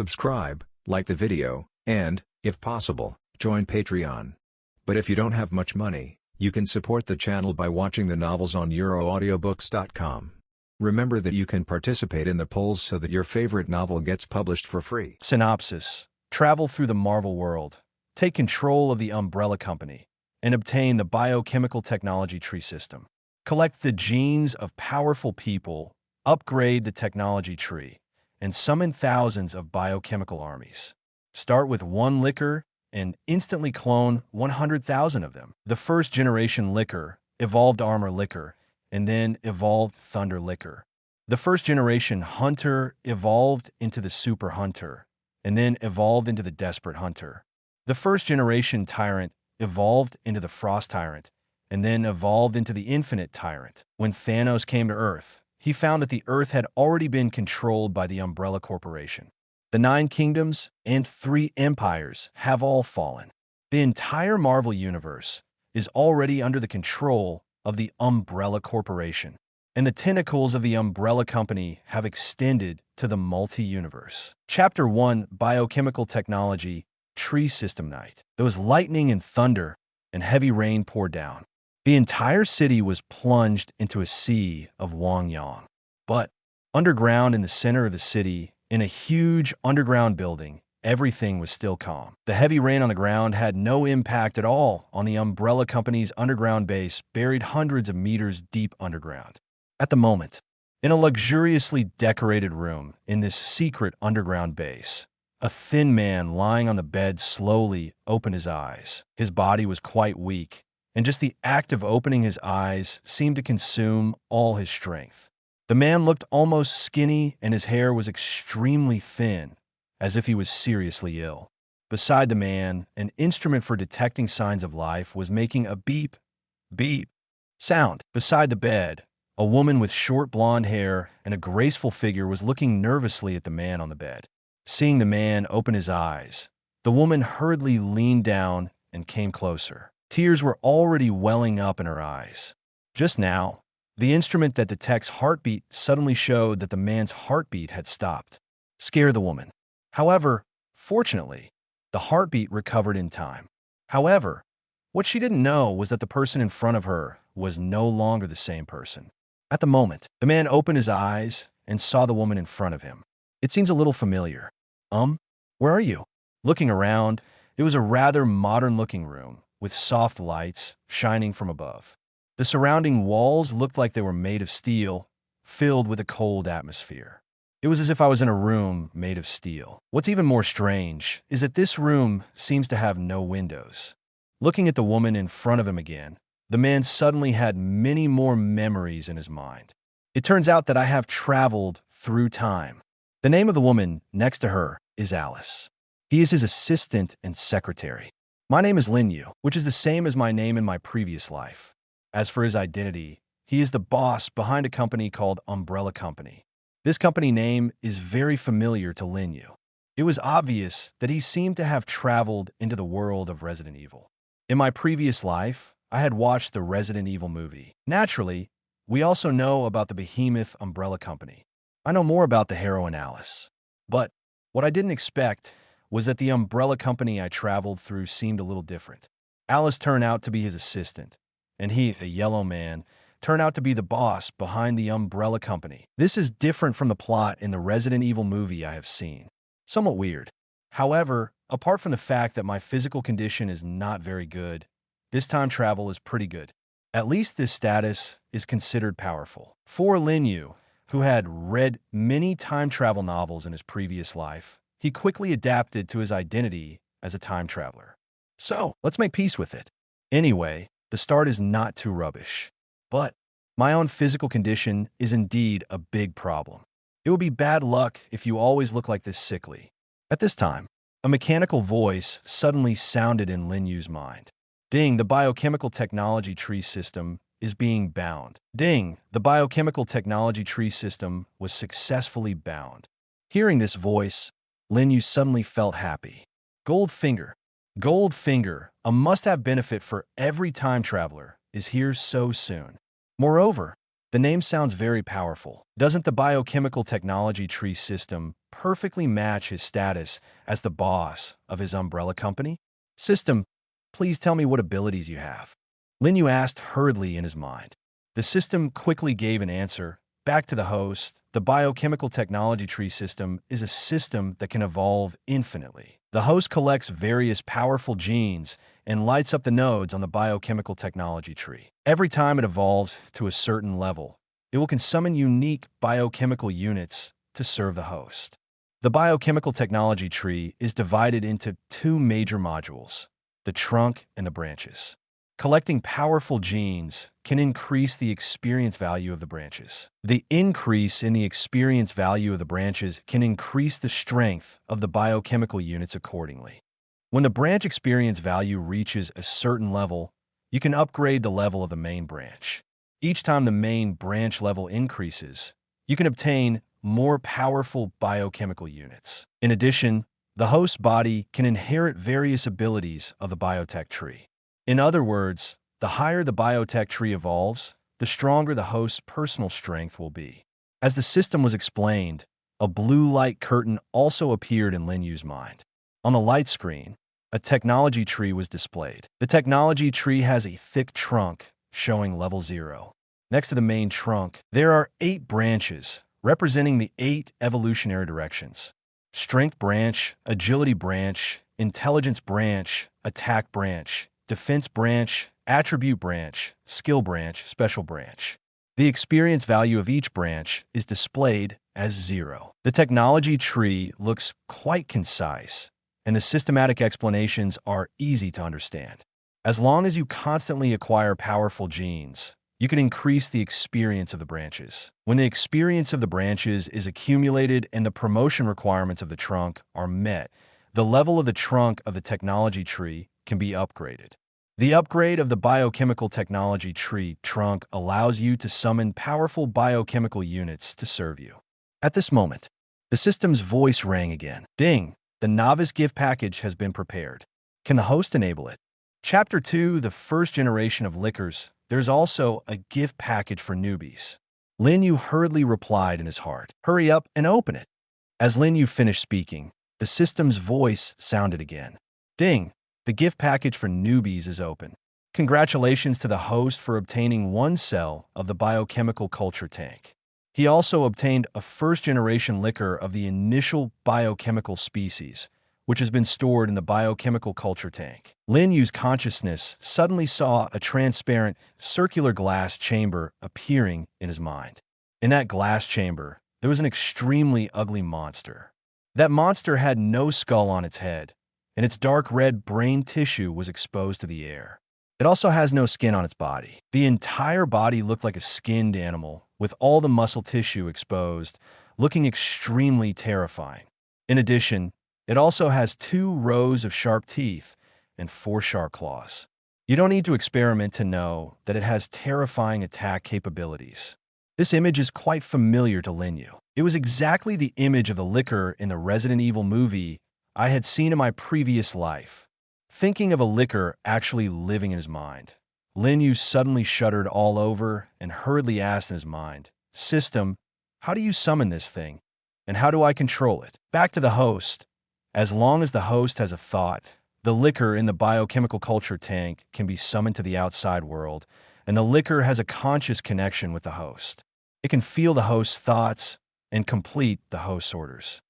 subscribe, like the video, and, if possible, join Patreon. But if you don't have much money, you can support the channel by watching the novels on euroaudiobooks.com. Remember that you can participate in the polls so that your favorite novel gets published for free. Synopsis. Travel through the Marvel world, take control of the Umbrella Company, and obtain the biochemical technology tree system. Collect the genes of powerful people, upgrade the technology tree, and summon thousands of biochemical armies. Start with one liquor and instantly clone 100,000 of them. The first generation liquor evolved Armor Liquor, and then evolved Thunder Liquor. The first generation Hunter evolved into the Super Hunter, and then evolved into the Desperate Hunter. The first generation Tyrant evolved into the Frost Tyrant, and then evolved into the Infinite Tyrant. When Thanos came to Earth, he found that the Earth had already been controlled by the Umbrella Corporation. The 9 kingdoms and 3 empires have all fallen. The entire Marvel Universe is already under the control of the Umbrella Corporation, and the tentacles of the Umbrella Company have extended to the multi-universe. Chapter 1: Biochemical Technology Tree System Night. There was lightning and thunder, and heavy rain poured down. The entire city was plunged into a sea of Wang Yang. But underground in the center of the city, in a huge underground building, everything was still calm. The heavy rain on the ground had no impact at all on the Umbrella Company's underground base, buried hundreds of meters deep underground. At the moment, in a luxuriously decorated room in this secret underground base, a thin man lying on the bed slowly opened his eyes. His body was quite weak, and just the act of opening his eyes seemed to consume all his strength. The man looked almost skinny, and his hair was extremely thin, as if he was seriously ill. Beside the man, an instrument for detecting signs of life was making a beep, beep sound. Beside the bed, a woman with short blonde hair and a graceful figure was looking nervously at the man on the bed. Seeing the man open his eyes, the woman hurriedly leaned down and came closer. Tears were already welling up in her eyes. Just now, the instrument that detects heartbeat suddenly showed that the man's heartbeat had stopped. Scare the woman. However, fortunately, the heartbeat recovered in time. However, what she didn't know was that the person in front of her was no longer the same person. At the moment, the man opened his eyes and saw the woman in front of him. It seems a little familiar. Where are you? Looking around, it was a rather modern-looking room with soft lights shining from above. The surrounding walls looked like they were made of steel, filled with a cold atmosphere. It was as if I was in a room made of steel. What's even more strange is that this room seems to have no windows. Looking at the woman in front of him again, the man suddenly had many more memories in his mind. It turns out that I have traveled through time. The name of the woman next to her is Alice. He is his assistant and secretary. My name is Lin Yu, which is the same as my name in my previous life. As for his identity, he is the boss behind a company called Umbrella Company. This company name is very familiar to Lin Yu. It was obvious that he seemed to have traveled into the world of Resident Evil. In my previous life, I had watched the Resident Evil movie. Naturally, we also know about the behemoth Umbrella Company. I know more about the heroine Alice. But what I didn't expect was that the Umbrella Company I traveled through seemed a little different. Alice turned out to be his assistant, and he, a yellow man, turned out to be the boss behind the Umbrella Company. This is different from the plot in the Resident Evil movie I have seen. Somewhat weird. However, apart from the fact that my physical condition is not very good, this time travel is pretty good. At least this status is considered powerful. For Lin Yu, who had read many time travel novels in his previous life, he quickly adapted to his identity as a time traveler. So, let's make peace with it. Anyway, the start is not too rubbish. But my own physical condition is indeed a big problem. It would be bad luck if you always look like this sickly. At this time, a mechanical voice suddenly sounded in Lin Yu's mind. Ding, the biochemical technology tree system is being bound. Ding, the biochemical technology tree system was successfully bound. Hearing this voice, Lin Yu suddenly felt happy. Gold Finger, a must-have benefit for every time traveler, is here so soon. Moreover, The name sounds very powerful. Doesn't the biochemical technology tree system perfectly match his status as the boss of his umbrella company? System, please tell me what abilities you have. Lin Yu asked hurriedly in his mind. The system quickly gave an answer. Back to the host, the biochemical technology tree system is a system that can evolve infinitely. The host collects various powerful genes and lights up the nodes on the biochemical technology tree. Every time it evolves to a certain level, it can summon unique biochemical units to serve the host. The biochemical technology tree is divided into two major modules, the trunk and the branches. Collecting powerful genes can increase the experience value of the branches. The increase in the experience value of the branches can increase the strength of the biochemical units accordingly. When the branch experience value reaches a certain level, you can upgrade the level of the main branch. Each time the main branch level increases, you can obtain more powerful biochemical units. In addition, the host body can inherit various abilities of the biotech tree. In other words, the higher the biotech tree evolves, the stronger the host's personal strength will be. As the system was explained, a blue light curtain also appeared in Lin Yu's mind. On the light screen, a technology tree was displayed. The technology tree has a thick trunk showing level 0. Next to the main trunk, there are 8 branches representing the 8 evolutionary directions. Strength branch, agility branch, intelligence branch, attack branch, defense branch, attribute branch, skill branch, special branch. The experience value of each branch is displayed as 0. The technology tree looks quite concise, and the systematic explanations are easy to understand. As long as you constantly acquire powerful genes, you can increase the experience of the branches. When the experience of the branches is accumulated and the promotion requirements of the trunk are met, the level of the trunk of the technology tree can be upgraded. The upgrade of the biochemical technology tree trunk allows you to summon powerful biochemical units to serve you. At this moment, the system's voice rang again. Ding! The novice gift package has been prepared. Can the host enable it? Chapter 2, the first generation of liquors. There's also a gift package for newbies. Lin Yu hurriedly replied in his heart. Hurry up and open it. As Lin Yu finished speaking, the system's voice sounded again. Ding! The gift package for newbies is open. Congratulations to the host for obtaining 1 cell of the biochemical culture tank. He also obtained a first-generation liquor of the initial biochemical species, which has been stored in the biochemical culture tank. Lin Yu's consciousness suddenly saw a transparent, circular glass chamber appearing in his mind. In that glass chamber, there was an extremely ugly monster. That monster had no skull on its head, and its dark red brain tissue was exposed to the air. It also has no skin on its body. The entire body looked like a skinned animal, with all the muscle tissue exposed, looking extremely terrifying. In addition, it also has 2 rows of sharp teeth and 4 sharp claws. You don't need to experiment to know that it has terrifying attack capabilities. This image is quite familiar to Lin Yu. It was exactly the image of the liquor in the Resident Evil movie I had seen in my previous life. Thinking of a liquor actually living in his mind, Lin Yu suddenly shuddered all over and hurriedly asked in his mind, System, how do you summon this thing? And how do I control it? Back to the host. As long as the host has a thought, the liquor in the biochemical culture tank can be summoned to the outside world, and the liquor has a conscious connection with the host. It can feel the host's thoughts and complete the host's orders.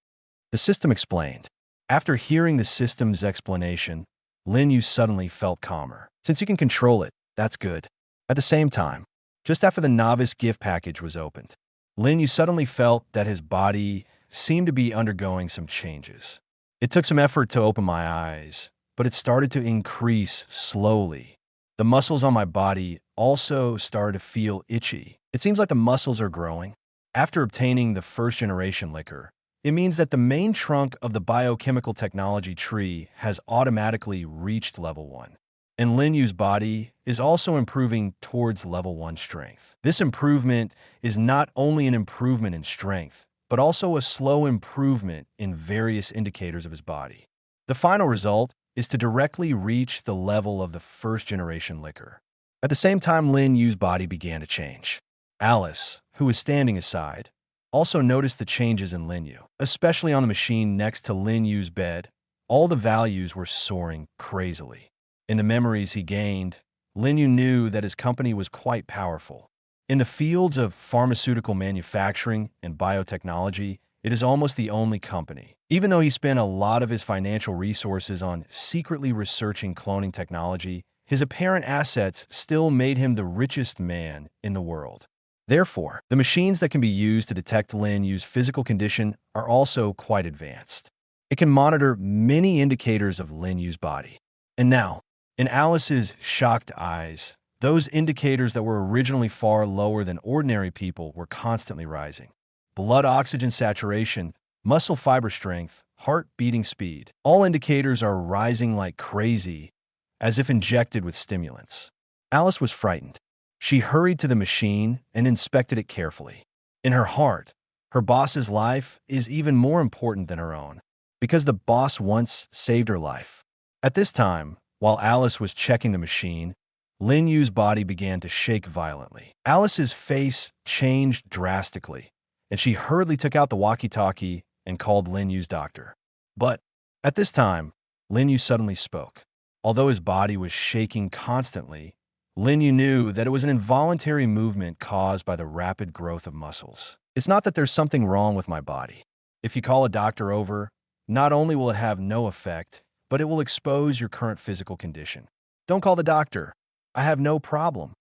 The system explained. After hearing the system's explanation, Lin Yu suddenly felt calmer. Since you can control it, that's good. At the same time, just after the novice gift package was opened, Lin Yu suddenly felt that his body seemed to be undergoing some changes. It took some effort to open my eyes, but it started to increase slowly. The muscles on my body also started to feel itchy. It seems like the muscles are growing. After obtaining the first-generation liquor, it means that the main trunk of the biochemical technology tree has automatically reached level 1. And Lin Yu's body is also improving towards level 1 strength. This improvement is not only an improvement in strength, but also a slow improvement in various indicators of his body. The final result is to directly reach the level of the first-generation liquor. At the same time, Lin Yu's body began to change. Alice, who was standing aside, also noticed the changes in Lin Yu, especially on the machine next to Lin Yu's bed. All the values were soaring crazily. In the memories he gained, Lin Yu knew that his company was quite powerful. In the fields of pharmaceutical manufacturing and biotechnology, it is almost the only company. Even though he spent a lot of his financial resources on secretly researching cloning technology, his apparent assets still made him the richest man in the world. Therefore, the machines that can be used to detect Lin Yu's physical condition are also quite advanced. It can monitor many indicators of Lin Yu's body. And now, in Alice's shocked eyes, those indicators that were originally far lower than ordinary people were constantly rising. Blood oxygen saturation, muscle fiber strength, heart beating speed. All indicators are rising like crazy, as if injected with stimulants. Alice was frightened. She hurried to the machine and inspected it carefully. In her heart, her boss's life is even more important than her own, because the boss once saved her life. At this time, while Alice was checking the machine, Lin Yu's body began to shake violently. Alice's face changed drastically, and she hurriedly took out the walkie-talkie and called Lin Yu's doctor. But at this time, Lin Yu suddenly spoke. Although his body was shaking constantly, Lin Yu knew that it was an involuntary movement caused by the rapid growth of muscles. It's not that there's something wrong with my body. If you call a doctor over, not only will it have no effect, but it will expose your current physical condition. Don't call the doctor. I have no problem,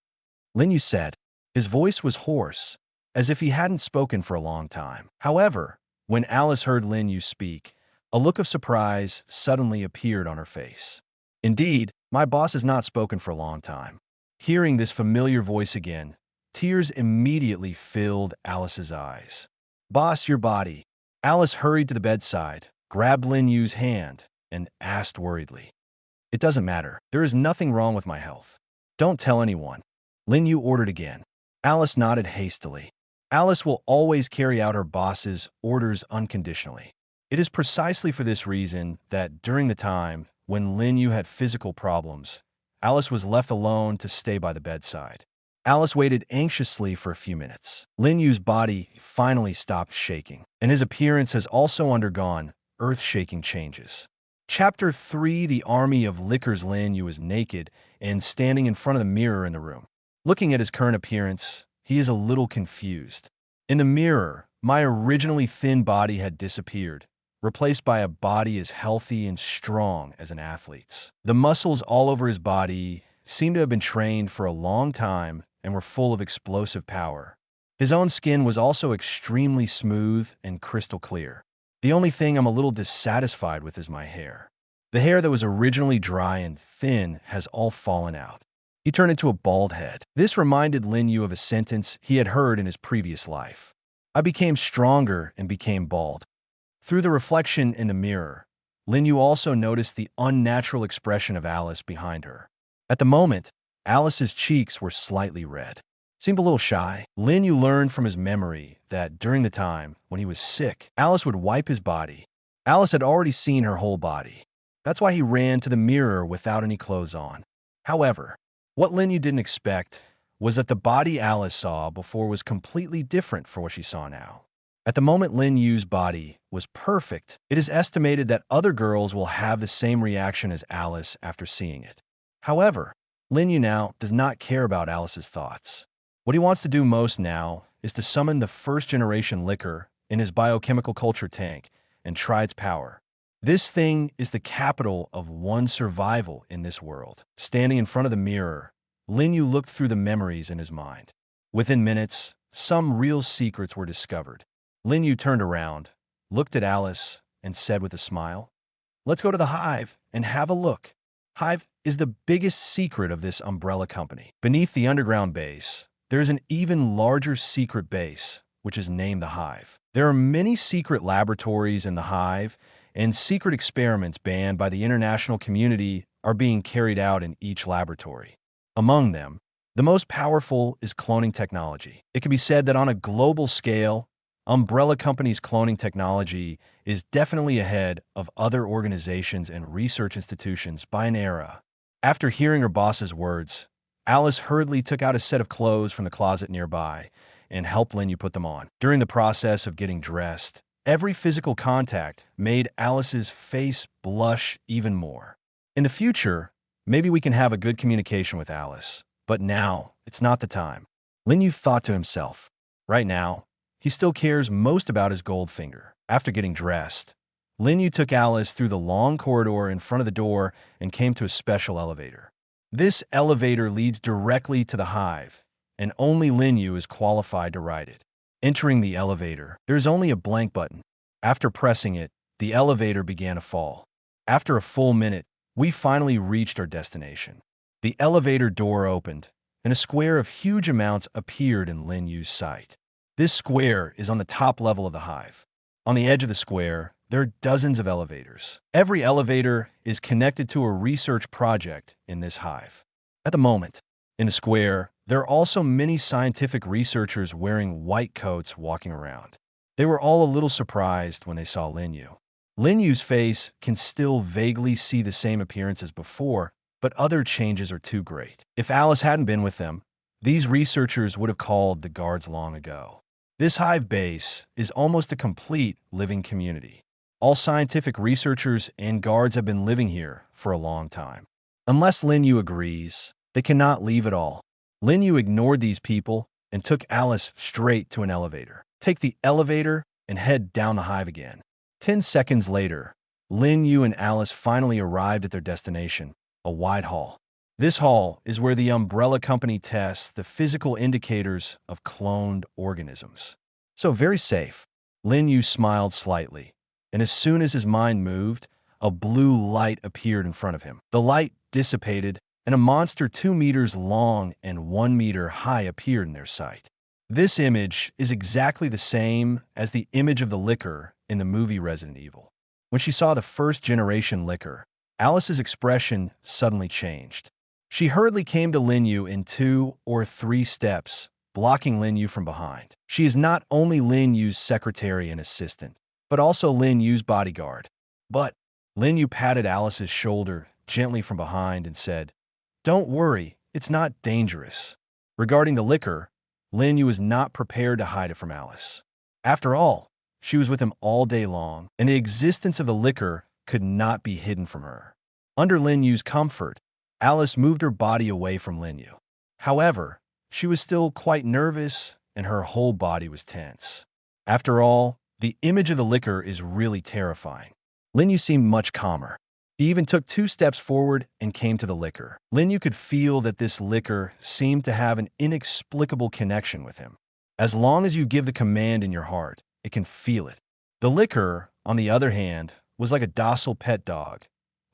Lin Yu said. His voice was hoarse, as if he hadn't spoken for a long time. However, when Alice heard Lin Yu speak, a look of surprise suddenly appeared on her face. Indeed, my boss has not spoken for a long time. Hearing this familiar voice again, tears immediately filled Alice's eyes. Boss, your body. Alice hurried to the bedside, grabbed Lin Yu's hand, and asked worriedly. It doesn't matter. There is nothing wrong with my health. Don't tell anyone. Lin Yu ordered again. Alice nodded hastily. Alice will always carry out her boss's orders unconditionally. It is precisely for this reason that during the time when Lin Yu had physical problems, Alice was left alone to stay by the bedside. Alice waited anxiously for a few minutes. Lin Yu's body finally stopped shaking, and his appearance has also undergone earth-shaking changes. Chapter 3: The Army of Liquors. Lin Yu is naked and standing in front of the mirror in the room. Looking at his current appearance, he is a little confused. In the mirror, my originally thin body had disappeared, replaced by a body as healthy and strong as an athlete's. The muscles all over his body seemed to have been trained for a long time and were full of explosive power. His own skin was also extremely smooth and crystal clear. The only thing I'm a little dissatisfied with is my hair. The hair that was originally dry and thin has all fallen out. He turned into a bald head. This reminded Lin Yu of a sentence he had heard in his previous life. I became stronger and became bald. Through the reflection in the mirror, Lin Yu also noticed the unnatural expression of Alice behind her. At the moment, Alice's cheeks were slightly red. Seemed a little shy. Lin Yu learned from his memory that during the time when he was sick, Alice would wipe his body. Alice had already seen her whole body. That's why he ran to the mirror without any clothes on. However, what Lin Yu didn't expect was that the body Alice saw before was completely different from what she saw now. At the moment Lin Yu's body was perfect, it is estimated that other girls will have the same reaction as Alice after seeing it. However, Lin Yu now does not care about Alice's thoughts. What he wants to do most now is to summon the first-generation liquor in his biochemical culture tank and try its power. This thing is the capital of one's survival in this world. Standing in front of the mirror, Lin Yu looked through the memories in his mind. Within minutes, some real secrets were discovered. Lin Yu turned around, looked at Alice, and said with a smile, "Let's go to the hive and have a look." Hive is the biggest secret of this umbrella company. Beneath the underground base, there is an even larger secret base, which is named the Hive. There are many secret laboratories in the Hive, and secret experiments banned by the international community are being carried out in each laboratory. Among them, the most powerful is cloning technology. It can be said that on a global scale, Umbrella Company's cloning technology is definitely ahead of other organizations and research institutions by an era. After hearing her boss's words, Alice hurriedly took out a set of clothes from the closet nearby and helped Lin Yu put them on. During the process of getting dressed, every physical contact made Alice's face blush even more. In the future, maybe we can have a good communication with Alice, but now it's not the time. Lin Yu thought to himself. Right now, he still cares most about his gold finger. After getting dressed, Lin Yu took Alice through the long corridor in front of the door and came to a special elevator. This elevator leads directly to the hive, and only Lin Yu is qualified to ride it. Entering the elevator, there is only a blank button. After pressing it, the elevator began to fall. After a full minute, we finally reached our destination. The elevator door opened, and a square of huge amounts appeared in Lin Yu's sight. This square is on the top level of the hive. On the edge of the square, there are dozens of elevators. Every elevator is connected to a research project in this hive. At the moment, in the square, there are also many scientific researchers wearing white coats walking around. They were all a little surprised when they saw Lin Yu. Lin Yu's face can still vaguely see the same appearance as before, but other changes are too great. If Alice hadn't been with them, these researchers would have called the guards long ago. This hive base is almost a complete living community. All scientific researchers and guards have been living here for a long time. Unless Lin Yu agrees, they cannot leave at all. Lin Yu ignored these people and took Alice straight to an elevator. Take the elevator and head down the hive again. 10 seconds later, Lin Yu and Alice finally arrived at their destination, a wide hall. This hall is where the Umbrella Company tests the physical indicators of cloned organisms. So very safe. Lin Yu smiled slightly, and as soon as his mind moved, a blue light appeared in front of him. The light dissipated, and a monster 2 meters long and 1 meter high appeared in their sight. This image is exactly the same as the image of the liquor in the movie Resident Evil. When she saw the first-generation liquor, Alice's expression suddenly changed. She hurriedly came to Lin Yu in 2 or 3 steps, blocking Lin Yu from behind. She is not only Lin Yu's secretary and assistant, but also Lin Yu's bodyguard. But Lin Yu patted Alice's shoulder gently from behind and said, "Don't worry, it's not dangerous." Regarding the liquor, Lin Yu was not prepared to hide it from Alice. After all, she was with him all day long, and the existence of the liquor could not be hidden from her. Under Lin Yu's comfort, Alice moved her body away from Lin Yu. However, she was still quite nervous, and her whole body was tense. After all, the image of the liquor is really terrifying. Lin Yu seemed much calmer. He even took 2 steps forward and came to the liquor. Lin Yu could feel that this liquor seemed to have an inexplicable connection with him. As long as you give the command in your heart, it can feel it. The liquor, on the other hand, was like a docile pet dog,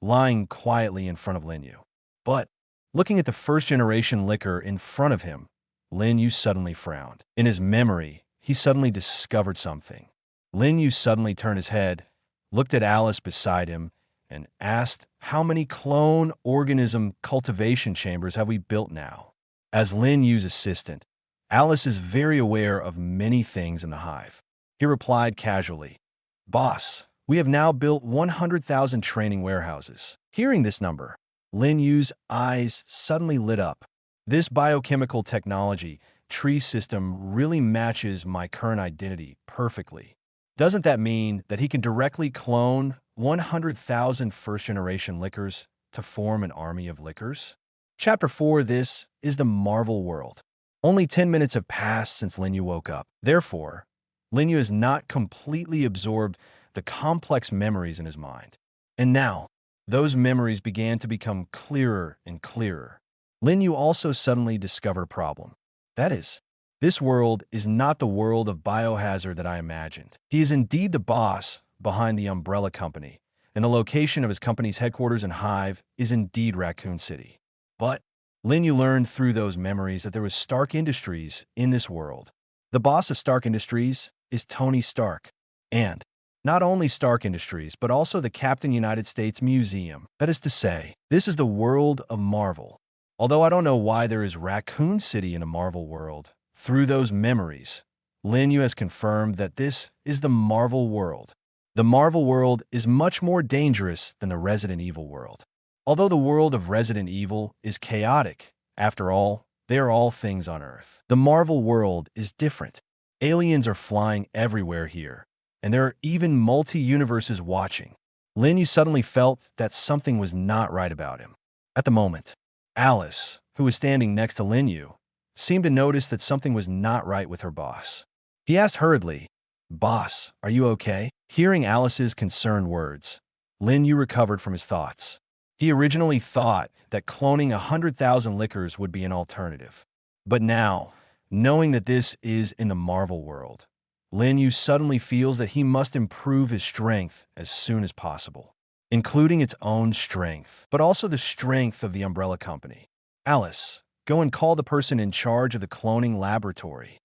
lying quietly in front of Lin Yu. But, looking at the first-generation liquor in front of him, Lin Yu suddenly frowned. In his memory, he suddenly discovered something. Lin Yu suddenly turned his head, looked at Alice beside him, and asked, "How many clone organism cultivation chambers have we built now?" As Lin Yu's assistant, Alice is very aware of many things in the hive. He replied casually, "Boss, we have now built 100,000 training warehouses." Hearing this number, Lin Yu's eyes suddenly lit up. This biochemical technology tree system really matches my current identity perfectly. Doesn't that mean that he can directly clone 100,000 first-generation liquors to form an army of liquors? Chapter 4. This is the Marvel world. Only 10 minutes have passed since Lin Yu woke up. Therefore, Lin Yu has not completely absorbed the complex memories in his mind. And now, those memories began to become clearer and clearer. Lin Yu also suddenly discovered a problem. That is, this world is not the world of biohazard that I imagined. He is indeed the boss behind the Umbrella Company, and the location of his company's headquarters and hive is indeed Raccoon City. But Lin Yu learned through those memories that there was Stark Industries in this world. The boss of Stark Industries is Tony Stark, and not only Stark Industries, but also the Captain United States Museum. That is to say, this is the world of Marvel. Although I don't know why there is Raccoon City in a Marvel world, through those memories, Lin Yu has confirmed that this is the Marvel world. The Marvel world is much more dangerous than the Resident Evil world. Although the world of Resident Evil is chaotic After all, they are all things on Earth. The Marvel world is different. Aliens are flying everywhere here, and there are even multi-universes watching. Lin Yu suddenly felt that something was not right about him. At the moment, Alice, who was standing next to Lin Yu, seemed to notice that something was not right with her boss. He asked hurriedly, "Boss, are you okay?" Hearing Alice's concerned words, Lin Yu recovered from his thoughts. He originally thought that cloning 100,000 lickers would be an alternative. But now, knowing that this is in the Marvel world, Lin Yu suddenly feels that he must improve his strength as soon as possible, including its own strength, but also the strength of the Umbrella Company. "Alice, go and call the person in charge of the cloning laboratory,"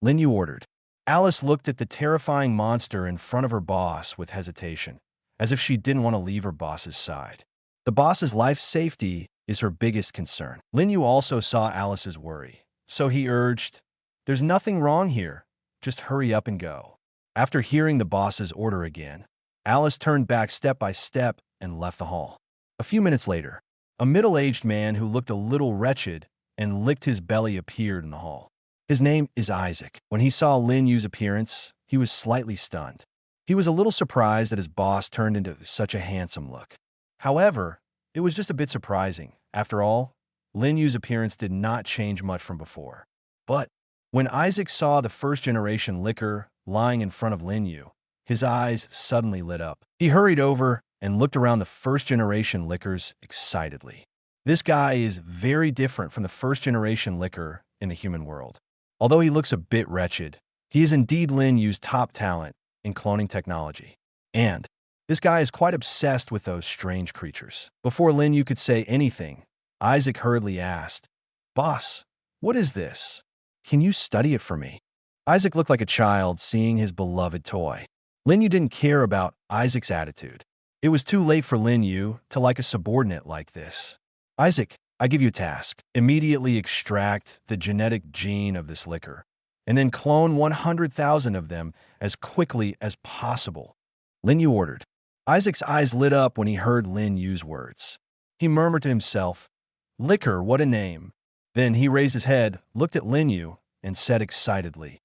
Lin Yu ordered. Alice looked at the terrifying monster in front of her boss with hesitation, as if she didn't want to leave her boss's side. The boss's life safety is her biggest concern. Lin Yu also saw Alice's worry, so he urged, "There's nothing wrong here. Just hurry up and go." After hearing the boss's order again, Alice turned back step by step and left the hall. A few minutes later, a middle-aged man who looked a little wretched and licked his belly appeared in the hall. His name is Isaac. When he saw Lin Yu's appearance, he was slightly stunned. He was a little surprised that his boss turned into such a handsome look. However, it was just a bit surprising. After all, Lin Yu's appearance did not change much from before. But when Isaac saw the first-generation liquor lying in front of Lin Yu, his eyes suddenly lit up. He hurried over and looked around the first-generation liquors excitedly. This guy is very different from the first-generation liquor in the human world. Although he looks a bit wretched, he is indeed Lin Yu's top talent in cloning technology. And this guy is quite obsessed with those strange creatures. Before Lin Yu could say anything, Isaac hurriedly asked, "Boss, what is this? Can you study it for me?" Isaac looked like a child seeing his beloved toy. Lin Yu didn't care about Isaac's attitude. It was too late for Lin Yu to like a subordinate like this. "Isaac, I give you a task. Immediately extract the genetic gene of this liquor, and then clone 100,000 of them as quickly as possible," Lin Yu ordered. Isaac's eyes lit up when he heard Lin Yu's words. He murmured to himself, "Liquor, what a name." Then he raised his head, looked at Lin Yu, and said excitedly,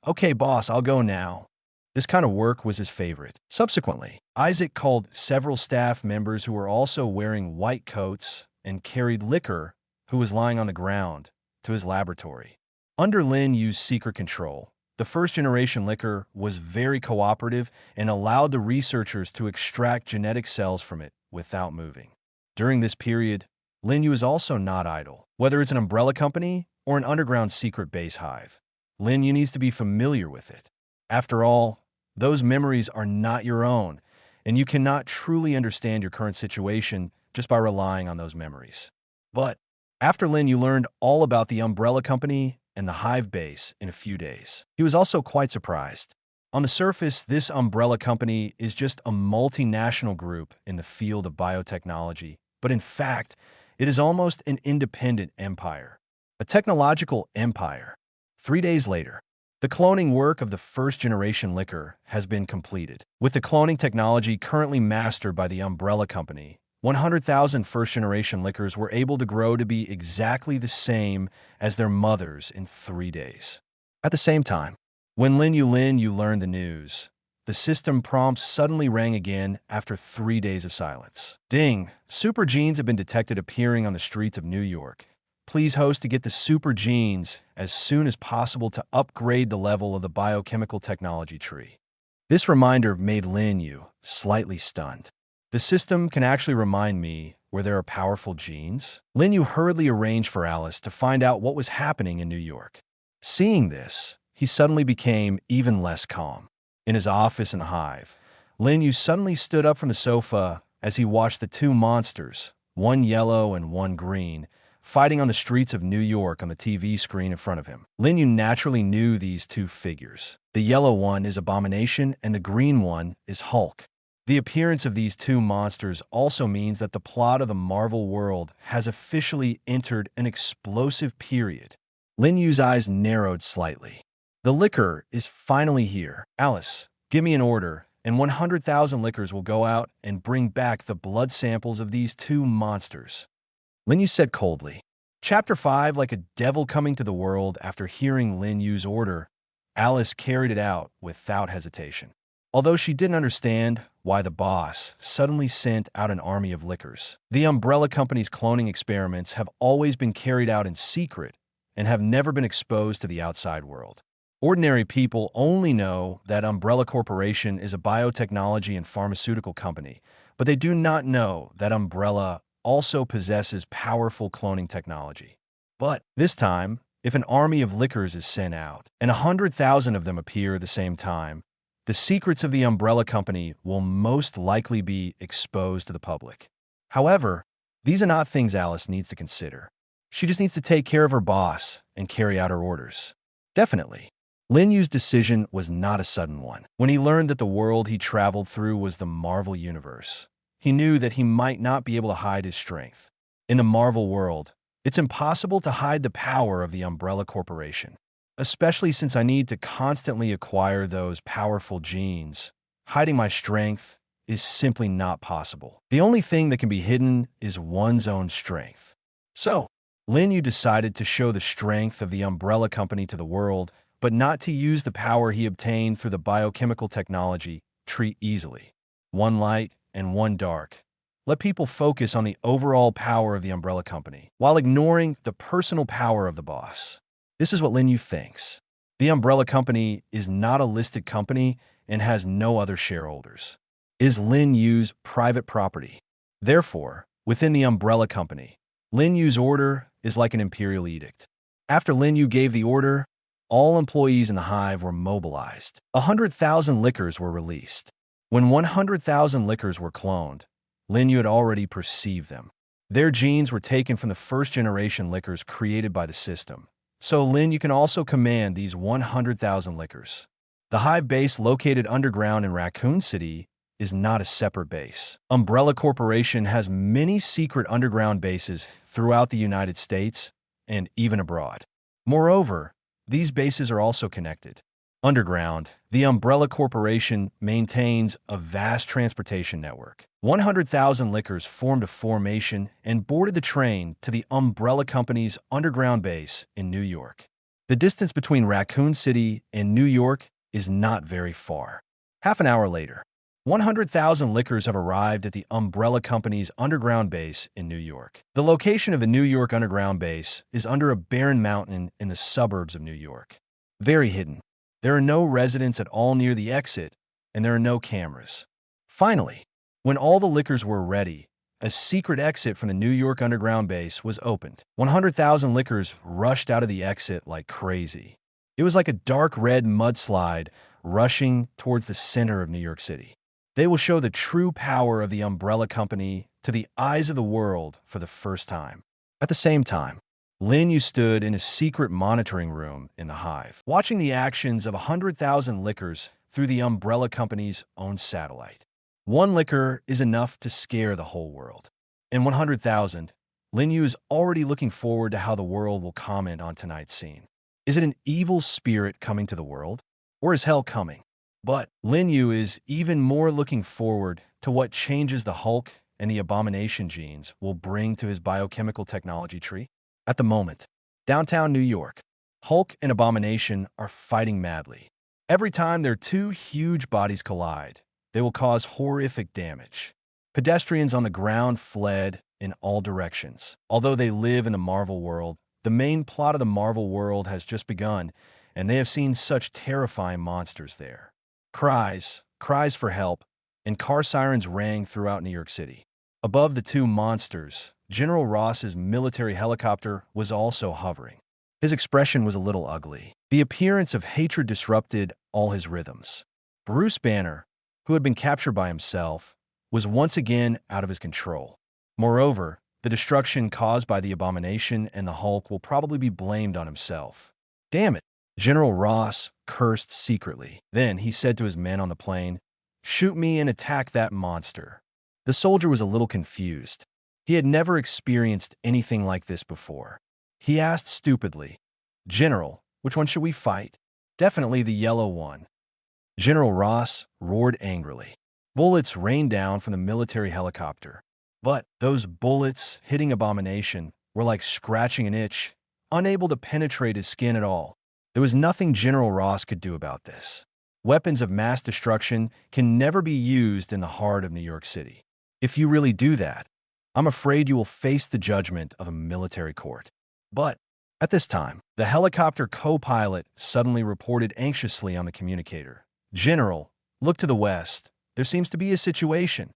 "Okay, boss, I'll go now." This kind of work was his favorite. Subsequently, Isaac called several staff members who were also wearing white coats and carried liquor, who was lying on the ground, to his laboratory. Under Lin Yu's secret control, the first-generation liquor was very cooperative and allowed the researchers to extract genetic cells from it without moving. During this period, Lin Yu is also not idle. Whether it's an umbrella company or an underground secret base hive, Lin Yu needs to be familiar with it. After all, those memories are not your own, and you cannot truly understand your current situation just by relying on those memories. But after Lin Yu learned all about the umbrella company and the hive base in a few days, he was also quite surprised. On the surface, this umbrella company is just a multinational group in the field of biotechnology, but in fact, it is almost an independent empire, a technological empire. 3 days later, the cloning work of the first-generation liquor has been completed. With the cloning technology currently mastered by the Umbrella Company, 100,000 first-generation liquors were able to grow to be exactly the same as their mothers in 3 days. At the same time, when Lin Yu learned the news, the system prompts suddenly rang again after 3 days of silence. "Ding! Super genes have been detected appearing on the streets of New York. Please host to get the super genes as soon as possible to upgrade the level of the biochemical technology tree." This reminder made Lin Yu slightly stunned. The system can actually remind me where there are powerful genes? Lin Yu hurriedly arranged for Alice to find out what was happening in New York. Seeing this, he suddenly became even less calm. In his office in the hive, Lin Yu suddenly stood up from the sofa as he watched the two monsters, one yellow and one green, fighting on the streets of New York on the TV screen in front of him. Lin Yu naturally knew these two figures. The yellow one is Abomination and the green one is Hulk. The appearance of these two monsters also means that the plot of the Marvel world has officially entered an explosive period. Lin Yu's eyes narrowed slightly. The liquor is finally here. "Alice, give me an order, and 100,000 liquors will go out and bring back the blood samples of these two monsters," Lin Yu said coldly. Chapter 5, like a devil coming to the world after hearing Lin Yu's order, Alice carried it out without hesitation. Although she didn't understand why the boss suddenly sent out an army of lickers, the Umbrella Company's cloning experiments have always been carried out in secret and have never been exposed to the outside world. Ordinary people only know that Umbrella Corporation is a biotechnology and pharmaceutical company, but they do not know that Umbrella also possesses powerful cloning technology. But this time, if an army of lickers is sent out, and 100,000 of them appear at the same time, the secrets of the Umbrella Company will most likely be exposed to the public. However, these are not things Alice needs to consider. She just needs to take care of her boss and carry out her orders. Definitely. Lin Yu's decision was not a sudden one. When he learned that the world he traveled through was the Marvel Universe, he knew that he might not be able to hide his strength. In the Marvel world, it's impossible to hide the power of the Umbrella Corporation. Especially since I need to constantly acquire those powerful genes, hiding my strength is simply not possible. The only thing that can be hidden is one's own strength. So, Lin Yu decided to show the strength of the Umbrella Company to the world, but not to use the power he obtained through the biochemical technology tree easily. One light and one dark. Let people focus on the overall power of the Umbrella Company, while ignoring the personal power of the boss. This is what Lin Yu thinks. The Umbrella Company is not a listed company and has no other shareholders. It is Lin Yu's private property. Therefore, within the Umbrella Company, Lin Yu's order is like an imperial edict. After Lin Yu gave the order, all employees in the hive were mobilized. 100,000 lickers were released. When 100,000 lickers were cloned, Lin Yu had already perceived them. Their genes were taken from the first-generation lickers created by the system. So Lin Yu can also command these 100,000 lickers. The hive base located underground in Raccoon City is not a separate base. Umbrella Corporation has many secret underground bases throughout the United States and even abroad. Moreover, these bases are also connected. Underground, the Umbrella Corporation maintains a vast transportation network. 100,000 lickers formed a formation and boarded the train to the Umbrella Company's underground base in New York. The distance between Raccoon City and New York is not very far. Half an hour later, 100,000 lickers have arrived at the Umbrella Company's underground base in New York. The location of the New York underground base is under a barren mountain in the suburbs of New York. Very hidden. There are no residents at all near the exit, and there are no cameras. Finally, when all the lickers were ready, a secret exit from the New York underground base was opened. 100,000 lickers rushed out of the exit like crazy. It was like a dark red mudslide rushing towards the center of New York City. They will show the true power of the Umbrella Company to the eyes of the world for the first time. At the same time, Lin Yu stood in a secret monitoring room in the hive, watching the actions of 100,000 lickers through the Umbrella Company's own satellite. One licker is enough to scare the whole world. In 100,000, Lin Yu is already looking forward to how the world will comment on tonight's scene. Is it an evil spirit coming to the world? Or is hell coming? But Lin Yu is even more looking forward to what changes the Hulk and the Abomination genes will bring to his biochemical technology tree. At the moment, downtown New York, Hulk and Abomination are fighting madly. Every time their two huge bodies collide, they will cause horrific damage. Pedestrians on the ground fled in all directions. Although they live in the Marvel world, the main plot of the Marvel world has just begun, and they have seen such terrifying monsters there. Cries for help, and car sirens rang throughout New York City. Above the two monsters, General Ross's military helicopter was also hovering. His expression was a little ugly. The appearance of hatred disrupted all his rhythms. Bruce Banner, who had been captured by himself, was once again out of his control. Moreover, the destruction caused by the Abomination and the Hulk will probably be blamed on himself. Damn it! General Ross cursed secretly. Then he said to his men on the plane, "Shoot me and attack that monster." The soldier was a little confused. He had never experienced anything like this before. He asked stupidly, "General, which one should we fight?" "Definitely the yellow one." General Ross roared angrily. Bullets rained down from the military helicopter. But those bullets hitting Abomination were like scratching an itch, unable to penetrate his skin at all. There was nothing General Ross could do about this. Weapons of mass destruction can never be used in the heart of New York City. If you really do that, I'm afraid you will face the judgment of a military court. But at this time, the helicopter co-pilot suddenly reported anxiously on the communicator. "General, look to the west. There seems to be a situation."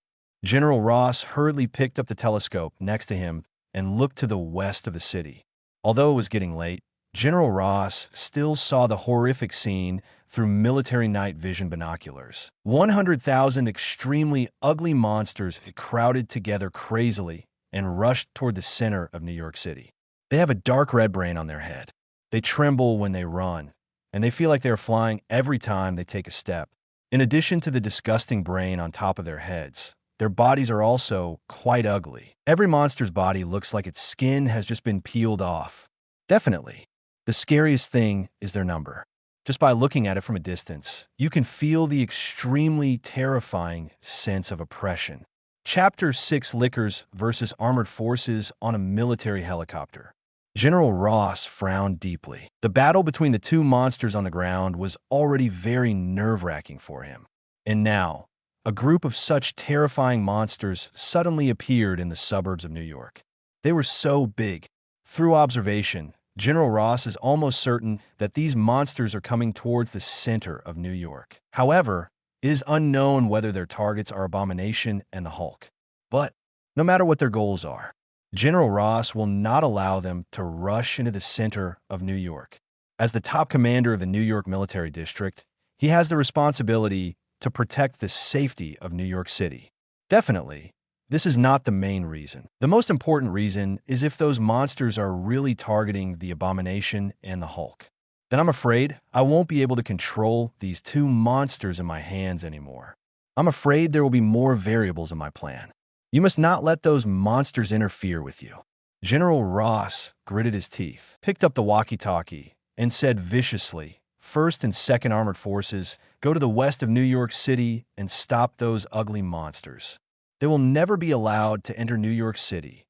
General Ross hurriedly picked up the telescope next to him and looked to the west of the city. Although it was getting late, General Ross still saw the horrific scene through military night vision binoculars. 100,000 extremely ugly monsters had crowded together crazily and rushed toward the center of New York City. They have a dark red brain on their head. They tremble when they run, and they feel like they are flying every time they take a step. In addition to the disgusting brain on top of their heads, their bodies are also quite ugly. Every monster's body looks like its skin has just been peeled off. Definitely, the scariest thing is their number. Just by looking at it from a distance, you can feel the extremely terrifying sense of oppression. Chapter 6: Lickers versus Armored Forces on a Military Helicopter. General Ross frowned deeply. The battle between the two monsters on the ground was already very nerve-wracking for him. And now, a group of such terrifying monsters suddenly appeared in the suburbs of New York. They were so big. Through observation, General Ross is almost certain that these monsters are coming towards the center of New York. However, it is unknown whether their targets are Abomination and the Hulk. But no matter what their goals are, General Ross will not allow them to rush into the center of New York. As the top commander of the New York Military District, he has the responsibility to protect the safety of New York City. Definitely, this is not the main reason. The most important reason is if those monsters are really targeting the Abomination and the Hulk. Then I'm afraid I won't be able to control these two monsters in my hands anymore. I'm afraid there will be more variables in my plan. You must not let those monsters interfere with you. General Ross gritted his teeth, picked up the walkie-talkie, and said viciously, "First and Second Armored Forces, go to the west of New York City and stop those ugly monsters. They will never be allowed to enter New York City."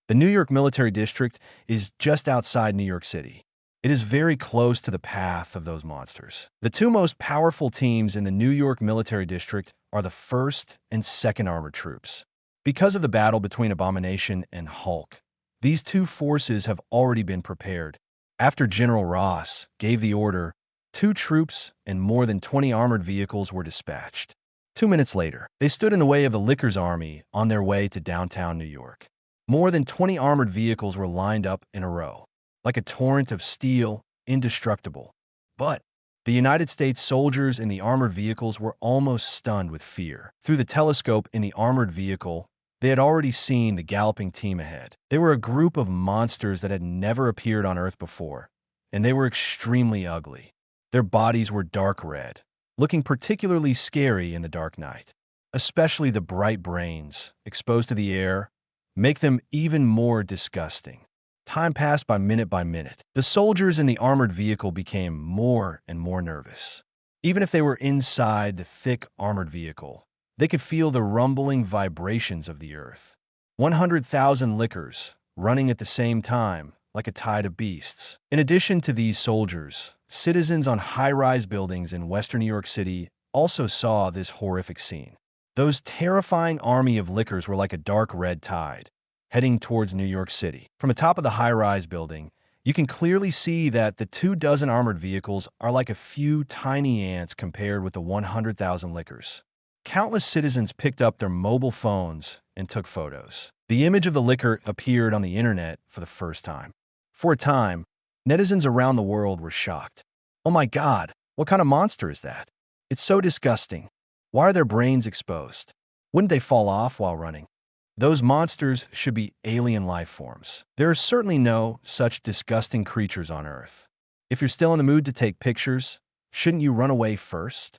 The New York Military District is just outside New York City. It is very close to the path of those monsters. The two most powerful teams in the New York Military District are the 1st and 2nd Armored Troops. Because of the battle between Abomination and Hulk, these two forces have already been prepared. After General Ross gave the order, 2 troops and more than 20 armored vehicles were dispatched. 2 minutes later, they stood in the way of the Lickers Army on their way to downtown New York. More than 20 armored vehicles were lined up in a row, like a torrent of steel, indestructible. But the United States soldiers in the armored vehicles were almost stunned with fear. Through the telescope in the armored vehicle, they had already seen the galloping team ahead. They were a group of monsters that had never appeared on Earth before, and they were extremely ugly. Their bodies were dark red, looking particularly scary in the dark night. Especially the bright brains, exposed to the air, make them even more disgusting. Time passed by minute. The soldiers in the armored vehicle became more and more nervous. Even if they were inside the thick armored vehicle, they could feel the rumbling vibrations of the earth. 100,000 lickers running at the same time, like a tide of beasts. In addition to these soldiers, citizens on high-rise buildings in western New York City also saw this horrific scene. Those terrifying army of lickers were like a dark red tide, heading towards New York City. From the top of the high-rise building, you can clearly see that the 24 armored vehicles are like a few tiny ants compared with the 100,000 lickers. Countless citizens picked up their mobile phones and took photos. The image of the licker appeared on the internet for the first time. For a time, netizens around the world were shocked. "Oh my God, what kind of monster is that? It's so disgusting. Why are their brains exposed? Wouldn't they fall off while running? Those monsters should be alien life forms. There are certainly no such disgusting creatures on Earth. If you're still in the mood to take pictures, shouldn't you run away first?"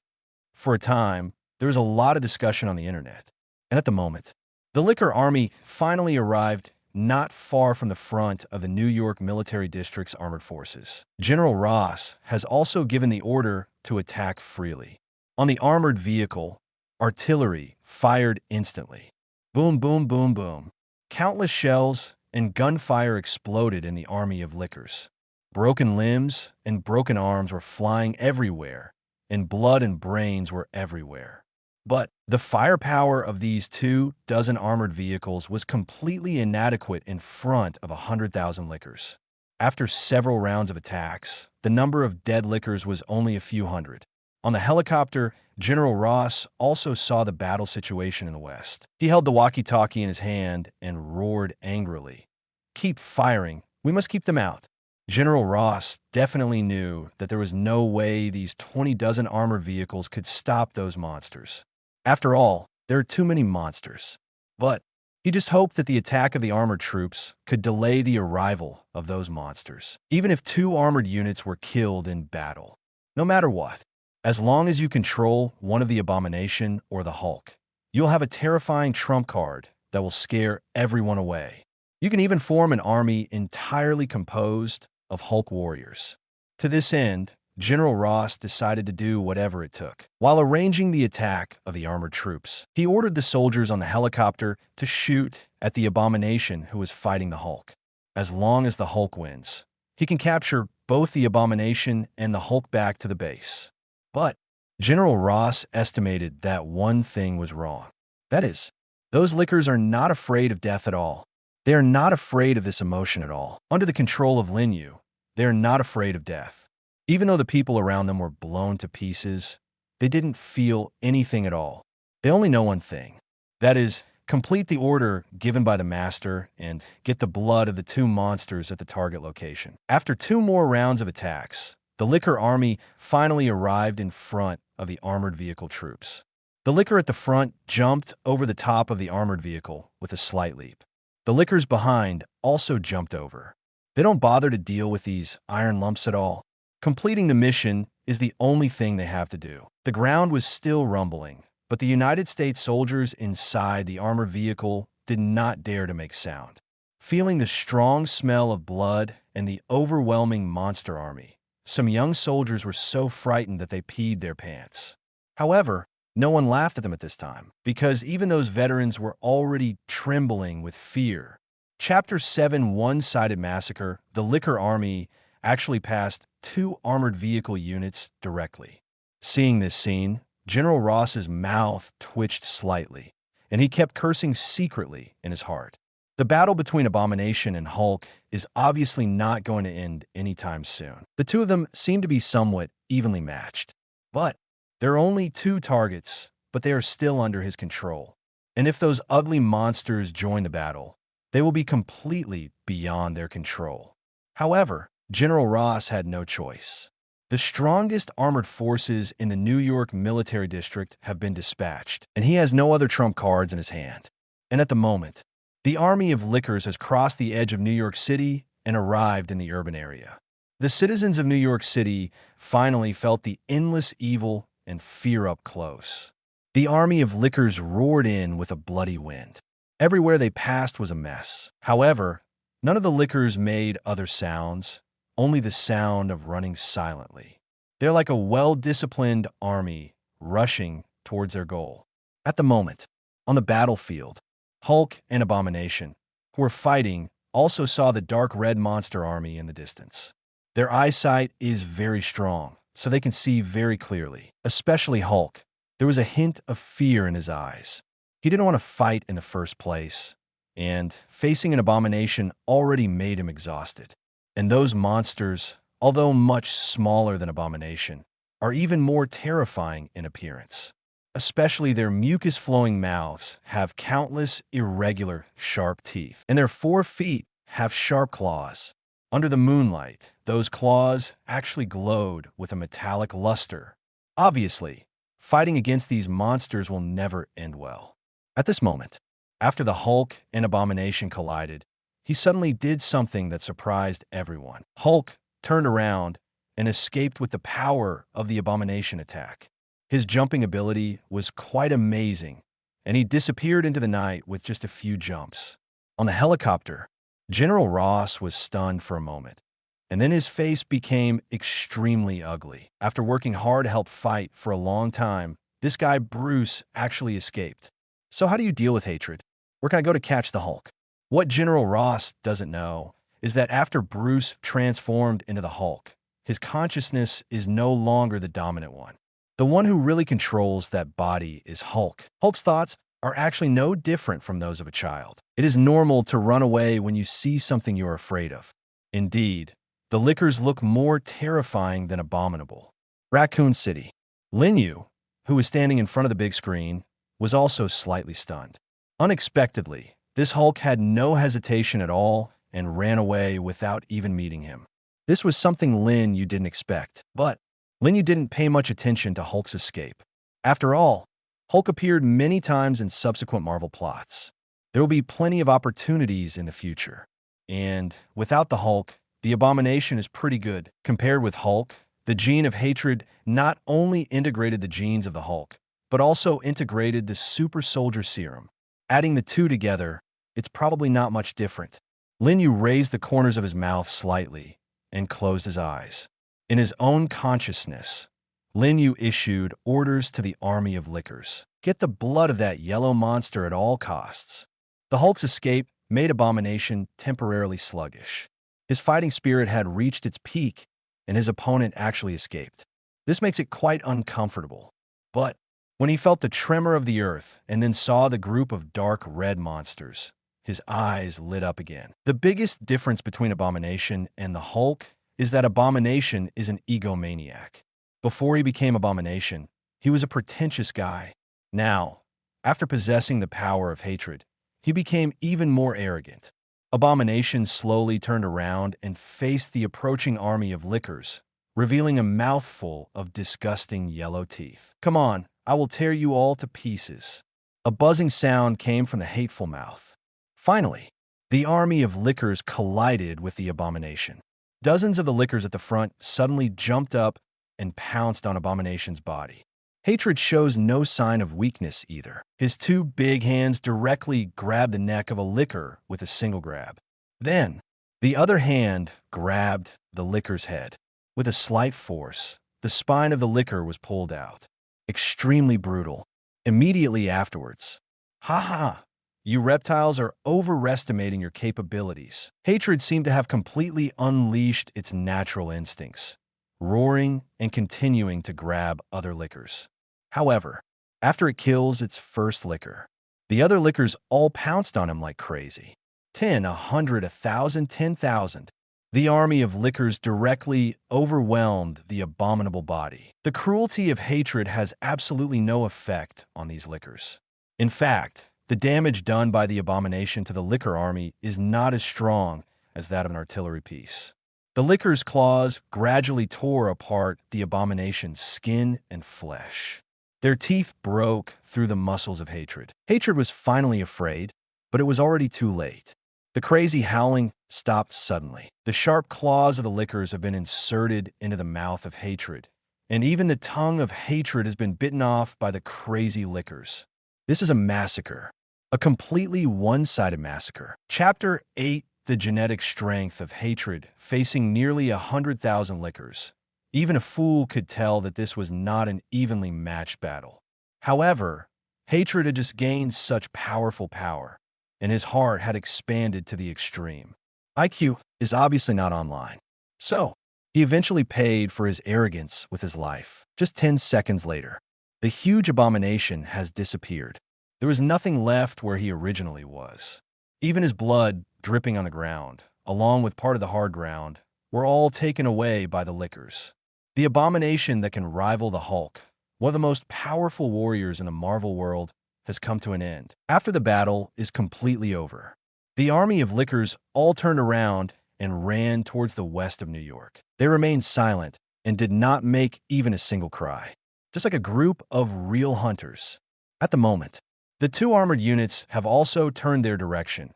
For a time, there was a lot of discussion on the internet. And at the moment, the Licker Army finally arrived not far from the front of the New York Military District's armored forces. General Ross has also given the order to attack freely. On the armored vehicle, artillery fired instantly. Boom, boom, boom, boom. Countless shells and gunfire exploded in the army of lickers. Broken limbs and broken arms were flying everywhere, and blood and brains were everywhere. But the firepower of these 24 armored vehicles was completely inadequate in front of 100,000 lickers. After several rounds of attacks, the number of dead lickers was only a few hundred. On the helicopter, General Ross also saw the battle situation in the west. He held the walkie-talkie in his hand and roared angrily, "Keep firing! We must keep them out!" General Ross definitely knew that there was no way these 24 armored vehicles could stop those monsters. After all, there are too many monsters. But he just hoped that the attack of the armored troops could delay the arrival of those monsters, even if 2 armored units were killed in battle. No matter what, as long as you control one of the Abomination or the Hulk, you'll have a terrifying trump card that will scare everyone away. You can even form an army entirely composed of Hulk warriors. To this end, General Ross decided to do whatever it took. While arranging the attack of the armored troops, he ordered the soldiers on the helicopter to shoot at the Abomination who was fighting the Hulk. As long as the Hulk wins, he can capture both the Abomination and the Hulk back to the base. But General Ross estimated that one thing was wrong. That is, those lickers are not afraid of death at all. They are not afraid of this emotion at all. Under the control of Lin Yu, they are not afraid of death. Even though the people around them were blown to pieces, they didn't feel anything at all. They only know one thing. That is, complete the order given by the master and get the blood of the 2 monsters at the target location. After 2 more rounds of attacks, the Licker army finally arrived in front of the armored vehicle troops. The Licker at the front jumped over the top of the armored vehicle with a slight leap. The Lickers behind also jumped over. They don't bother to deal with these iron lumps at all. Completing the mission is the only thing they have to do. The ground was still rumbling, but the United States soldiers inside the armored vehicle did not dare to make sound. Feeling the strong smell of blood and the overwhelming monster army, some young soldiers were so frightened that they peed their pants. However, no one laughed at them at this time, because even those veterans were already trembling with fear. Chapter 7 One-Sided Massacre. The Licker army actually passed 2 armored vehicle units directly. Seeing this scene, General Ross's mouth twitched slightly, and he kept cursing secretly in his heart. The battle between Abomination and Hulk is obviously not going to end anytime soon. The 2 of them seem to be somewhat evenly matched. But there are only 2 targets, but they are still under his control. And if those ugly monsters join the battle, they will be completely beyond their control. However, General Ross had no choice. The strongest armored forces in the New York military district have been dispatched, and he has no other trump cards in his hand. And at the moment, the army of Lickers has crossed the edge of New York City and arrived in the urban area. The citizens of New York City finally felt the endless evil and fear up close. The army of Lickers roared in with a bloody wind. Everywhere they passed was a mess. However, none of the Lickers made other sounds, only the sound of running silently. They're like a well-disciplined army rushing towards their goal. At the moment, on the battlefield, Hulk and Abomination, who were fighting, also saw the dark red monster army in the distance. Their eyesight is very strong, so they can see very clearly. Especially Hulk. There was a hint of fear in his eyes. He didn't want to fight in the first place, and facing an Abomination already made him exhausted. And those monsters, although much smaller than Abomination, are even more terrifying in appearance. Especially their mucus-flowing mouths have countless irregular, sharp teeth, and their 4 feet have sharp claws. Under the moonlight, those claws actually glowed with a metallic luster. Obviously, fighting against these monsters will never end well. At this moment, after the Hulk and Abomination collided, he suddenly did something that surprised everyone. Hulk turned around and escaped with the power of the Abomination attack. His jumping ability was quite amazing, and he disappeared into the night with just a few jumps. On the helicopter, General Ross was stunned for a moment, and then his face became extremely ugly. After working hard to help fight for a long time, this guy Bruce actually escaped. So how do you deal with hatred? Where can I go to catch the Hulk? What General Ross doesn't know is that after Bruce transformed into the Hulk, his consciousness is no longer the dominant one. The one who really controls that body is Hulk. Hulk's thoughts are actually no different from those of a child. It is normal to run away when you see something you're afraid of. Indeed, the lickers look more terrifying than abominable. Raccoon City. Lin Yu, who was standing in front of the big screen, was also slightly stunned. Unexpectedly, this Hulk had no hesitation at all and ran away without even meeting him. This was something Lin Yu didn't expect, but Lin Yu didn't pay much attention to Hulk's escape. After all, Hulk appeared many times in subsequent Marvel plots. There will be plenty of opportunities in the future. And without the Hulk, the Abomination is pretty good. Compared with Hulk, the gene of hatred not only integrated the genes of the Hulk, but also integrated the super soldier serum. Adding the two together, it's probably not much different. Lin Yu raised the corners of his mouth slightly and closed his eyes. In his own consciousness, Lin Yu issued orders to the army of lickers. Get the blood of that yellow monster at all costs. The Hulk's escape made Abomination temporarily sluggish. His fighting spirit had reached its peak, and his opponent actually escaped. This makes it quite uncomfortable. But when he felt the tremor of the earth and then saw the group of dark red monsters, his eyes lit up again. The biggest difference between Abomination and the Hulk is that Abomination is an egomaniac. Before he became Abomination, he was a pretentious guy. Now, after possessing the power of hatred, he became even more arrogant. Abomination slowly turned around and faced the approaching army of lickers, revealing a mouthful of disgusting yellow teeth. "Come on, I will tear you all to pieces." A buzzing sound came from the hateful mouth. Finally, the army of lickers collided with the Abomination. Dozens of the lickers at the front suddenly jumped up and pounced on Abomination's body. Hatred shows no sign of weakness either. His two big hands directly grabbed the neck of a licker with a single grab. Then, the other hand grabbed the licker's head. With a slight force, the spine of the licker was pulled out. Extremely brutal. Immediately afterwards, "Ha ha! You reptiles are overestimating your capabilities." Hatred seemed to have completely unleashed its natural instincts, roaring and continuing to grab other lickers. However, after it kills its first licker, the other lickers all pounced on him like crazy. 10, 100, 1,000, 10,000. The army of lickers directly overwhelmed the abominable body. The cruelty of hatred has absolutely no effect on these lickers. In fact, the damage done by the Abomination to the licker army is not as strong as that of an artillery piece. The licker's claws gradually tore apart the Abomination's skin and flesh. Their teeth broke through the muscles of hatred. Hatred was finally afraid, but it was already too late. The crazy howling stopped suddenly. The sharp claws of the lickers have been inserted into the mouth of hatred, and even the tongue of hatred has been bitten off by the crazy lickers. This is a massacre, a completely one-sided massacre. Chapter 8, The Genetic Strength of Hatred, facing nearly 100,000 lickers. Even a fool could tell that this was not an evenly matched battle. However, hatred had just gained such powerful power, and his heart had expanded to the extreme. IQ is obviously not online, so he eventually paid for his arrogance with his life. Just 10 seconds later, the huge Abomination has disappeared. There was nothing left where he originally was. Even his blood dripping on the ground, along with part of the hard ground, were all taken away by the lickers. The Abomination that can rival the Hulk, one of the most powerful warriors in the Marvel world, has come to an end. After the battle is completely over, the army of lickers all turned around and ran towards the west of New York. They remained silent and did not make even a single cry, just like a group of real hunters. At the moment, the two armored units have also turned their direction,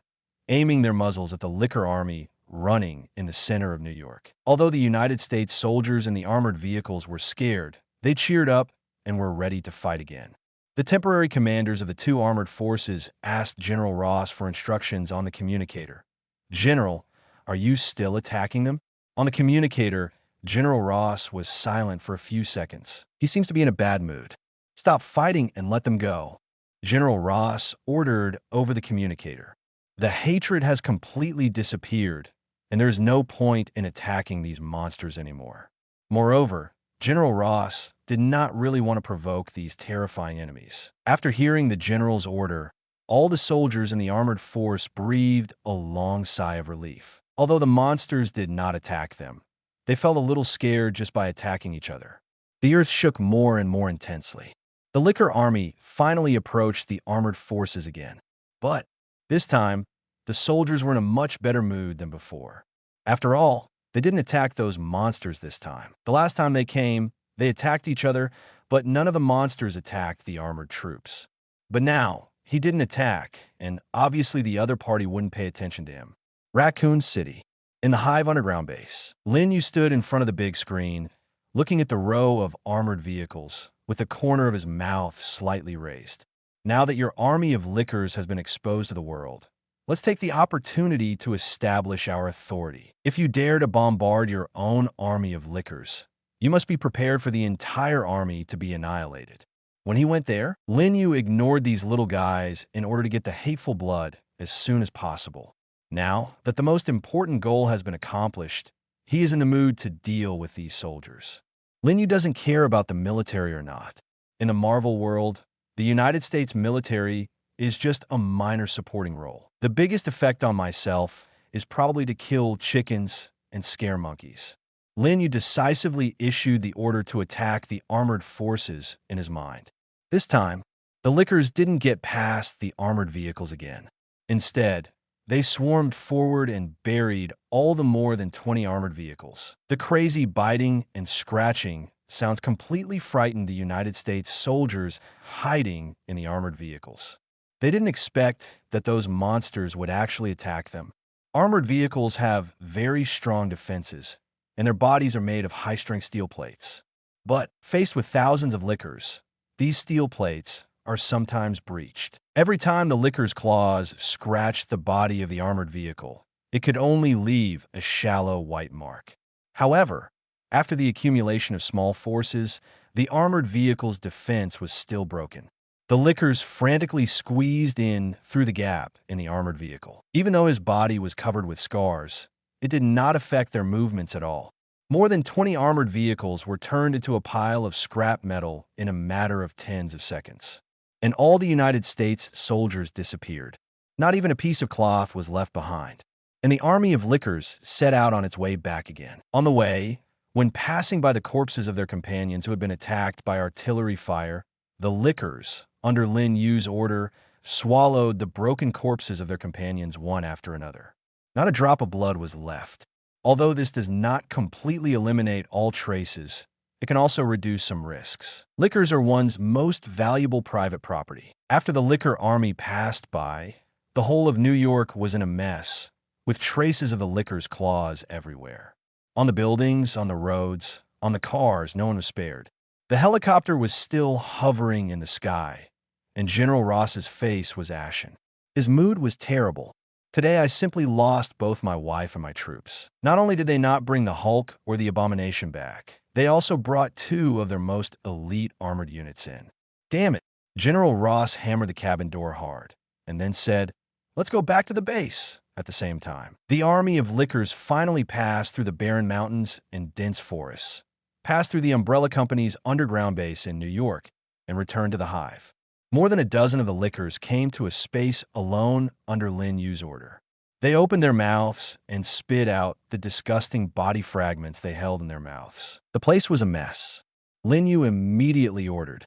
aiming their muzzles at the licker army running in the center of New York. Although the United States soldiers in the armored vehicles were scared, they cheered up and were ready to fight again. The temporary commanders of the two armored forces asked General Ross for instructions on the communicator. "General, are you still attacking them?" On the communicator, General Ross was silent for a few seconds. He seems to be in a bad mood. "Stop fighting and let them go," General Ross ordered over the communicator. The hatred has completely disappeared, and there's no point in attacking these monsters anymore. Moreover, General Ross did not really want to provoke these terrifying enemies. After hearing the general's order, all the soldiers in the armored force breathed a long sigh of relief. Although the monsters did not attack them, they felt a little scared just by attacking each other. The earth shook more and more intensely. The Licker army finally approached the armored forces again. But this time, the soldiers were in a much better mood than before. After all, they didn't attack those monsters this time. The last time they came, they attacked each other, but none of the monsters attacked the armored troops. But now, he didn't attack, and obviously the other party wouldn't pay attention to him. Raccoon City. In the Hive underground base, Lin Yu stood in front of the big screen, looking at the row of armored vehicles, with the corner of his mouth slightly raised. Now that your army of lickers has been exposed to the world, let's take the opportunity to establish our authority. If you dare to bombard your own army of lickers, you must be prepared for the entire army to be annihilated. When he went there, Lin Yu ignored these little guys in order to get the hateful blood as soon as possible. Now that the most important goal has been accomplished, he is in the mood to deal with these soldiers. Lin Yu doesn't care about the military or not. In the Marvel world, the United States military is just a minor supporting role. The biggest effect on myself is probably to kill chickens and scare monkeys. Lin Yu decisively issued the order to attack the armored forces in his mind. This time, the lickers didn't get past the armored vehicles again. Instead, they swarmed forward and buried all the more than 20 armored vehicles. The crazy biting and scratching sounds completely frightened the United States soldiers hiding in the armored vehicles. They didn't expect that those monsters would actually attack them. Armored vehicles have very strong defenses, and their bodies are made of high-strength steel plates. But faced with thousands of lickers, these steel plates are sometimes breached. Every time the licker's claws scratched the body of the armored vehicle, it could only leave a shallow white mark. However, after the accumulation of small forces, the armored vehicle's defense was still broken. The lickers frantically squeezed in through the gap in the armored vehicle. Even though his body was covered with scars, it did not affect their movements at all. More than 20 armored vehicles were turned into a pile of scrap metal in a matter of tens of seconds. And all the United States soldiers disappeared. Not even a piece of cloth was left behind. And the army of lickers set out on its way back again. On the way, when passing by the corpses of their companions who had been attacked by artillery fire, the lickers, under Lin Yu's order, swallowed the broken corpses of their companions one after another. Not a drop of blood was left. Although this does not completely eliminate all traces, it can also reduce some risks. Lickers are one's most valuable private property. After the licker army passed by, the whole of New York was in a mess, with traces of the licker's claws everywhere. On the buildings, on the roads, on the cars, no one was spared. The helicopter was still hovering in the sky, and General Ross's face was ashen. His mood was terrible. Today, I simply lost both my wife and my troops. Not only did they not bring the Hulk or the Abomination back, they also brought 2 of their most elite armored units in. Damn it. General Ross hammered the cabin door hard, and then said, "Let's go back to the base." At the same time, the army of lickers finally passed through the barren mountains and dense forests, passed through the Umbrella Company's underground base in New York, and returned to the Hive. More than a dozen of the lickers came to a space alone under Lin Yu's order. They opened their mouths and spit out the disgusting body fragments they held in their mouths. The place was a mess. Lin Yu immediately ordered,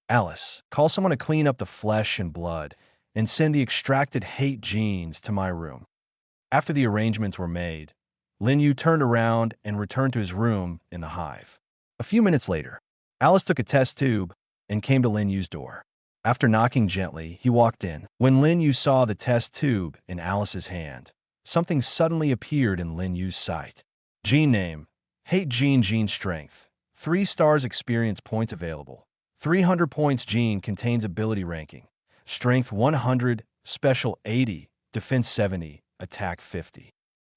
"Alice, call someone to clean up the flesh and blood and send the extracted hate genes to my room." After the arrangements were made, Lin Yu turned around and returned to his room in the Hive. A few minutes later, Alice took a test tube and came to Lin Yu's door. After knocking gently, he walked in. When Lin Yu saw the test tube in Alice's hand, something suddenly appeared in Lin Yu's sight. Gene name: Hate Gene. Gene strength: 3 stars. Experience points available. 300 points. Gene contains ability ranking: Strength 100, Special 80, Defense 70, Attack 50.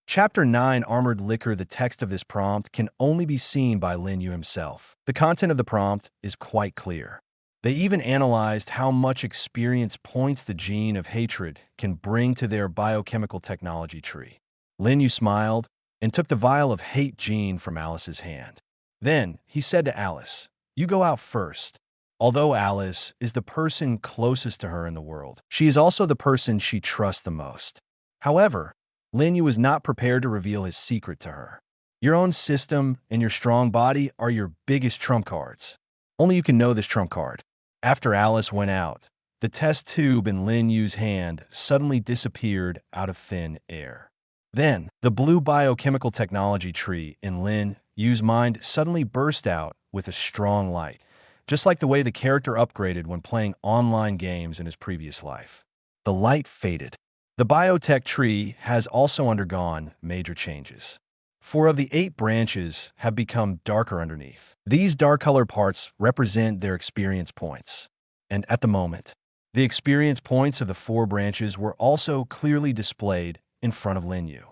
Chapter 9, Armored Licker. The text of this prompt can only be seen by Lin Yu himself. The content of the prompt is quite clear. They even analyzed how much experience points the gene of hatred can bring to their biochemical technology tree. Lin Yu smiled and took the vial of hate gene from Alice's hand. Then he said to Alice, "You go out first." Although Alice is the person closest to her in the world, she is also the person she trusts the most. However, Lin Yu was not prepared to reveal his secret to her. Your own system and your strong body are your biggest trump cards. Only you can know this trump card. After Alice went out, the test tube in Lin Yu's hand suddenly disappeared out of thin air. Then, the blue biochemical technology tree in Lin Yu's mind suddenly burst out with a strong light, just like the way the character upgraded when playing online games in his previous life. The light faded. The biotech tree has also undergone major changes. 4 of the 8 branches have become darker underneath. These dark color parts represent their experience points. And at the moment, the experience points of the 4 branches were also clearly displayed in front of Lin Yu.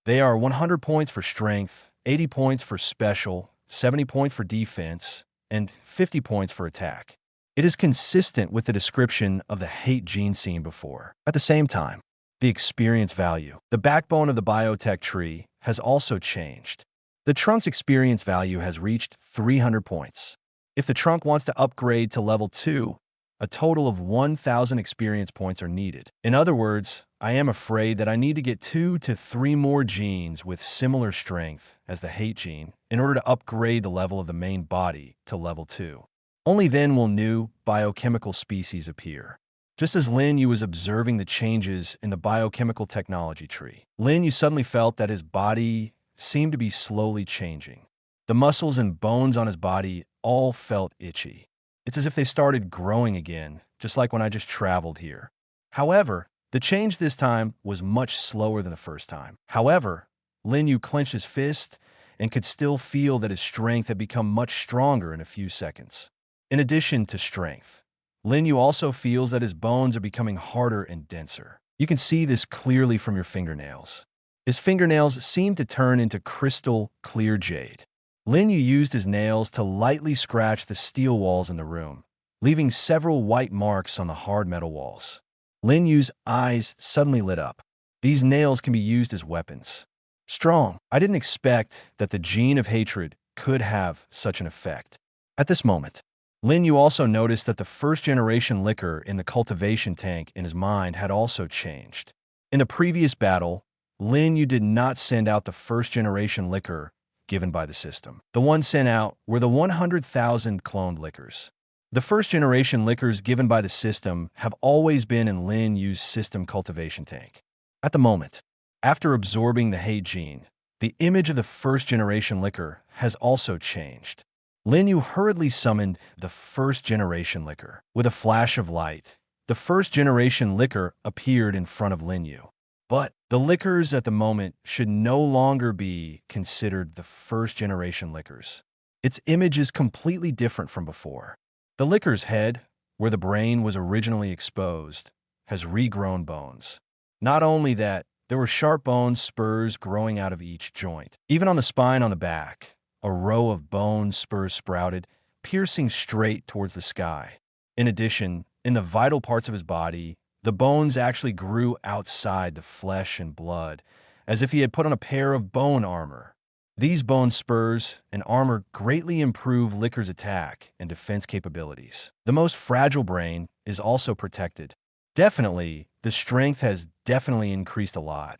They are 100 points for strength, 80 points for special, 70 points for defense, and 50 points for attack. It is consistent with the description of the hate gene seen before. At the same time, the experience value, the backbone of the biotech tree, has also changed. The trunk's experience value has reached 300 points. If the trunk wants to upgrade to level 2, a total of 1,000 experience points are needed. In other words, I am afraid that I need to get 2 to 3 more genes with similar strength as the hate gene in order to upgrade the level of the main body to level 2. Only then will new biochemical species appear. Just as Lin Yu was observing the changes in the biochemical technology tree, Lin Yu suddenly felt that his body seemed to be slowly changing. The muscles and bones on his body all felt itchy. It's as if they started growing again, just like when I just traveled here. However, the change this time was much slower than the first time. However, Lin Yu clenched his fist and could still feel that his strength had become much stronger in a few seconds. In addition to strength, Lin Yu also feels that his bones are becoming harder and denser. You can see this clearly from your fingernails. His fingernails seem to turn into crystal clear jade. Lin Yu used his nails to lightly scratch the steel walls in the room, leaving several white marks on the hard metal walls. Lin Yu's eyes suddenly lit up. These nails can be used as weapons. Strong. I didn't expect that the gene of hatred could have such an effect. At this moment, Lin Yu also noticed that the first-generation liquor in the cultivation tank in his mind had also changed. In the previous battle, Lin Yu did not send out the first-generation liquor given by the system. The ones sent out were the 100,000 cloned liquors. The first-generation liquors given by the system have always been in Lin Yu's system cultivation tank. At the moment, after absorbing the hate gene, the image of the first-generation liquor has also changed. Lin Yu hurriedly summoned the first-generation liquor. With a flash of light, the first-generation liquor appeared in front of Lin Yu. But the liquors at the moment should no longer be considered the first-generation liquors. Its image is completely different from before. The liquor's head, where the brain was originally exposed, has regrown bones. Not only that, there were sharp bone spurs growing out of each joint. Even on the spine on the back, a row of bone spurs sprouted, piercing straight towards the sky. In addition, in the vital parts of his body, the bones actually grew outside the flesh and blood, as if he had put on a pair of bone armor. These bone spurs and armor greatly improve Liquor's attack and defense capabilities. The most fragile brain is also protected. Definitely, the strength has definitely increased a lot,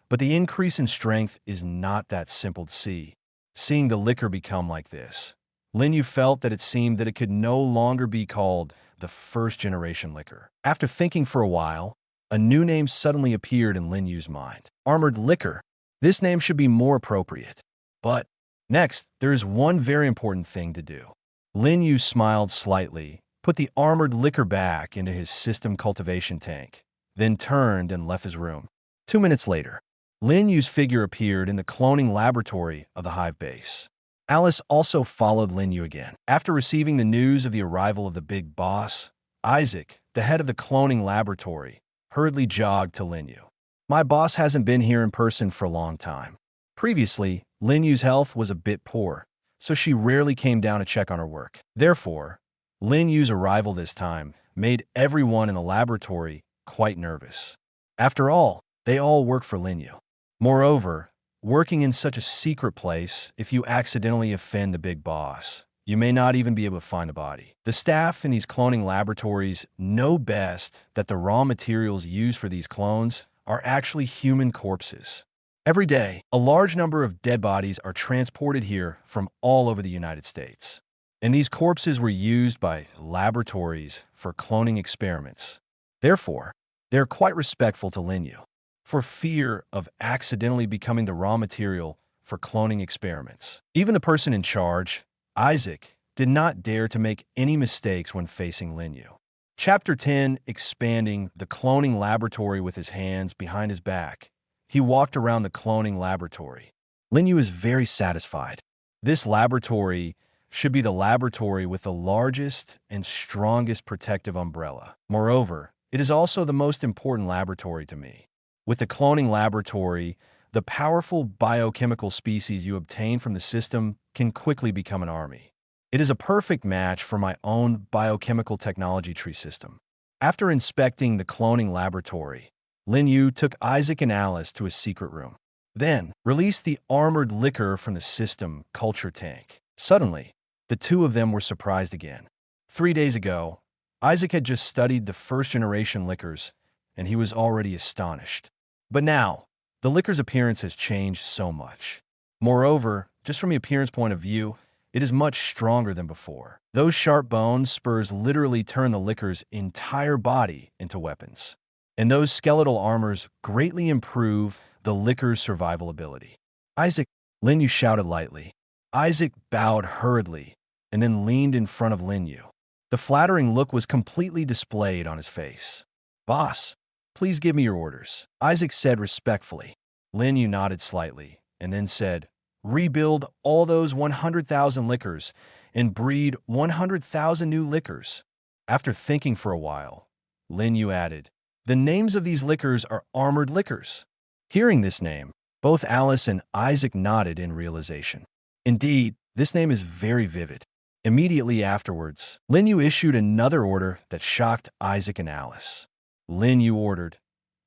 but the increase in strength is not that simple to see. Seeing the liquor become like this, Lin Yu felt that it seemed that it could no longer be called the first-generation liquor. After thinking for a while, a new name suddenly appeared in Lin Yu's mind. Armored liquor. This name should be more appropriate. But next, there is one very important thing to do. Lin Yu smiled slightly, put the armored liquor back into his system cultivation tank, then turned and left his room. 2 minutes later, Lin Yu's figure appeared in the cloning laboratory of the hive base. Alice also followed Lin Yu again. After receiving the news of the arrival of the big boss, Isaac, the head of the cloning laboratory, hurriedly jogged to Lin Yu. My boss hasn't been here in person for a long time. Previously, Lin Yu's health was a bit poor, so she rarely came down to check on her work. Therefore, Lin Yu's arrival this time made everyone in the laboratory quite nervous. After all, they all work for Lin Yu. Moreover, working in such a secret place, if you accidentally offend the big boss, you may not even be able to find a body. The staff in these cloning laboratories know best that the raw materials used for these clones are actually human corpses. Every day, a large number of dead bodies are transported here from all over the United States. And these corpses were used by laboratories for cloning experiments. Therefore, they are quite respectful to Lin Yu, for fear of accidentally becoming the raw material for cloning experiments. Even the person in charge, Isaac, did not dare to make any mistakes when facing Lin Yu. Chapter 10, expanding the cloning laboratory with his hands behind his back. He walked around the cloning laboratory. Lin Yu is very satisfied. This laboratory should be the laboratory with the largest and strongest protective umbrella. Moreover, it is also the most important laboratory to me. With the cloning laboratory, the powerful biochemical species you obtain from the system can quickly become an army. It is a perfect match for my own biochemical technology tree system. After inspecting the cloning laboratory, Lin Yu took Isaac and Alice to a secret room. Then, released the armored liquor from the system culture tank. Suddenly, the two of them were surprised again. 3 days ago, Isaac had just studied the first-generation liquors, and he was already astonished. But now, the liquor's appearance has changed so much. Moreover, just from the appearance point of view, it is much stronger than before. Those sharp bone spurs literally turn the liquor's entire body into weapons. And those skeletal armors greatly improve the liquor's survival ability. Isaac, Lin Yu shouted lightly. Isaac bowed hurriedly and then leaned in front of Lin Yu. The flattering look was completely displayed on his face. Boss, please give me your orders, Isaac said respectfully. Lin Yu nodded slightly and then said, rebuild all those 100,000 liquors and breed 100,000 new liquors. After thinking for a while, Lin Yu added, the names of these liquors are armored liquors. Hearing this name, both Alice and Isaac nodded in realization. Indeed, this name is very vivid. Immediately afterwards, Lin Yu issued another order that shocked Isaac and Alice. Lin Yu ordered,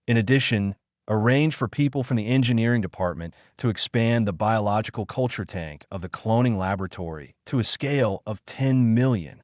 in addition, arrange for people from the engineering department to expand the biological culture tank of the cloning laboratory to a scale of 10 million.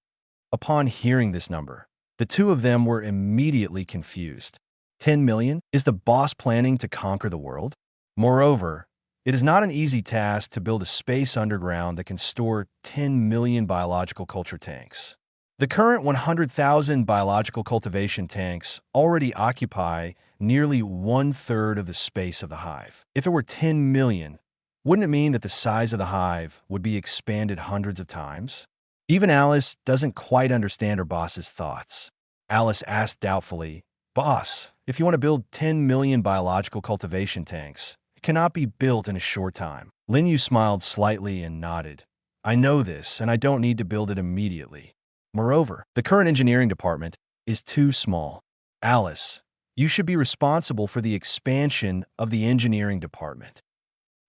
Upon hearing this number, the two of them were immediately confused. 10 million? Is the boss planning to conquer the world? Moreover, it is not an easy task to build a space underground that can store 10 million biological culture tanks. The current 100,000 biological cultivation tanks already occupy nearly 1/3 of the space of the hive. If it were 10 million, wouldn't it mean that the size of the hive would be expanded hundreds of times? Even Alice doesn't quite understand her boss's thoughts. Alice asked doubtfully, Boss, if you want to build 10 million biological cultivation tanks, it cannot be built in a short time. Lin Yu smiled slightly and nodded. I know this, and I don't need to build it immediately. Moreover, the current engineering department is too small. Alice, you should be responsible for the expansion of the engineering department.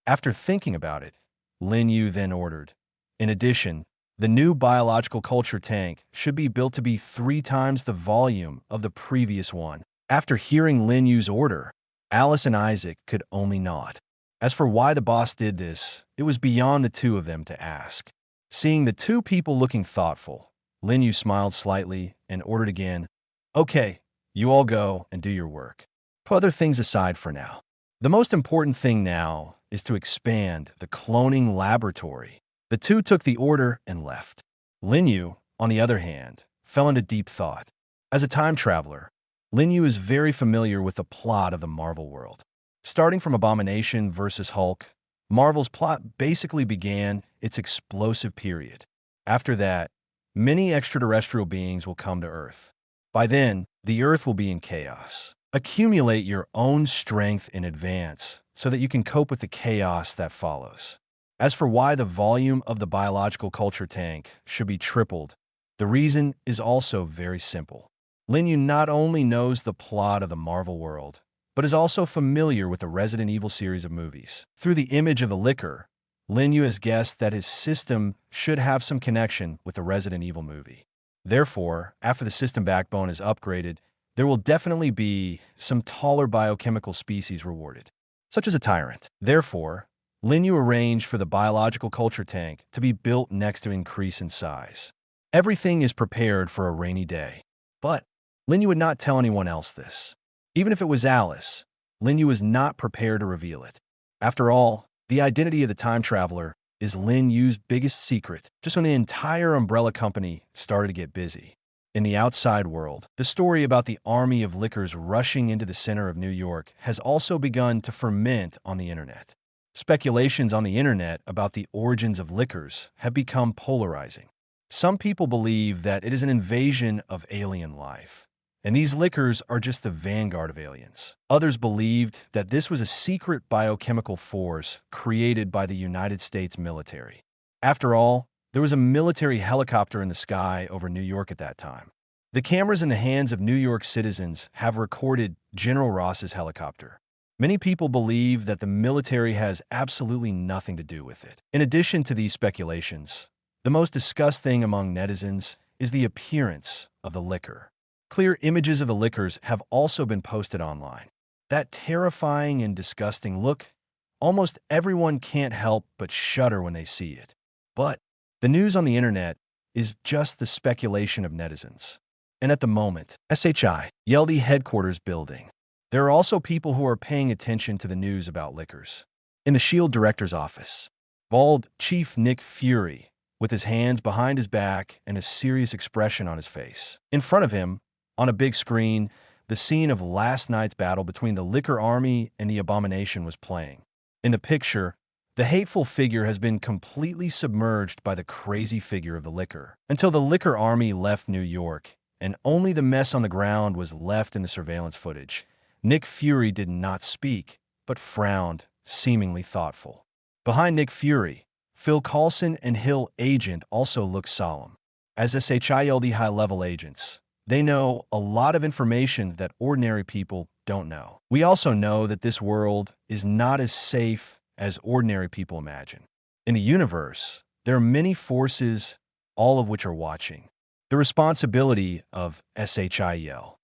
After thinking about it, Lin Yu then ordered. In addition, the new biological culture tank should be built to be 3 times the volume of the previous one. After hearing Lin Yu's order, Alice and Isaac could only nod. As for why the boss did this, it was beyond the two of them to ask. Seeing the two people looking thoughtful, Lin Yu smiled slightly and ordered again, Okay, you all go and do your work. Put other things aside for now. The most important thing now is to expand the cloning laboratory. The two took the order and left. Lin Yu, on the other hand, fell into deep thought. As a time traveler, Lin Yu is very familiar with the plot of the Marvel world. Starting from Abomination vs. Hulk, Marvel's plot basically began its explosive period. After that, many extraterrestrial beings will come to Earth. By then, the Earth will be in chaos. Accumulate your own strength in advance so that you can cope with the chaos that follows. As for why the volume of the biological culture tank should be tripled, the reason is also very simple. Lin Yu not only knows the plot of the Marvel world, but is also familiar with the Resident Evil series of movies. Through the image of the liquor, Lin Yu has guessed that his system should have some connection with the Resident Evil movie. Therefore, after the system backbone is upgraded, there will definitely be some taller biochemical species rewarded, such as a tyrant. Therefore, Linyu arranged for the biological culture tank to be built next to increase in size. Everything is prepared for a rainy day. But Linyu would not tell anyone else this. Even if it was Alice, Linyu was not prepared to reveal it. After all, the identity of the time traveler is Lin Yu's biggest secret just when the entire umbrella company started to get busy. In the outside world, the story about the army of lickers rushing into the center of New York has also begun to ferment on the internet. Speculations on the internet about the origins of lickers have become polarizing. Some people believe that it is an invasion of alien life, and these lickers are just the vanguard of aliens. Others believed that this was a secret biochemical force created by the United States military. After all, there was a military helicopter in the sky over New York at that time. The cameras in the hands of New York citizens have recorded General Ross's helicopter. Many people believe that the military has absolutely nothing to do with it. In addition to these speculations, the most discussed thing among netizens is the appearance of the licker. Clear images of the lickers have also been posted online. That terrifying and disgusting look, almost everyone can't help but shudder when they see it. But the news on the internet is just the speculation of netizens. And at the moment, SHI, Yeldy headquarters building, there are also people who are paying attention to the news about lickers. In the SHIELD director's office, bald Chief Nick Fury, with his hands behind his back and a serious expression on his face. In front of him, on a big screen, the scene of last night's battle between the Licker Army and the Abomination was playing. In the picture, the hateful figure has been completely submerged by the crazy figure of the Licker, until the Licker Army left New York, and only the mess on the ground was left in the surveillance footage. Nick Fury did not speak, but frowned, seemingly thoughtful. Behind Nick Fury, Phil Coulson and Hill Agent also look solemn. As SHILD high-level agents, they know a lot of information that ordinary people don't know. We also know that this world is not as safe as ordinary people imagine. In the universe, there are many forces, all of which are watching. The responsibility of SHILD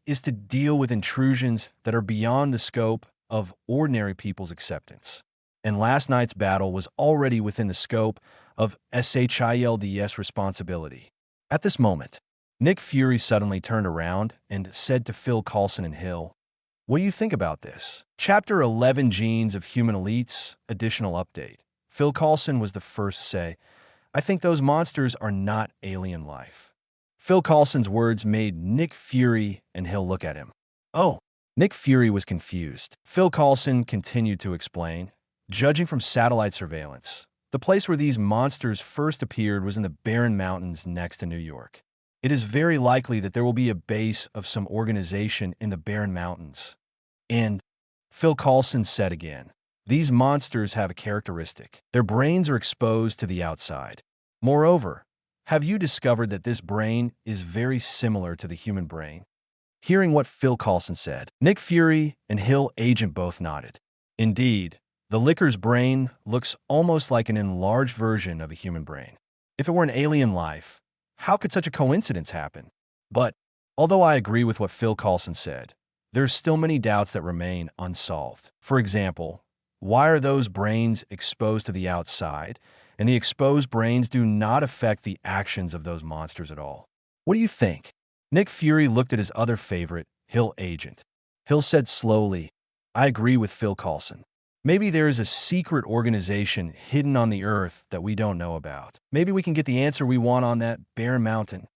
is to deal with intrusions that are beyond the scope of ordinary people's acceptance. And last night's battle was already within the scope of SHILD's responsibility. At this moment, Nick Fury suddenly turned around and said to Phil Coulson and Hill, "What do you think about this?" Chapter 11 Genes of Human Elites, additional update. Phil Coulson was the first to say, "I think those monsters are not alien life." Phil Coulson's words made Nick Fury and Hill look at him. Oh, Nick Fury was confused. Phil Coulson continued to explain, "Judging from satellite surveillance, the place where these monsters first appeared was in the Barren Mountains next to New York. It is very likely that there will be a base of some organization in the Barren Mountains." And Phil Coulson said again, "These monsters have a characteristic. Their brains are exposed to the outside. Moreover, have you discovered that this brain is very similar to the human brain?" Hearing what Phil Coulson said, Nick Fury and Hill Agent both nodded. Indeed, the Licker's brain looks almost like an enlarged version of a human brain. If it were an alien life, how could such a coincidence happen? But, although I agree with what Phil Coulson said, there are still many doubts that remain unsolved. For example, why are those brains exposed to the outside, and the exposed brains do not affect the actions of those monsters at all? What do you think? Nick Fury looked at his other favorite, Hill Agent. Hill said slowly, "I agree with Phil Coulson. Maybe there is a secret organization hidden on the Earth that we don't know about. Maybe we can get the answer we want on that barren mountain."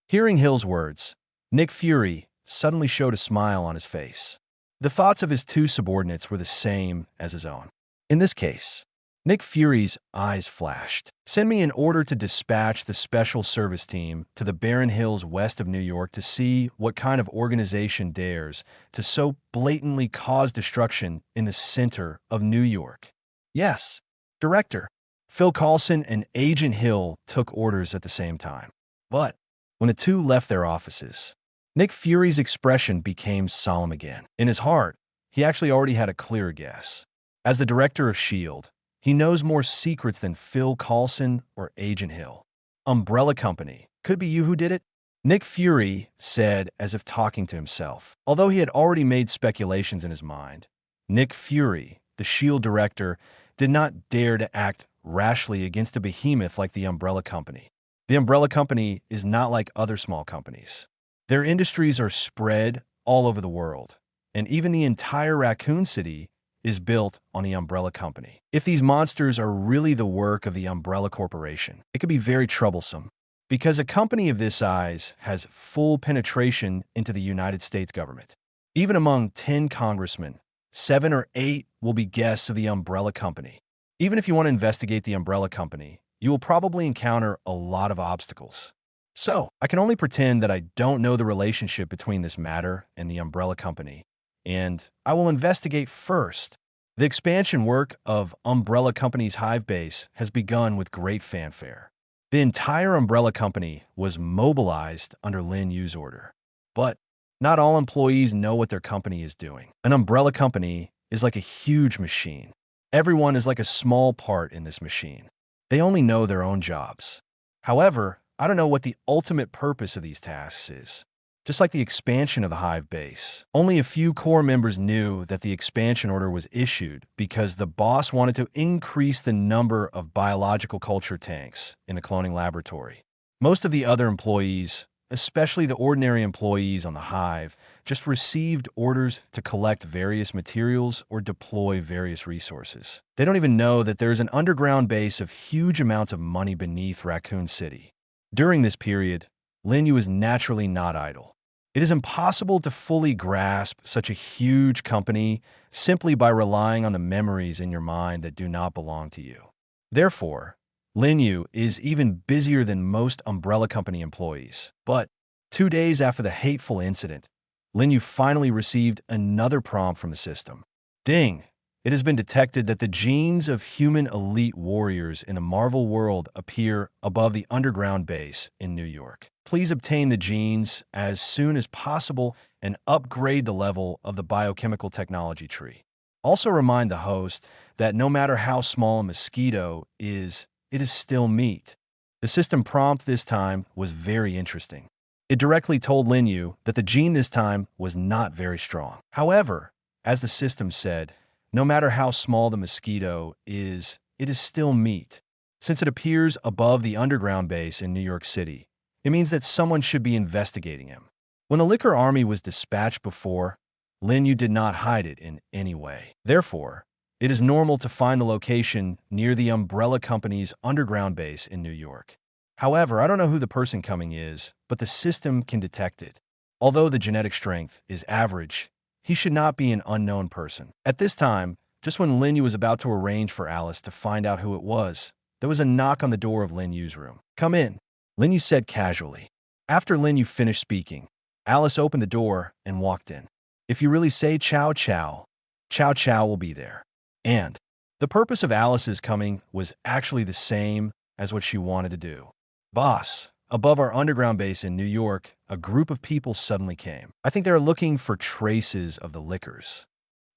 Hearing Hill's words, Nick Fury suddenly showed a smile on his face. The thoughts of his two subordinates were the same as his own. In this case, Nick Fury's eyes flashed. "Send me an order to dispatch the special service team to the barren hills west of New York to see what kind of organization dares to so blatantly cause destruction in the center of New York." "Yes, Director." Phil Coulson and Agent Hill took orders at the same time. But when the two left their offices, Nick Fury's expression became solemn again. In his heart, he actually already had a clear guess. As the director of SHIELD, he knows more secrets than Phil Coulson or Agent Hill. Umbrella Company, Could be you who did it? Nick Fury said as if talking to himself. Although he had already made speculations in his mind, Nick Fury, the S.H.I.E.L.D. director, did not dare to act rashly against a behemoth like the Umbrella Company. The Umbrella Company is not like other small companies. Their industries are spread all over the world, and even the entire Raccoon City is built on the Umbrella Company. If these monsters are really the work of the Umbrella Corporation, it could be very troublesome, because a company of this size has full penetration into the United States government. Even among 10 congressmen, 7 or 8 will be guests of the Umbrella Company. Even if you want to investigate the Umbrella Company, you will probably encounter a lot of obstacles. So, I can only pretend that I don't know the relationship between this matter and the Umbrella Company, and I will investigate first. The expansion work of Umbrella Company's hive base has begun with great fanfare. The entire Umbrella Company was mobilized under Lin Yu's order. But not all employees know what their company is doing. An Umbrella Company is like a huge machine. Everyone is like a small part in this machine. They only know their own jobs. However, I don't know what the ultimate purpose of these tasks is. Just like the expansion of the hive base, only a few core members knew that the expansion order was issued because the boss wanted to increase the number of biological culture tanks in the cloning laboratory. Most of the other employees, especially the ordinary employees on the hive, just received orders to collect various materials or deploy various resources. They don't even know that there is an underground base of huge amounts of money beneath Raccoon City. During this period, Lin Yu is naturally not idle. It is impossible to fully grasp such a huge company simply by relying on the memories in your mind that do not belong to you. Therefore, Lin Yu is even busier than most Umbrella Company employees. But 2 days after the hateful incident, Lin Yu finally received another prompt from the system. Ding! It has been detected that the genes of human elite warriors in the Marvel world appear above the underground base in New York. Please obtain the genes as soon as possible and upgrade the level of the biochemical technology tree. Also remind the host that no matter how small a mosquito is, it is still meat. The system prompt this time was very interesting. It directly told Lin Yu that the gene this time was not very strong. However, as the system said, no matter how small the mosquito is, it is still meat. Since it appears above the underground base in New York City, it means that someone should be investigating him. When the Liquor Army was dispatched before, Lin Yu did not hide it in any way. Therefore, it is normal to find the location near the Umbrella Company's underground base in New York. However, I don't know who the person coming is, but the system can detect it. Although the genetic strength is average, he should not be an unknown person. At this time, just when Lin Yu was about to arrange for Alice to find out who it was, there was a knock on the door of Lin Yu's room. "Come in," Lin Yu said casually. After Lin Yu finished speaking, Alice opened the door and walked in. "If you really say Chow Chow, Chow Chow will be there." And the purpose of Alice's coming was actually the same as what she wanted to do. "Boss, above our underground base in New York, a group of people suddenly came. I think they're looking for traces of the liquors."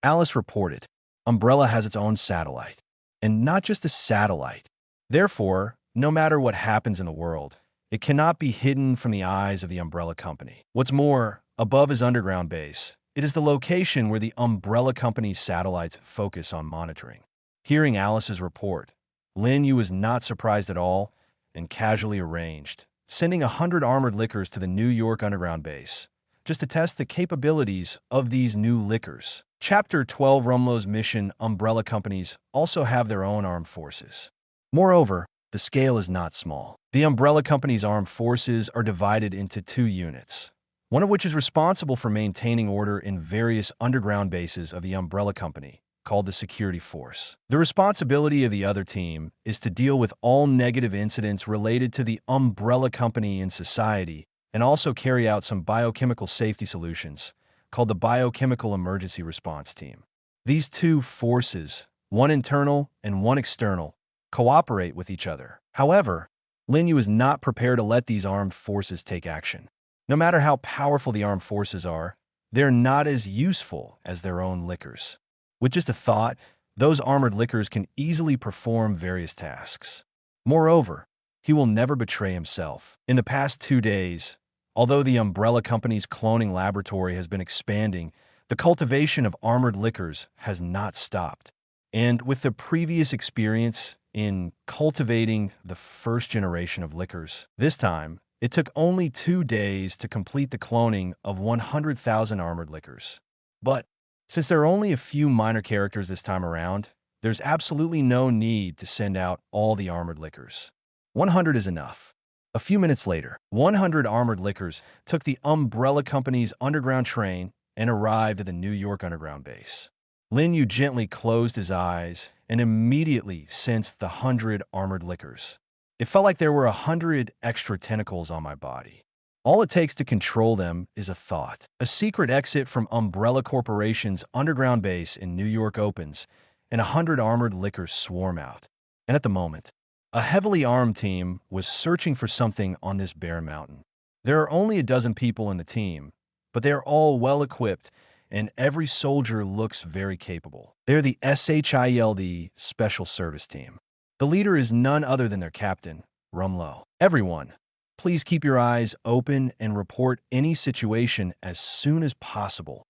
Alice reported, "Umbrella has its own satellite. And not just a satellite. Therefore, no matter what happens in the world, it cannot be hidden from the eyes of the Umbrella Company. What's more, above his underground base, it is the location where the Umbrella Company's satellites focus on monitoring." Hearing Alice's report, Lin Yu was not surprised at all and casually arranged, sending 100 armored lickers to the New York underground base, just to test the capabilities of these new lickers. Chapter 12 Rumlow's mission Umbrella Companies also have their own armed forces. Moreover, the scale is not small. The Umbrella Company's armed forces are divided into 2 units, one of which is responsible for maintaining order in various underground bases of the Umbrella Company, called the Security Force. The responsibility of the other team is to deal with all negative incidents related to the Umbrella Company in society and also carry out some biochemical safety solutions, called the Biochemical Emergency Response Team. These 2 forces, one internal and one external, cooperate with each other. However, Lin Yu is not prepared to let these armed forces take action. No matter how powerful the armed forces are, they're not as useful as their own lickers. With just a thought, those armored lickers can easily perform various tasks. Moreover, He will never betray himself. In the past 2 days, although the Umbrella Company's cloning laboratory has been expanding, the cultivation of armored liquors has not stopped. And with the previous experience in cultivating the first generation of liquors, this time, it took only 2 days to complete the cloning of 100,000 armored liquors. But since there are only a few minor characters this time around, there's absolutely no need to send out all the armored liquors. 100 is enough. A few minutes later, 100 armored liquors took the Umbrella Company's underground train and arrived at the New York Underground base. Lin Yu gently closed his eyes and immediately sensed the 100 armored liquors. It felt like there were 100 extra tentacles on my body. All it takes to control them is a thought. A secret exit from Umbrella Corporation's underground base in New York opens, and 100 armored liquors swarm out. And at the moment, a heavily armed team was searching for something on this bare mountain. There are only a dozen people in the team, but they are all well-equipped, and every soldier looks very capable. They're the SHIELD Special Service Team. The leader is none other than their captain, Rumlow. Everyone, please keep your eyes open and report any situation as soon as possible,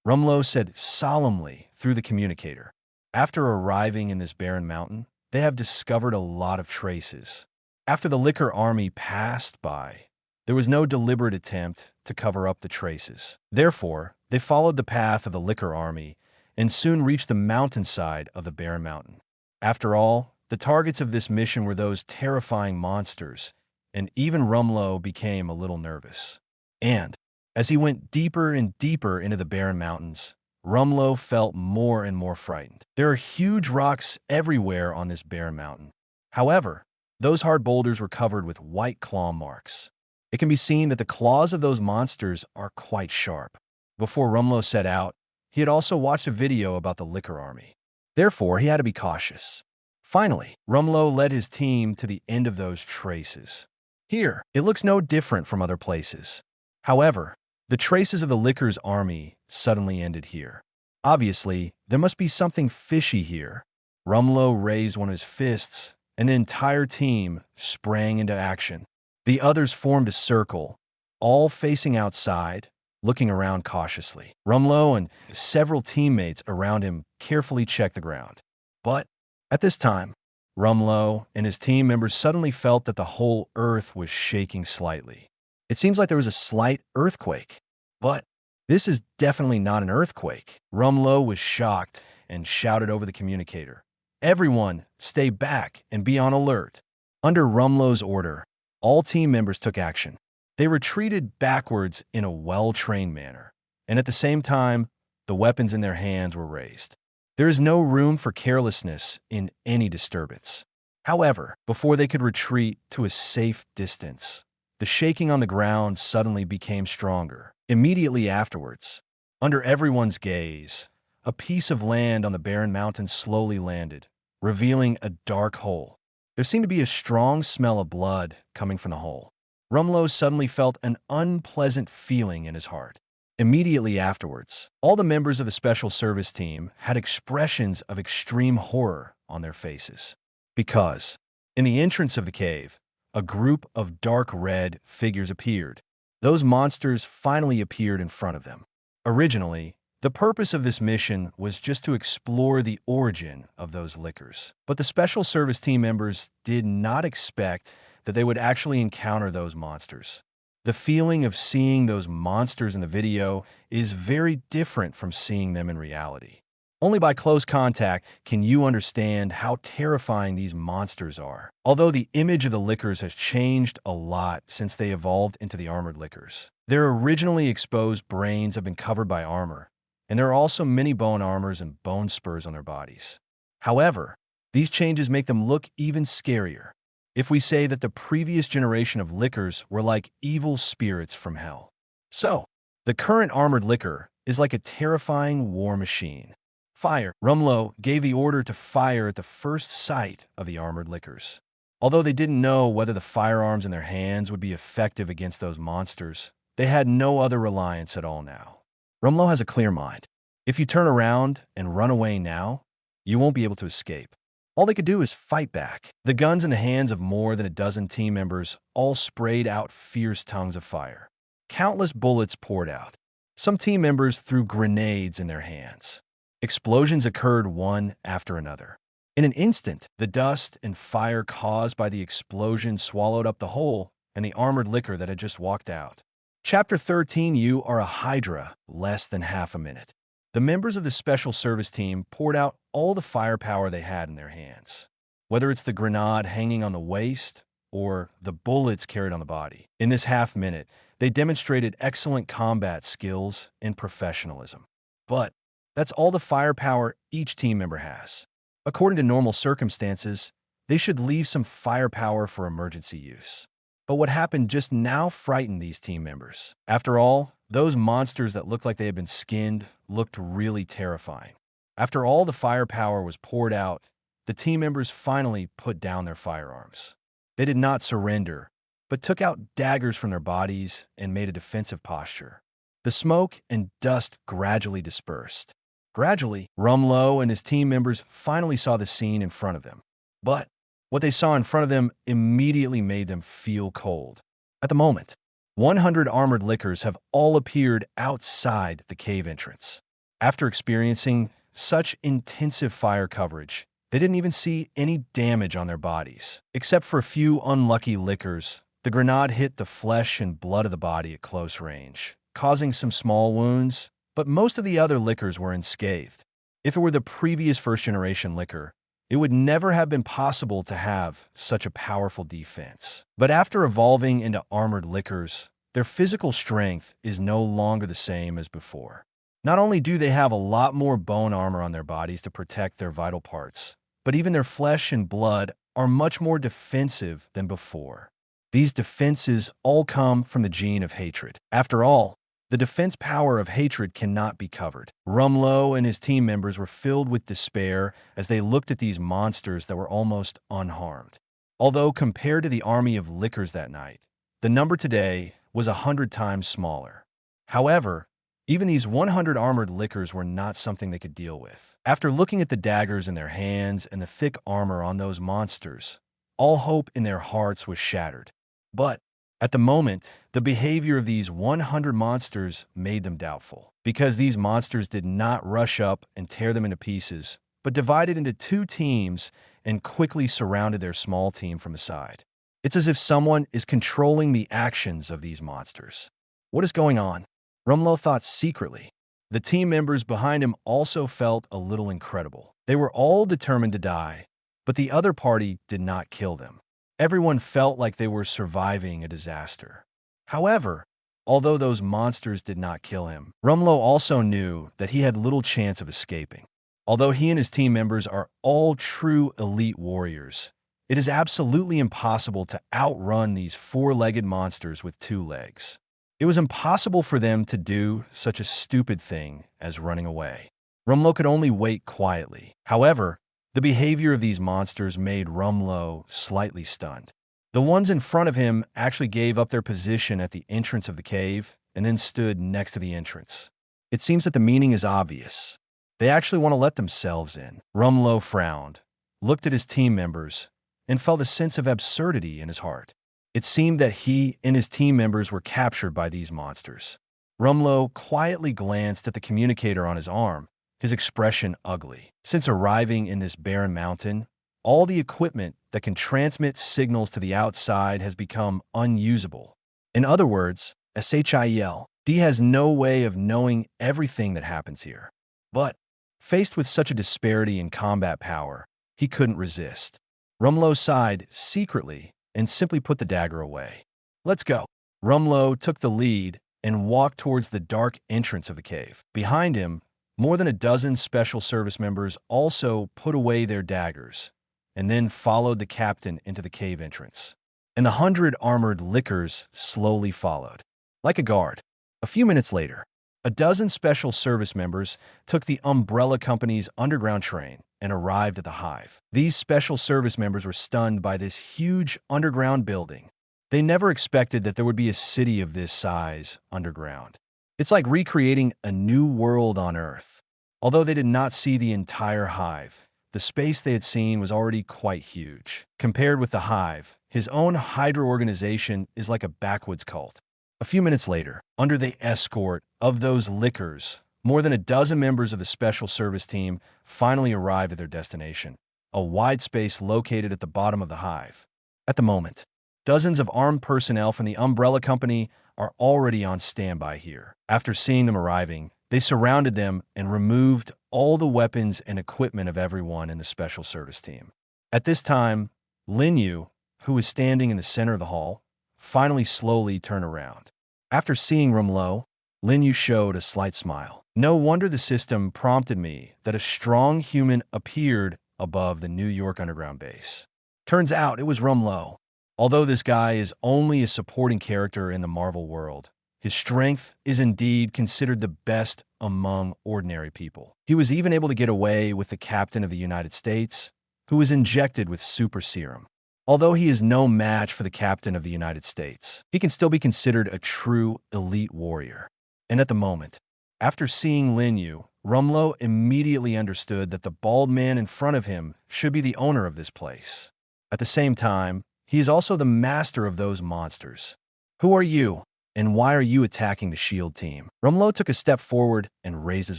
Rumlow said solemnly through the communicator. After arriving in this barren mountain, they have discovered a lot of traces. After the Liquor Army passed by, there was no deliberate attempt to cover up the traces. Therefore, they followed the path of the Liquor Army and soon reached the mountainside of the barren mountain. After all, the targets of this mission were those terrifying monsters, and even Rumlow became a little nervous. And, as he went deeper and deeper into the barren mountains, Rumlow felt more and more frightened. There are huge rocks everywhere on this barren mountain. However, those hard boulders were covered with white claw marks. It can be seen that the claws of those monsters are quite sharp. Before Rumlow set out, he had also watched a video about the Liquor Army. Therefore, he had to be cautious. Finally, Rumlow led his team to the end of those traces. Here, it looks no different from other places. However, the traces of the Liquor's army suddenly ended here. Obviously, there must be something fishy here. Rumlow raised one of his fists, and the entire team sprang into action. The others formed a circle, all facing outside, looking around cautiously. Rumlow and several teammates around him carefully checked the ground. But at this time, Rumlow and his team members suddenly felt that the whole earth was shaking slightly. It seems like there was a slight earthquake. But this is definitely not an earthquake. Rumlow was shocked and shouted over the communicator, "Everyone, stay back and be on alert." Under Rumlow's order, all team members took action. They retreated backwards in a well-trained manner, and at the same time, the weapons in their hands were raised. There is no room for carelessness in any disturbance. However, before they could retreat to a safe distance, the shaking on the ground suddenly became stronger. Immediately afterwards, under everyone's gaze, a piece of land on the barren mountain slowly landed, revealing a dark hole. There seemed to be a strong smell of blood coming from the hole. Rumlow suddenly felt an unpleasant feeling in his heart. Immediately afterwards, all the members of the special service team had expressions of extreme horror on their faces. Because, in the entrance of the cave, a group of dark red figures appeared. Those monsters finally appeared in front of them. Originally, the purpose of this mission was just to explore the origin of those liquors. But the special service team members did not expect that they would actually encounter those monsters. The feeling of seeing those monsters in the video is very different from seeing them in reality. Only by close contact can you understand how terrifying these monsters are. Although the image of the liquors has changed a lot since they evolved into the armored liquors. Their originally exposed brains have been covered by armor, and there are also many bone armors and bone spurs on their bodies. However, these changes make them look even scarier. If we say that the previous generation of liquors were like evil spirits from hell. So, the current armored liquor is like a terrifying war machine. Fire. Rumlow gave the order to fire at the first sight of the armored liquors. Although they didn't know whether the firearms in their hands would be effective against those monsters, they had no other reliance at all now. Rumlow has a clear mind. If you turn around and run away now, you won't be able to escape. All they could do is fight back. The guns in the hands of more than a dozen team members all sprayed out fierce tongues of fire. Countless bullets poured out. Some team members threw grenades in their hands. Explosions occurred one after another. In an instant, the dust and fire caused by the explosion swallowed up the hole and the armored liquor that had just walked out. Chapter 13. You are a Hydra, less than half a minute. The members of the special service team poured out all the firepower they had in their hands, whether it's the grenade hanging on the waist or the bullets carried on the body. In this half minute, they demonstrated excellent combat skills and professionalism. But that's all the firepower each team member has. According to normal circumstances, they should leave some firepower for emergency use. But what happened just now frightened these team members. After all, those monsters that looked like they had been skinned looked really terrifying. After all the firepower was poured out, the team members finally put down their firearms. They did not surrender, but took out daggers from their bodies and made a defensive posture. The smoke and dust gradually dispersed. Gradually, Rumlow and his team members finally saw the scene in front of them. But what they saw in front of them immediately made them feel cold. At the moment, 100 armored lickers have all appeared outside the cave entrance. After experiencing such intensive fire coverage, they didn't even see any damage on their bodies. Except for a few unlucky lickers, the grenade hit the flesh and blood of the body at close range, causing some small wounds, but most of the other lickers were unscathed. If it were the previous first-generation licker, it would never have been possible to have such a powerful defense. But after evolving into armored lickers, their physical strength is no longer the same as before. Not only do they have a lot more bone armor on their bodies to protect their vital parts, but even their flesh and blood are much more defensive than before. These defenses all come from the gene of hatred. After all, the defense power of hatred cannot be covered. Rumlow and his team members were filled with despair as they looked at these monsters that were almost unharmed. Although compared to the army of lickers that night, the number today was 100 times smaller. However, even these 100 armored lickers were not something they could deal with. After looking at the daggers in their hands and the thick armor on those monsters, all hope in their hearts was shattered. But at the moment, the behavior of these 100 monsters made them doubtful, because these monsters did not rush up and tear them into pieces, but divided into two teams and quickly surrounded their small team from the side. It's as if someone is controlling the actions of these monsters. What is going on? Rumlow thought secretly. The team members behind him also felt a little incredible. They were all determined to die, but the other party did not kill them. Everyone felt like they were surviving a disaster. However, although those monsters did not kill him, Rumlow also knew that he had little chance of escaping. Although he and his team members are all true elite warriors, it is absolutely impossible to outrun these four-legged monsters with two legs. It was impossible for them to do such a stupid thing as running away. Rumlow could only wait quietly. However, the behavior of these monsters made Rumlow slightly stunned. The ones in front of him actually gave up their position at the entrance of the cave and then stood next to the entrance. It seems that the meaning is obvious. They actually want to let themselves in. Rumlow frowned, looked at his team members, and felt a sense of absurdity in his heart. It seemed that he and his team members were captured by these monsters. Rumlow quietly glanced at the communicator on his arm, his expression ugly. Since arriving in this barren mountain, all the equipment that can transmit signals to the outside has become unusable. In other words, SHIEL, D has no way of knowing everything that happens here. But, faced with such a disparity in combat power, he couldn't resist. Rumlow sighed secretly and simply put the dagger away. Let's go. Rumlow took the lead and walked towards the dark entrance of the cave. Behind him, more than a dozen special service members also put away their daggers and then followed the captain into the cave entrance. And the 100 armored lickers slowly followed. Like a guard. A few minutes later, a dozen special service members took the Umbrella Company's underground train and arrived at the hive. These special service members were stunned by this huge underground building. They never expected that there would be a city of this size underground. It's like recreating a new world on Earth. Although they did not see the entire hive, the space they had seen was already quite huge. Compared with the Hive, his own Hydra organization is like a backwoods cult. A few minutes later, under the escort of those lickers, more than a dozen members of the Special Service team finally arrived at their destination, a wide space located at the bottom of the Hive. At the moment, dozens of armed personnel from the Umbrella Company are already on standby here. After seeing them arriving, they surrounded them and removed all the weapons and equipment of everyone in the Special Service team. At this time, Lin Yu, who was standing in the center of the hall, finally slowly turned around. After seeing Rumlow, Lin Yu showed a slight smile. No wonder the system prompted me that a strong human appeared above the New York underground base. Turns out it was Rumlow. Although this guy is only a supporting character in the Marvel world, his strength is indeed considered the best among ordinary people. He was even able to get away with the Captain of the United States, who was injected with super serum. Although he is no match for the Captain of the United States, he can still be considered a true elite warrior. And at the moment, after seeing Lin Yu, Rumlow immediately understood that the bald man in front of him should be the owner of this place. At the same time, he is also the master of those monsters. Who are you, and why are you attacking the SHIELD team? Rumlow took a step forward and raised his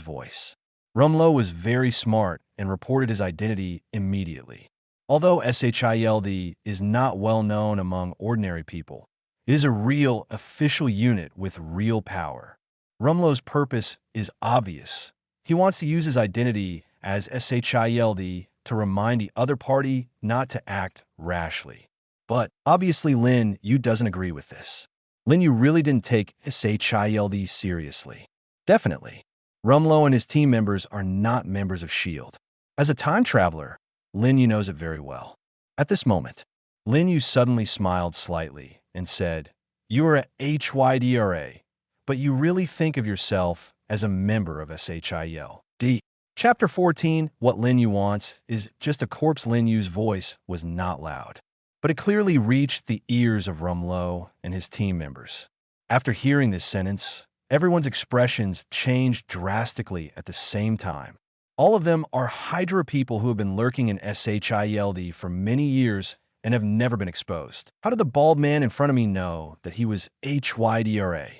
voice. Rumlow was very smart and reported his identity immediately. Although SHIELD is not well known among ordinary people, it is a real official unit with real power. Rumlow's purpose is obvious. He wants to use his identity as SHIELD to remind the other party not to act rashly. But obviously Lin Yu doesn't agree with this. Lin Yu really didn't take SHIELD seriously. Definitely, Rumlow and his team members are not members of SHIELD. As a time traveler, Lin Yu knows it very well. At this moment, Lin Yu suddenly smiled slightly and said, "You are a HYDRA, but you really think of yourself as a member of SHIELD." Chapter 14, What Lin Yu Wants, is just a corpse. Lin Yu's voice was not loud, but it clearly reached the ears of Rumlow and his team members. After hearing this sentence, everyone's expressions changed drastically at the same time. All of them are Hydra people who have been lurking in SHIELD for many years and have never been exposed. How did the bald man in front of me know that he was HYDRA?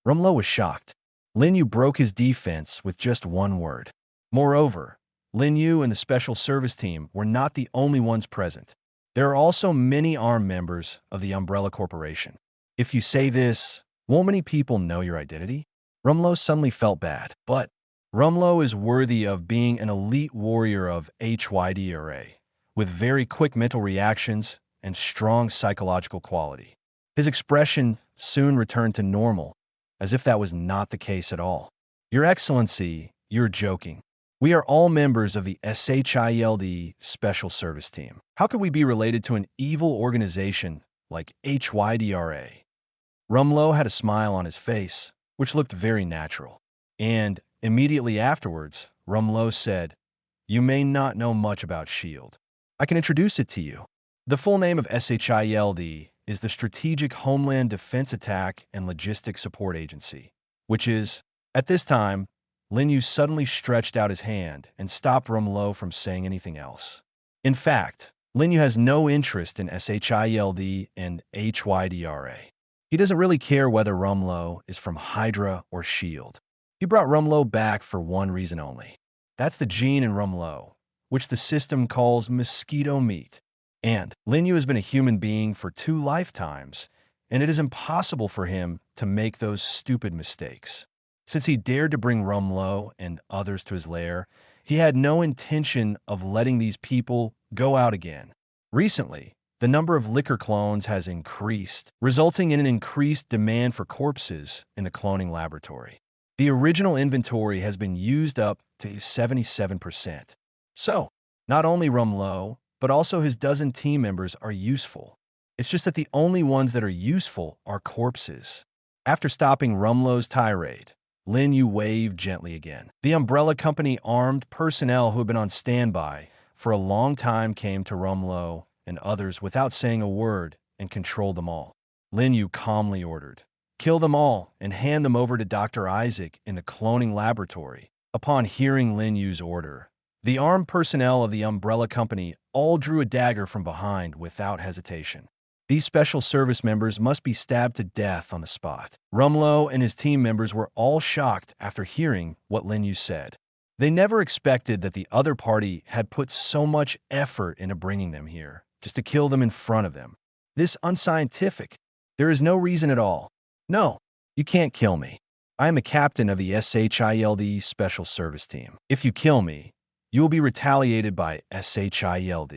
Rumlow was shocked. Lin Yu broke his defense with just one word. Moreover, Lin Yu and the Special Service team were not the only ones present. There are also many armed members of the Umbrella Corporation. If you say this, won't many people know your identity? Rumlow suddenly felt bad, but Rumlow is worthy of being an elite warrior of HYDRA, with very quick mental reactions and strong psychological quality. His expression soon returned to normal, as if that was not the case at all. "Your Excellency, you're joking. We are all members of the SHIELD Special Service Team. How could we be related to an evil organization like HYDRA?" Rumlow had a smile on his face, which looked very natural. And immediately afterwards, Rumlow said, "You may not know much about SHIELD. I can introduce it to you. The full name of SHIELD is the Strategic Homeland Defense Attack and Logistics Support Agency, which is, at this time, Lin Yu suddenly stretched out his hand and stopped Rumlow from saying anything else. In fact, Lin Yu has no interest in SHIELD and HYDRA. He doesn't really care whether Rumlow is from Hydra or SHIELD. He brought Rumlow back for one reason only. That's the gene in Rumlow, which the system calls mosquito meat. And Lin Yu has been a human being for 2 lifetimes, and it is impossible for him to make those stupid mistakes. Since he dared to bring Rumlow and others to his lair, he had no intention of letting these people go out again. Recently, the number of liquor clones has increased, resulting in an increased demand for corpses in the cloning laboratory. The original inventory has been used up to 77%. So, not only Rumlow, but also his dozen team members are useful. It's just that the only ones that are useful are corpses. After stopping Rumlow's tirade, Lin Yu waved gently again. The Umbrella Company armed personnel who had been on standby for a long time came to Rumlow and others without saying a word and controlled them all. Lin Yu calmly ordered, "Kill them all and hand them over to Dr. Isaac in the cloning laboratory." Upon hearing Lin Yu's order, The armed personnel of the Umbrella Company all drew a dagger from behind without hesitation. These special service members must be stabbed to death on the spot. Rumlow and his team members were all shocked after hearing what Lin Yu said. They never expected that the other party had put so much effort into bringing them here, just to kill them in front of them. This unscientific. There is no reason at all. No, you can't kill me. I am a captain of the SHIELD Special Service Team. If you kill me, you will be retaliated by SHIELD.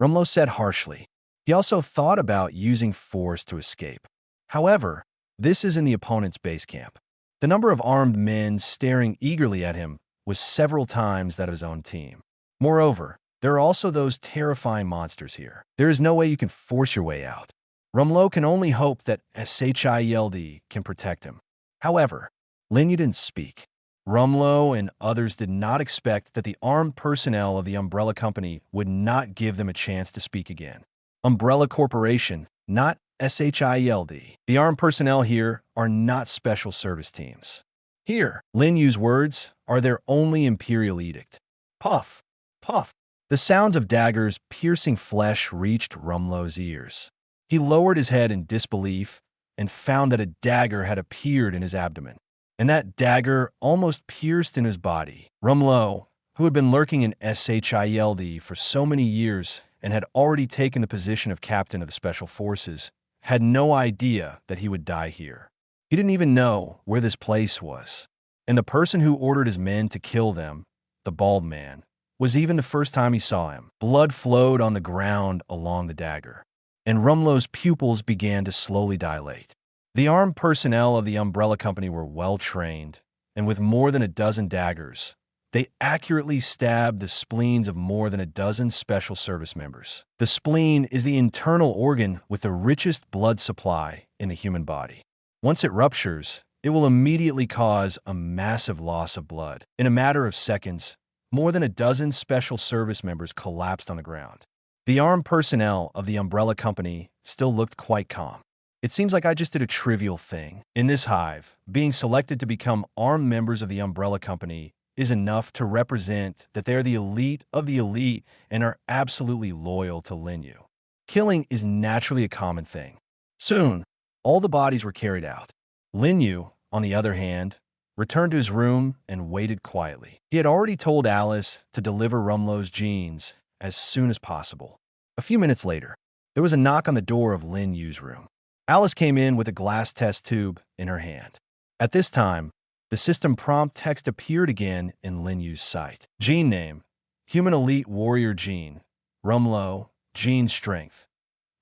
Rumlow said harshly. He also thought about using force to escape. However, this is in the opponent's base camp. The number of armed men staring eagerly at him was several times that of his own team. Moreover, there are also those terrifying monsters here. There is no way you can force your way out. Rumlow can only hope that SHIELD can protect him. However, Lin Yu didn't speak. Rumlow and others did not expect that the armed personnel of the Umbrella Company would not give them a chance to speak again. Umbrella Corporation, not SHIELD. The armed personnel here are not special service teams. Here, Lin Yu's words are their only imperial edict. Puff, puff. The sounds of daggers piercing flesh reached Rumlow's ears. He lowered his head in disbelief and found that a dagger had appeared in his abdomen. And that dagger almost pierced in his body. Rumlow, who had been lurking in SHIELD for so many years and had already taken the position of captain of the Special Forces, had no idea that he would die here. He didn't even know where this place was. And the person who ordered his men to kill them, the bald man, was even the first time he saw him. Blood flowed on the ground along the dagger, and Rumlow's pupils began to slowly dilate. The armed personnel of the Umbrella Company were well-trained, and with more than a dozen daggers, they accurately stabbed the spleens of more than a dozen special service members. The spleen is the internal organ with the richest blood supply in the human body. Once it ruptures, it will immediately cause a massive loss of blood. In a matter of seconds, more than a dozen special service members collapsed on the ground. The armed personnel of the Umbrella Company still looked quite calm. It seems like I just did a trivial thing. In this hive, being selected to become armed members of the Umbrella Company is enough to represent that they're the elite of the elite and are absolutely loyal to Lin Yu. Killing is naturally a common thing. Soon, all the bodies were carried out. Lin Yu, on the other hand, returned to his room and waited quietly. He had already told Alice to deliver Rumlow's genes as soon as possible. A few minutes later, there was a knock on the door of Lin Yu's room. Alice came in with a glass test tube in her hand. At this time, the system prompt text appeared again in Lin Yu's sight. Gene name: Human Elite Warrior Gene. Rumlow, Gene Strength.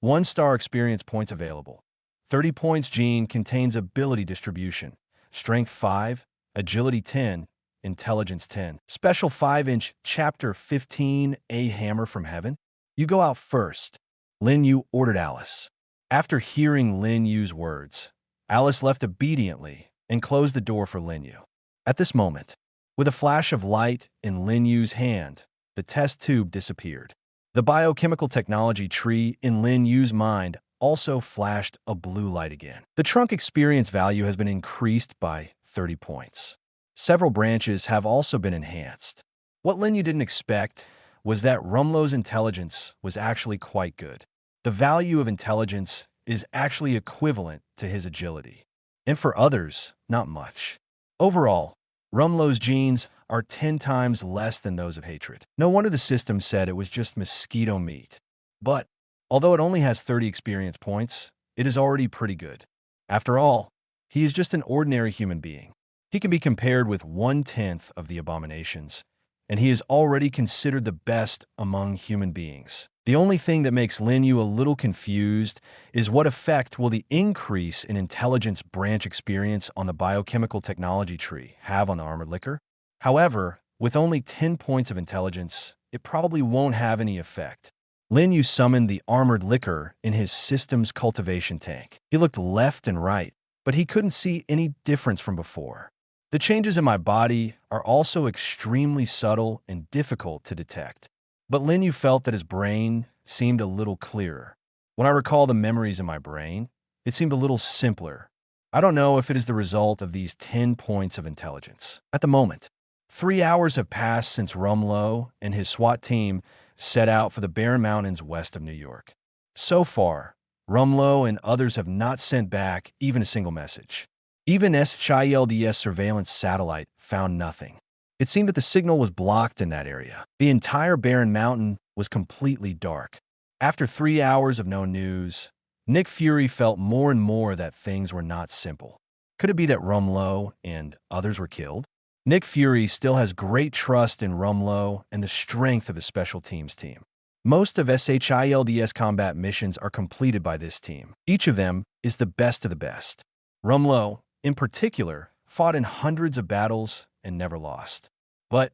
1-star experience points available. 30 points. Gene contains ability distribution. Strength 5, Agility 10, Intelligence 10. Special 5-inch Chapter 15, A Hammer from Heaven. You go out first, Lin Yu ordered Alice. After hearing Lin Yu's words, Alice left obediently and closed the door for Lin Yu. At this moment, with a flash of light in Lin Yu's hand, the test tube disappeared. The biochemical technology tree in Lin Yu's mind also flashed a blue light again. The trunk experience value has been increased by 30 points. Several branches have also been enhanced. What Lin Yu didn't expect was that Rumlow's intelligence was actually quite good. The value of intelligence is actually equivalent to his agility, and for others, not much. Overall, Rumlow's genes are 10 times less than those of hatred. No wonder the system said it was just mosquito meat. But, although it only has 30 experience points, it is already pretty good. After all, he is just an ordinary human being. He can be compared with 1/10 of the abominations, and he is already considered the best among human beings. The only thing that makes Lin Yu a little confused is what effect will the increase in intelligence branch experience on the biochemical technology tree have on the armored liquor? However, with only 10 points of intelligence, it probably won't have any effect. Lin Yu summoned the armored liquor in his system's cultivation tank. He looked left and right, but he couldn't see any difference from before. The changes in my body are also extremely subtle and difficult to detect. But Lin Yu felt that his brain seemed a little clearer. When I recall the memories in my brain, it seemed a little simpler. I don't know if it is the result of these 10 points of intelligence. At the moment, 3 hours have passed since Rumlow and his SWAT team set out for the Barren Mountains west of New York. So far, Rumlow and others have not sent back even a single message. Even SHIELD's surveillance satellite found nothing. It seemed that the signal was blocked in that area. The entire Barren Mountain was completely dark. After 3 hours of no news, Nick Fury felt more and more that things were not simple. Could it be that Rumlow and others were killed? Nick Fury still has great trust in Rumlow and the strength of the Special Teams team. Most of SHIELD's combat missions are completed by this team. Each of them is the best of the best. Rumlow, in particular, fought in hundreds of battles and never lost. But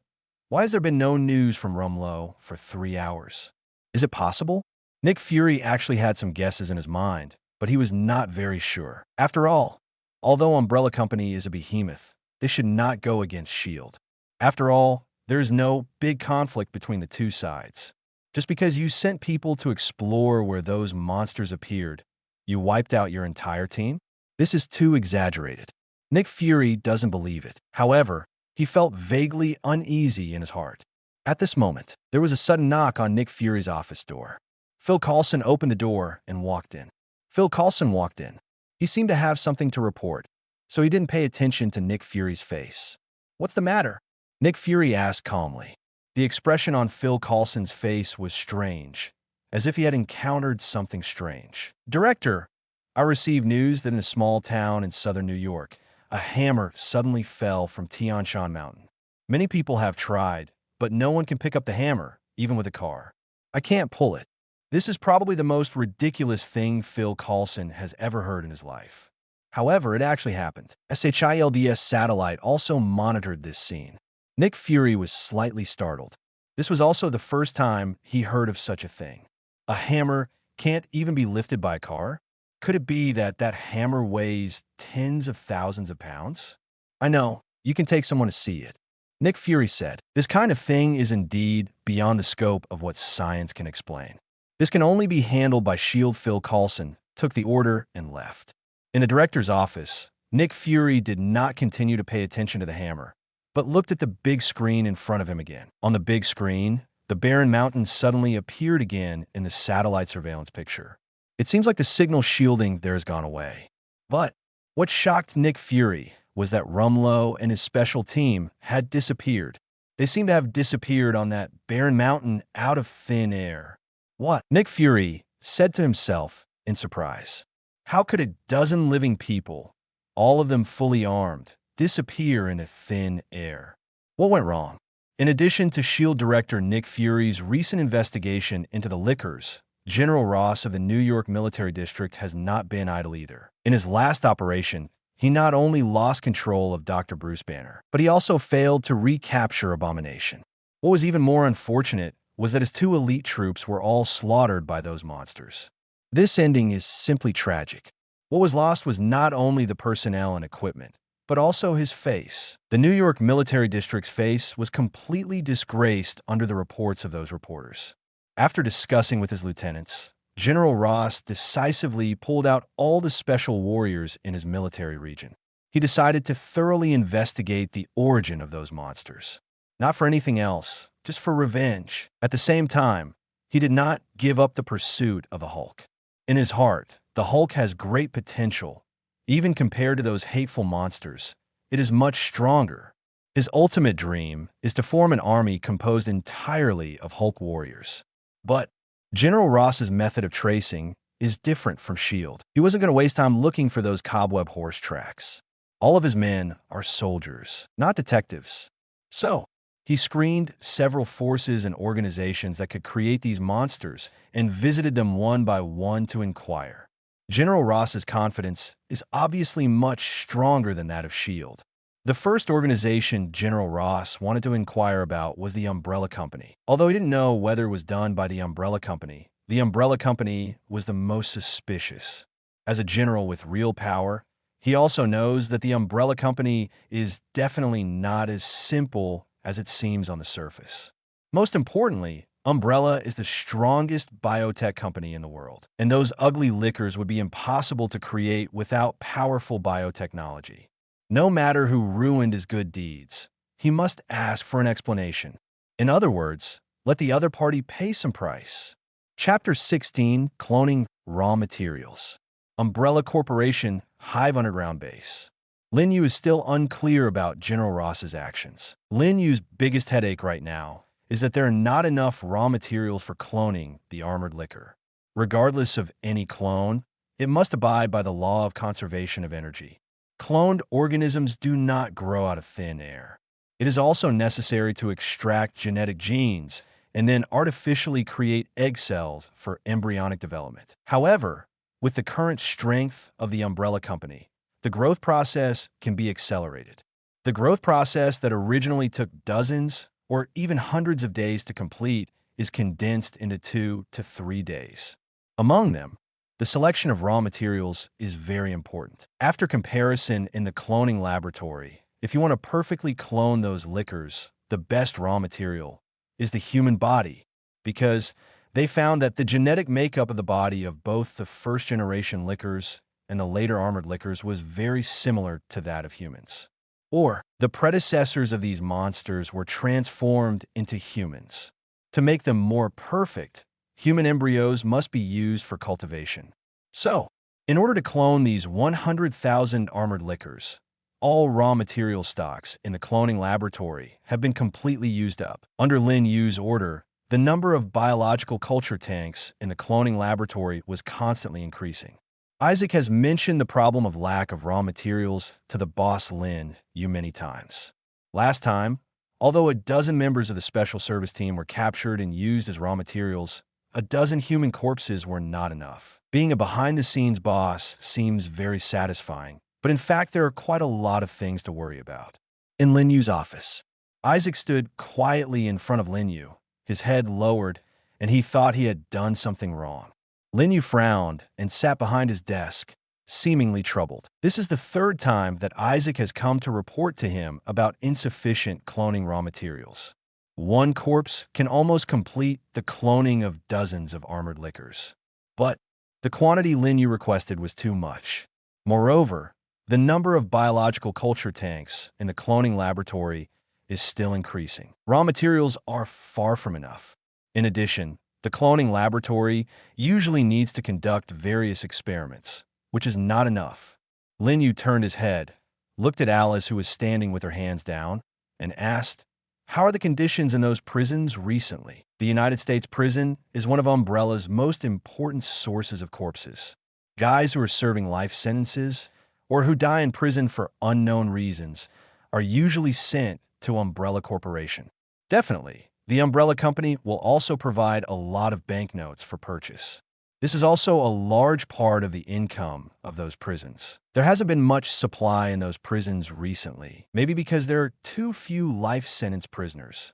why has there been no news from Rumlow for 3 hours? Is it possible? Nick Fury actually had some guesses in his mind, but he was not very sure. After all, although Umbrella Company is a behemoth, they should not go against S.H.I.E.L.D. After all, there is no big conflict between the two sides. Just because you sent people to explore where those monsters appeared, you wiped out your entire team? This is too exaggerated. Nick Fury doesn't believe it. However, he felt vaguely uneasy in his heart. At this moment, there was a sudden knock on Nick Fury's office door. Phil Coulson opened the door and walked in. Phil Coulson walked in. He seemed to have something to report, so he didn't pay attention to Nick Fury's face. "What's the matter?" Nick Fury asked calmly. The expression on Phil Coulson's face was strange, as if he had encountered something strange. "Director, I received news that in a small town in southern New York, a hammer suddenly fell from Tian Shan Mountain. Many people have tried, but no one can pick up the hammer, even with a car. I can't pull it." This is probably the most ridiculous thing Phil Coulson has ever heard in his life. However, it actually happened. SHIELD's satellite also monitored this scene. Nick Fury was slightly startled. This was also the first time he heard of such a thing. A hammer can't even be lifted by a car? Could it be that that hammer weighs tens of thousands of pounds? "I know, you can take someone to see it," Nick Fury said. "This kind of thing is indeed beyond the scope of what science can explain. This can only be handled by S.H.I.E.L.D." Phil Coulson took the order and left. In the director's office, Nick Fury did not continue to pay attention to the hammer, but looked at the big screen in front of him again. On the big screen, the Barren Mountains suddenly appeared again in the satellite surveillance picture. It seems like the signal shielding there has gone away. But what shocked Nick Fury was that Rumlow and his special team had disappeared. They seemed to have disappeared on that Barren Mountain out of thin air. "What?" Nick Fury said to himself in surprise. How could a dozen living people, all of them fully armed, disappear into thin air? What went wrong? In addition to S.H.I.E.L.D. Director Nick Fury's recent investigation into the liquors, General Ross of the New York Military District has not been idle either. In his last operation, he not only lost control of Dr. Bruce Banner, but he also failed to recapture Abomination. What was even more unfortunate was that his two elite troops were all slaughtered by those monsters. This ending is simply tragic. What was lost was not only the personnel and equipment, but also his face. The New York Military District's face was completely disgraced under the reports of those reporters. After discussing with his lieutenants, General Ross decisively pulled out all the special warriors in his military region. He decided to thoroughly investigate the origin of those monsters. Not for anything else, just for revenge. At the same time, he did not give up the pursuit of the Hulk. In his heart, the Hulk has great potential. Even compared to those hateful monsters, it is much stronger. His ultimate dream is to form an army composed entirely of Hulk warriors. But General Ross's method of tracing is different from S.H.I.E.L.D. He wasn't going to waste time looking for those cobweb horse tracks. All of his men are soldiers, not detectives. So, he screened several forces and organizations that could create these monsters and visited them one by one to inquire. General Ross's confidence is obviously much stronger than that of S.H.I.E.L.D. The first organization General Ross wanted to inquire about was the Umbrella Company. Although he didn't know whether it was done by the Umbrella Company was the most suspicious. As a general with real power, he also knows that the Umbrella Company is definitely not as simple as it seems on the surface. Most importantly, Umbrella is the strongest biotech company in the world, and those ugly liquors would be impossible to create without powerful biotechnology. No matter who ruined his good deeds, he must ask for an explanation. In other words, let the other party pay some price. Chapter 16, Cloning Raw Materials. Umbrella Corporation, Hive Underground Base. Lin Yu is still unclear about General Ross's actions. Lin Yu's biggest headache right now is that there are not enough raw materials for cloning the armored liquor. Regardless of any clone, it must abide by the law of conservation of energy. Cloned organisms do not grow out of thin air. It is also necessary to extract genetic genes and then artificially create egg cells for embryonic development. However, with the current strength of the Umbrella Company, the growth process can be accelerated. The growth process that originally took dozens or even hundreds of days to complete is condensed into 2 to 3 days. Among them, the selection of raw materials is very important. After comparison in the cloning laboratory, if you want to perfectly clone those liquors, the best raw material is the human body, because they found that the genetic makeup of the body of both the first-generation liquors and the later armored liquors was very similar to that of humans. Or, the predecessors of these monsters were transformed into humans. To make them more perfect, human embryos must be used for cultivation. So, in order to clone these 100,000 armored liquors, all raw material stocks in the cloning laboratory have been completely used up. Under Lin Yu's order, the number of biological culture tanks in the cloning laboratory was constantly increasing. Isaac has mentioned the problem of lack of raw materials to the boss Lin Yu many times. Last time, although a dozen members of the special service team were captured and used as raw materials, a dozen human corpses were not enough. Being a behind-the-scenes boss seems very satisfying, but in fact there are quite a lot of things to worry about. In Lin Yu's office, Isaac stood quietly in front of Lin Yu, his head lowered, and he thought he had done something wrong. Lin Yu frowned and sat behind his desk, seemingly troubled. This is the third time that Isaac has come to report to him about insufficient cloning raw materials. One corpse can almost complete the cloning of dozens of armored liquors. But the quantity Lin Yu requested was too much. Moreover, the number of biological culture tanks in the cloning laboratory is still increasing. Raw materials are far from enough. In addition, the cloning laboratory usually needs to conduct various experiments, which is not enough. Lin Yu turned his head, looked at Alice, who was standing with her hands down, and asked, "How are the conditions in those prisons recently?" The United States prison is one of Umbrella's most important sources of corpses. Guys who are serving life sentences or who die in prison for unknown reasons are usually sent to Umbrella Corporation. Definitely, the Umbrella Company will also provide a lot of banknotes for purchase. This is also a large part of the income of those prisons. There hasn't been much supply in those prisons recently, maybe because there are too few life sentence prisoners.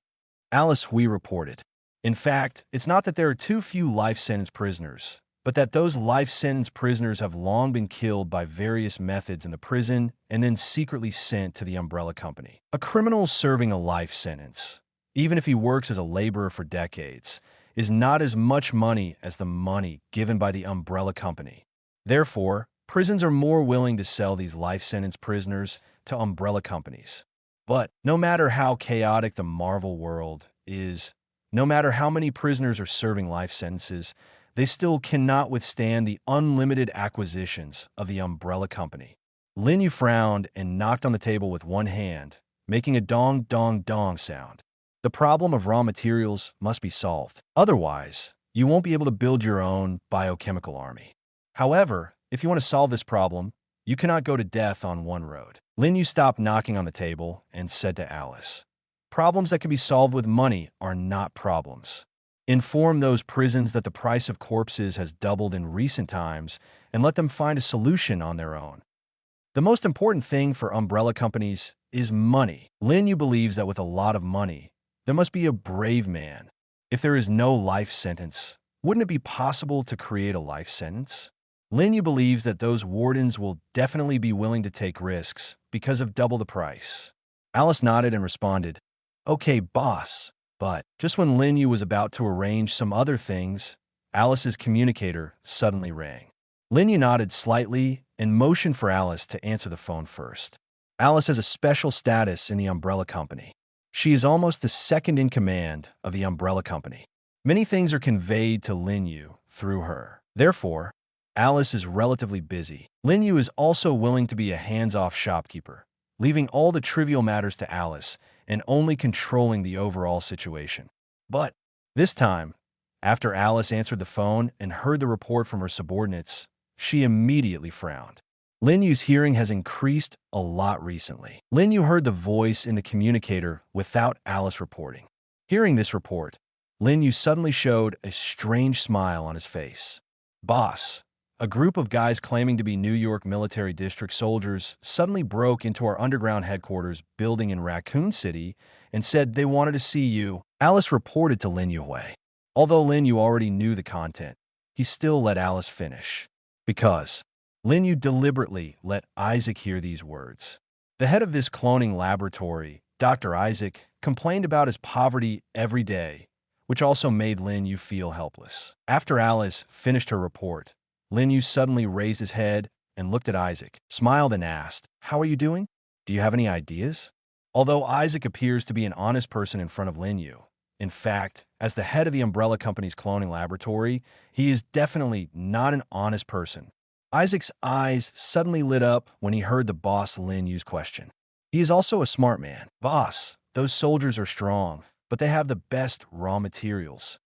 Alice Hui reported. In fact, it's not that there are too few life sentence prisoners, but that those life sentence prisoners have long been killed by various methods in the prison and then secretly sent to the Umbrella Company. A criminal serving a life sentence, even if he works as a laborer for decades, is not as much money as the money given by the Umbrella Company. Therefore, prisons are more willing to sell these life sentence prisoners to umbrella companies. But no matter how chaotic the Marvel world is, no matter how many prisoners are serving life sentences, they still cannot withstand the unlimited acquisitions of the Umbrella Company. Lin Yu frowned and knocked on the table with one hand, making a dong dong dong sound. The problem of raw materials must be solved. Otherwise, you won't be able to build your own biochemical army. However, if you want to solve this problem, you cannot go to death on one road. Lin Yu stopped knocking on the table and said to Alice, "Problems that can be solved with money are not problems. Inform those prisons that the price of corpses has doubled in recent times and let them find a solution on their own. The most important thing for umbrella companies is money." Lin Yu believes that with a lot of money, there must be a brave man. If there is no life sentence, wouldn't it be possible to create a life sentence? Lin Yu believes that those wardens will definitely be willing to take risks because of double the price. Alice nodded and responded, "Okay, boss." But just when Lin Yu was about to arrange some other things, Alice's communicator suddenly rang. Lin Yu nodded slightly and motioned for Alice to answer the phone first. Alice has a special status in the Umbrella Company. She is almost the second in command of the Umbrella Company. Many things are conveyed to Lin Yu through her. Therefore, Alice is relatively busy. Lin Yu is also willing to be a hands-off shopkeeper, leaving all the trivial matters to Alice and only controlling the overall situation. But this time, after Alice answered the phone and heard the report from her subordinates, she immediately frowned. Lin Yu's hearing has increased a lot recently. Lin Yu heard the voice in the communicator without Alice reporting. Hearing this report, Lin Yu suddenly showed a strange smile on his face. Boss, a group of guys claiming to be New York Military District soldiers suddenly broke into our underground headquarters building in Raccoon City and said they wanted to see you. Alice reported to Lin Yu. Although Lin Yu already knew the content, he still let Alice finish. Because Lin Yu deliberately let Isaac hear these words. The head of this cloning laboratory, Dr. Isaac, complained about his poverty every day, which also made Lin Yu feel helpless. After Alice finished her report, Lin Yu suddenly raised his head and looked at Isaac, smiled and asked, "How are you doing? Do you have any ideas?" Although Isaac appears to be an honest person in front of Lin Yu, in fact, as the head of the Umbrella Company's cloning laboratory, he is definitely not an honest person. Isaac's eyes suddenly lit up when he heard the boss Lin Yu's question. He is also a smart man. "Boss, those soldiers are strong, but they have the best raw materials."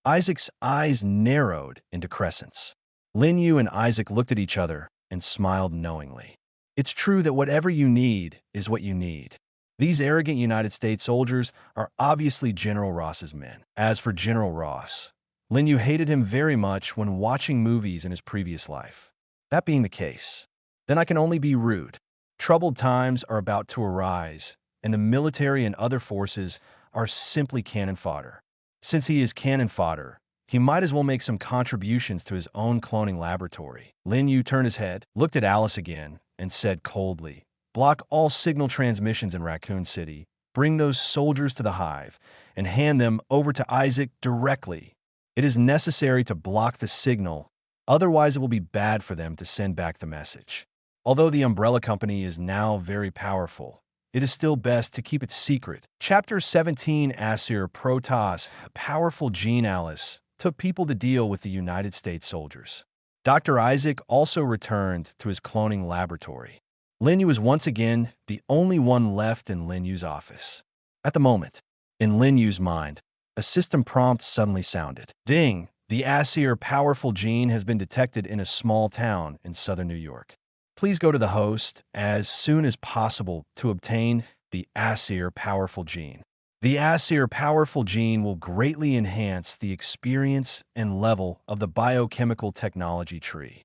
Isaac's eyes narrowed into crescents. Lin Yu and Isaac looked at each other and smiled knowingly. It's true that whatever you need is what you need. These arrogant United States soldiers are obviously General Ross's men. As for General Ross, Lin Yu hated him very much when watching movies in his previous life. That being the case, then I can only be rude. Troubled times are about to arise, and the military and other forces are simply cannon fodder. Since he is cannon fodder, he might as well make some contributions to his own cloning laboratory. Lin Yu turned his head, looked at Alice again, and said coldly, "Block all signal transmissions in Raccoon City, bring those soldiers to the hive, and hand them over to Isaac directly. It is necessary to block the signal, otherwise it will be bad for them to send back the message. Although the Umbrella Company is now very powerful, it is still best to keep it secret." Chapter 17 Asir Protoss, a powerful gene Alice, took people to deal with the United States soldiers. Dr. Isaac also returned to his cloning laboratory. Lin Yu was once again the only one left in Lin Yu's office. At the moment, in Lin Yu's mind, a system prompt suddenly sounded. Ding! The Asir powerful gene has been detected in a small town in southern New York. Please go to the host as soon as possible to obtain the Asir powerful gene. The Asir powerful gene will greatly enhance the experience and level of the biochemical technology tree.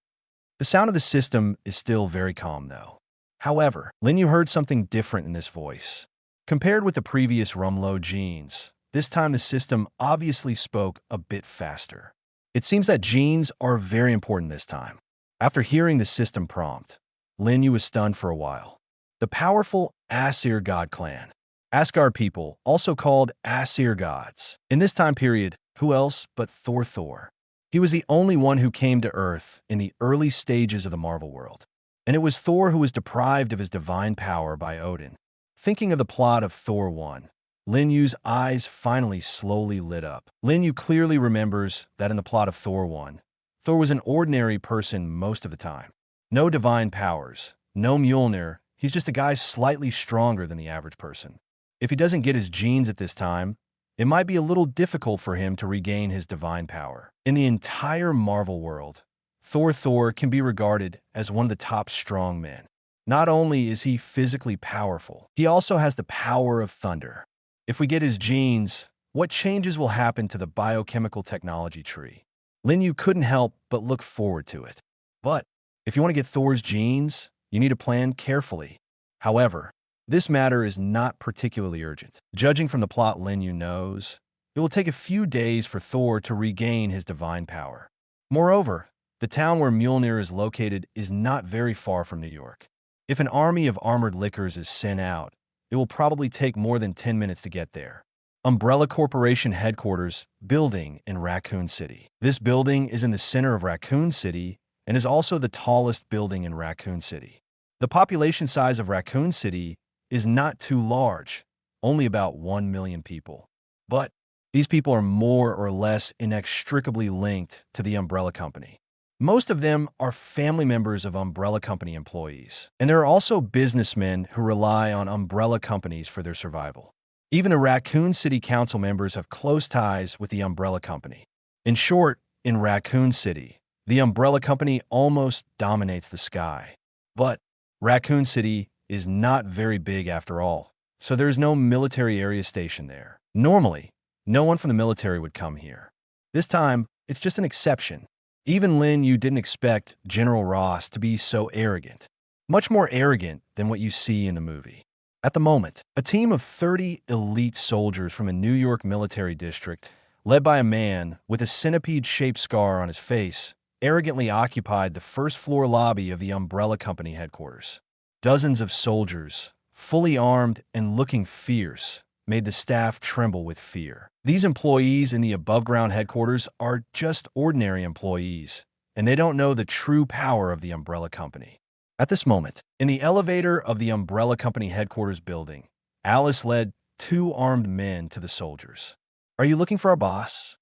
The sound of the system is still very calm, though. However, Lin Yu heard something different in this voice. Compared with the previous Rumlow genes, this time the system obviously spoke a bit faster. It seems that genes are very important this time. After hearing the system prompt, Lin Yu was stunned for a while. The powerful Asir God clan. Asgard people, also called Asir gods. In this time period, who else but Thor? He was the only one who came to Earth in the early stages of the Marvel world. And it was Thor who was deprived of his divine power by Odin. Thinking of the plot of Thor 1, Lin Yu's eyes finally slowly lit up. Lin Yu clearly remembers that in the plot of Thor 1, Thor was an ordinary person most of the time. No divine powers, no Mjolnir, he's just a guy slightly stronger than the average person. If he doesn't get his genes at this time, it might be a little difficult for him to regain his divine power. In the entire Marvel world, Thor can be regarded as one of the top strong men. Not only is he physically powerful, he also has the power of thunder. If we get his genes, what changes will happen to the biochemical technology tree? Lin Yu couldn't help but look forward to it. But if you want to get Thor's genes, you need to plan carefully. However, this matter is not particularly urgent. Judging from the plot Lin Yu knows, it will take a few days for Thor to regain his divine power. Moreover, the town where Mjolnir is located is not very far from New York. If an army of armored lickers is sent out, it will probably take more than 10 minutes to get there. Umbrella Corporation headquarters building in Raccoon City. This building is in the center of Raccoon City and is also the tallest building in Raccoon City. The population size of Raccoon City is not too large, only about 1 million people. But these people are more or less inextricably linked to the Umbrella Company. Most of them are family members of Umbrella Company employees, and there are also businessmen who rely on Umbrella Companies for their survival. Even the Raccoon City Council members have close ties with the Umbrella Company. In short, in Raccoon City, the Umbrella Company almost dominates the sky. But Raccoon City is not very big after all, so there is no military area stationed there. Normally, no one from the military would come here. This time, it's just an exception. Even Lin Yu didn't expect General Ross to be so arrogant. Much more arrogant than what you see in the movie. At the moment, a team of 30 elite soldiers from a New York military district, led by a man with a centipede-shaped scar on his face, arrogantly occupied the first-floor lobby of the Umbrella Company headquarters. Dozens of soldiers, fully armed and looking fierce, made the staff tremble with fear. These employees in the above-ground headquarters are just ordinary employees, and they don't know the true power of the Umbrella Company. At this moment, in the elevator of the Umbrella Company headquarters building, Alice led 2 armed men to the soldiers. "Are you looking for our boss?"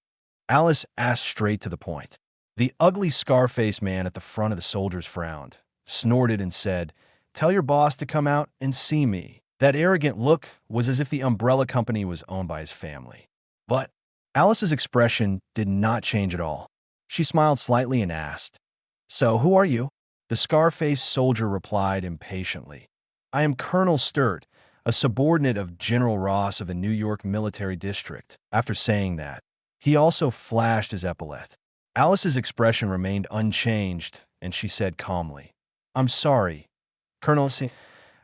Alice asked straight to the point. The ugly scar-faced man at the front of the soldiers frowned, snorted, and said, "Tell your boss to come out and see me." That arrogant look was as if the Umbrella Company was owned by his family. But Alice's expression did not change at all. She smiled slightly and asked, "So, who are you?" The scar-faced soldier replied impatiently, "I am Colonel Sturt, a subordinate of General Ross of the New York Military District." After saying that, he also flashed his epaulet. Alice's expression remained unchanged, and she said calmly, "I'm sorry, Colonel C.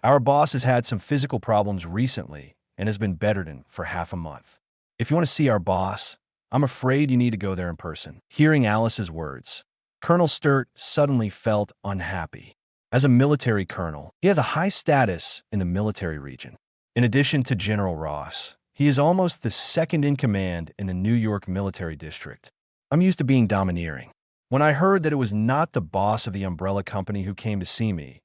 Our boss has had some physical problems recently and has been bedridden for half a month. If you want to see our boss, I'm afraid you need to go there in person." Hearing Alice's words, Colonel Sturt suddenly felt unhappy. As a military colonel, he has a high status in the military region. In addition to General Ross, he is almost the second in command in the New York Military District. "I'm used to being domineering. When I heard that it was not the boss of the Umbrella Company who came to see me,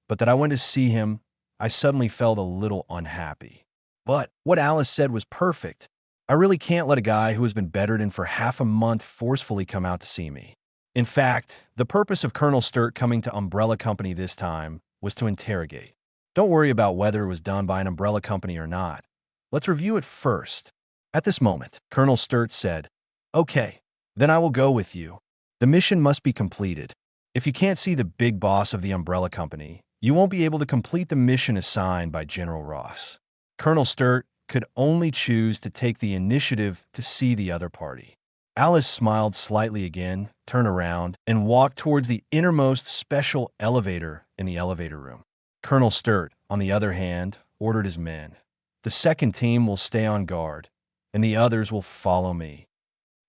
but that I went to see him, I suddenly felt a little unhappy." But what Alice said was perfect. I really can't let a guy who has been bedridden for half a month forcefully come out to see me. In fact, the purpose of Colonel Sturt coming to Umbrella Company this time was to interrogate. Don't worry about whether it was done by an Umbrella Company or not. Let's review it first. At this moment, Colonel Sturt said, "Okay, then I will go with you. The mission must be completed. If you can't see the big boss of the Umbrella Company, you won't be able to complete the mission assigned by General Ross." Colonel Sturt could only choose to take the initiative to see the other party. Alice smiled slightly again, turned around, and walked towards the innermost special elevator in the elevator room. Colonel Sturt, on the other hand, ordered his men, "The second team will stay on guard, and the others will follow me."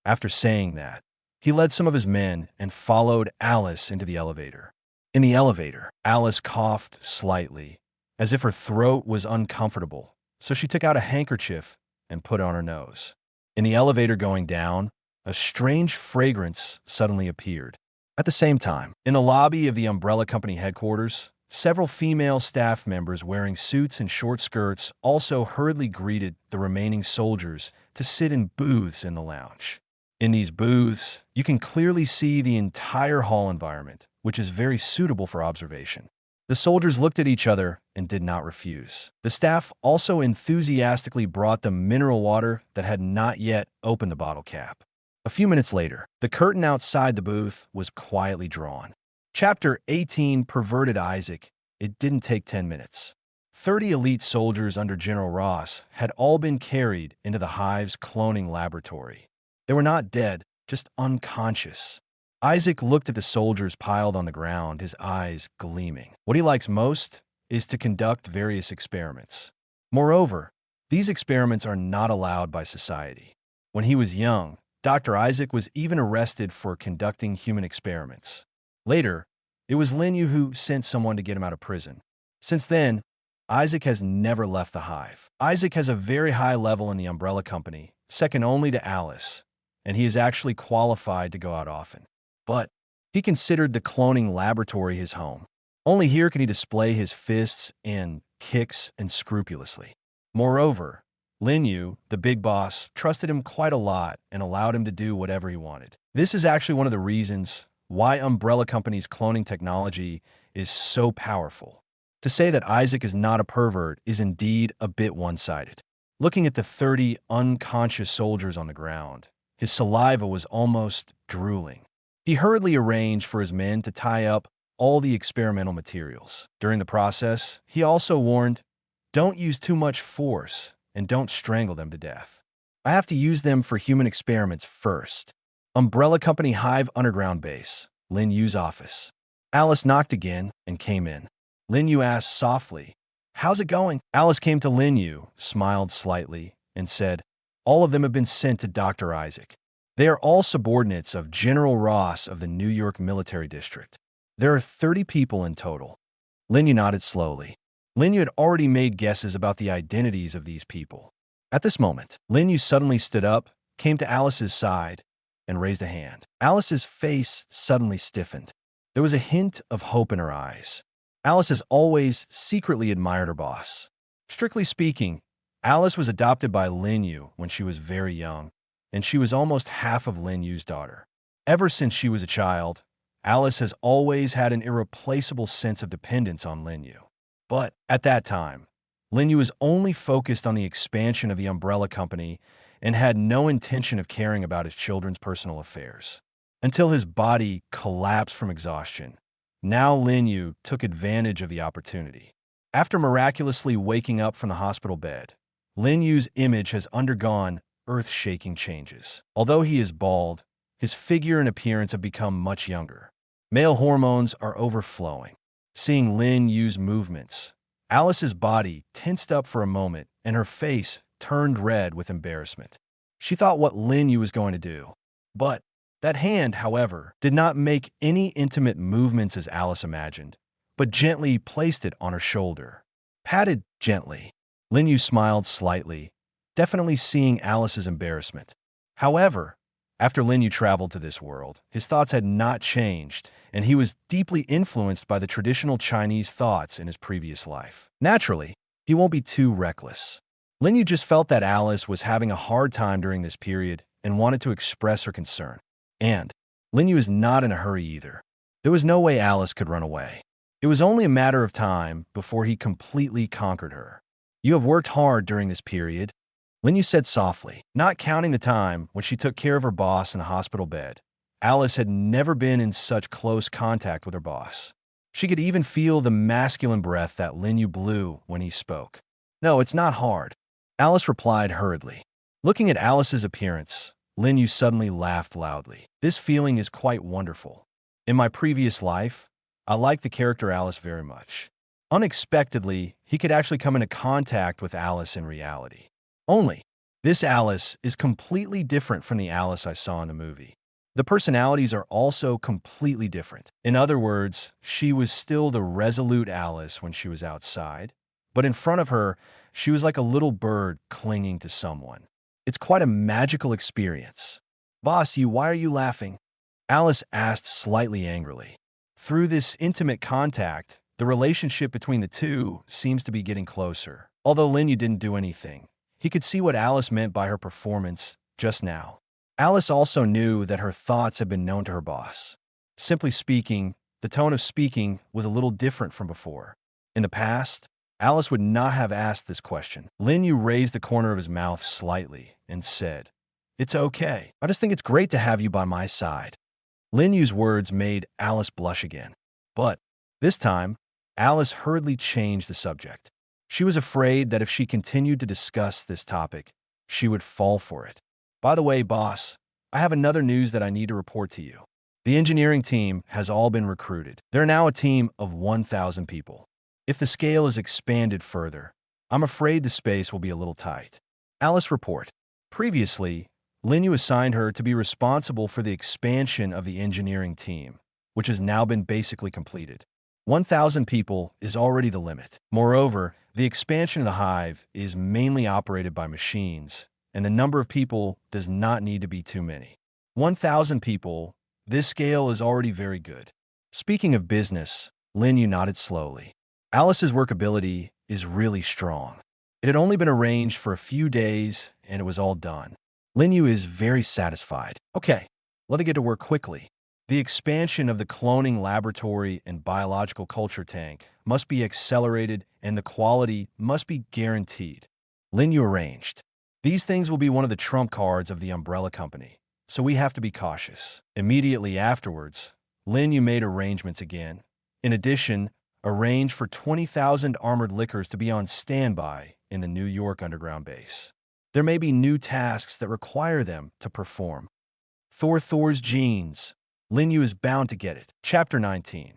After saying that, he led some of his men and followed Alice into the elevator. In the elevator, Alice coughed slightly, as if her throat was uncomfortable, so she took out a handkerchief and put it on her nose. In the elevator going down, a strange fragrance suddenly appeared. At the same time, in the lobby of the Umbrella Company headquarters, several female staff members wearing suits and short skirts also hurriedly greeted the remaining soldiers to sit in booths in the lounge. In these booths, you can clearly see the entire hall environment, which is very suitable for observation. The soldiers looked at each other and did not refuse. The staff also enthusiastically brought them mineral water that had not yet opened the bottle cap. A few minutes later, the curtain outside the booth was quietly drawn. Chapter 18, Perverted Isaac. It didn't take 10 minutes. 30 elite soldiers under General Ross had all been carried into the Hive's cloning laboratory. They were not dead, just unconscious. Isaac looked at the soldiers piled on the ground, his eyes gleaming. What he likes most is to conduct various experiments. Moreover, these experiments are not allowed by society. When he was young, Dr. Isaac was even arrested for conducting human experiments. Later, it was Lin Yu who sent someone to get him out of prison. Since then, Isaac has never left the Hive. Isaac has a very high level in the Umbrella Company, second only to Alice, and he is actually qualified to go out often. But he considered the cloning laboratory his home. Only here can he display his fists and kicks unscrupulously. Moreover, Lin Yu, the big boss, trusted him quite a lot and allowed him to do whatever he wanted. This is actually one of the reasons why Umbrella Company's cloning technology is so powerful. To say that Isaac is not a pervert is indeed a bit one-sided. Looking at the 30 unconscious soldiers on the ground, his saliva was almost drooling. He hurriedly arranged for his men to tie up all the experimental materials. During the process, he also warned, "Don't use too much force and don't strangle them to death. I have to use them for human experiments first." Umbrella Company Hive Underground Base, Lin Yu's office. Alice knocked again and came in. Lin Yu asked softly, "How's it going?" Alice came to Lin Yu, smiled slightly, and said, "All of them have been sent to Dr. Isaac. They are all subordinates of General Ross of the New York Military District. There are 30 people in total." Lin Yu nodded slowly. Lin Yu had already made guesses about the identities of these people. At this moment, Lin Yu suddenly stood up, came to Alice's side, and raised a hand. Alice's face suddenly stiffened. There was a hint of hope in her eyes. Alice has always secretly admired her boss. Strictly speaking, Alice was adopted by Lin Yu when she was very young, and she was almost half of Lin Yu's daughter. Ever since she was a child, Alice has always had an irreplaceable sense of dependence on Lin Yu. But at that time, Lin Yu was only focused on the expansion of the Umbrella Company and had no intention of caring about his children's personal affairs. Until his body collapsed from exhaustion. Now Lin Yu took advantage of the opportunity. After miraculously waking up from the hospital bed, Lin Yu's image has undergone earth-shaking changes. Although he is bald, his figure and appearance have become much younger. Male hormones are overflowing. Seeing Lin Yu's movements, Alice's body tensed up for a moment and her face turned red with embarrassment. She thought what Lin Yu was going to do. But that hand, however, did not make any intimate movements as Alice imagined, but gently placed it on her shoulder. Patted gently. Lin Yu smiled slightly, definitely seeing Alice's embarrassment. However, after Lin Yu traveled to this world, his thoughts had not changed, and he was deeply influenced by the traditional Chinese thoughts in his previous life. Naturally, he won't be too reckless. Lin Yu just felt that Alice was having a hard time during this period and wanted to express her concern. And Lin Yu is not in a hurry either. There was no way Alice could run away. It was only a matter of time before he completely conquered her. "You have worked hard during this period," Lin Yu said softly, not counting the time when she took care of her boss in the hospital bed. Alice had never been in such close contact with her boss. She could even feel the masculine breath that Lin Yu blew when he spoke. "No, it's not hard," Alice replied hurriedly. Looking at Alice's appearance, Lin Yu suddenly laughed loudly. "This feeling is quite wonderful. In my previous life, I liked the character Alice very much." Unexpectedly, he could actually come into contact with Alice in reality. Only, this Alice is completely different from the Alice I saw in the movie. The personalities are also completely different. In other words, she was still the resolute Alice when she was outside, but in front of her, she was like a little bird clinging to someone. It's quite a magical experience. "Boss, why are you laughing?" Alice asked slightly angrily. Through this intimate contact, the relationship between the two seems to be getting closer. Although Lin Yu didn't do anything, he could see what Alice meant by her performance just now. Alice also knew that her thoughts had been known to her boss. Simply speaking, the tone of speaking was a little different from before. In the past, Alice would not have asked this question. Lin Yu raised the corner of his mouth slightly and said, "It's okay. I just think it's great to have you by my side." Lin Yu's words made Alice blush again. But this time, Alice hurriedly changed the subject. She was afraid that if she continued to discuss this topic, she would fall for it. "By the way, boss, I have another news that I need to report to you. The engineering team has all been recruited. They're now a team of 1,000 people. If the scale is expanded further, I'm afraid the space will be a little tight." Alice report. Previously, Lin Yu assigned her to be responsible for the expansion of the engineering team, which has now been basically completed. 1,000 people is already the limit. Moreover, the expansion of the hive is mainly operated by machines, and the number of people does not need to be too many. 1,000 people, this scale is already very good. Speaking of business, Lin Yu nodded slowly. Alice's workability is really strong. It had only been arranged for a few days, and it was all done. Lin Yu is very satisfied. Okay, let it get to work quickly. The expansion of the cloning laboratory and biological culture tank must be accelerated, and the quality must be guaranteed. Lin Yu arranged. These things will be one of the trump cards of the Umbrella Company, so we have to be cautious. Immediately afterwards, Lin Yu made arrangements again. In addition, arranged for 20,000 armored lickers to be on standby in the New York underground base. There may be new tasks that require them to perform. Thor's genes. Lin Yu is bound to get it. Chapter 19.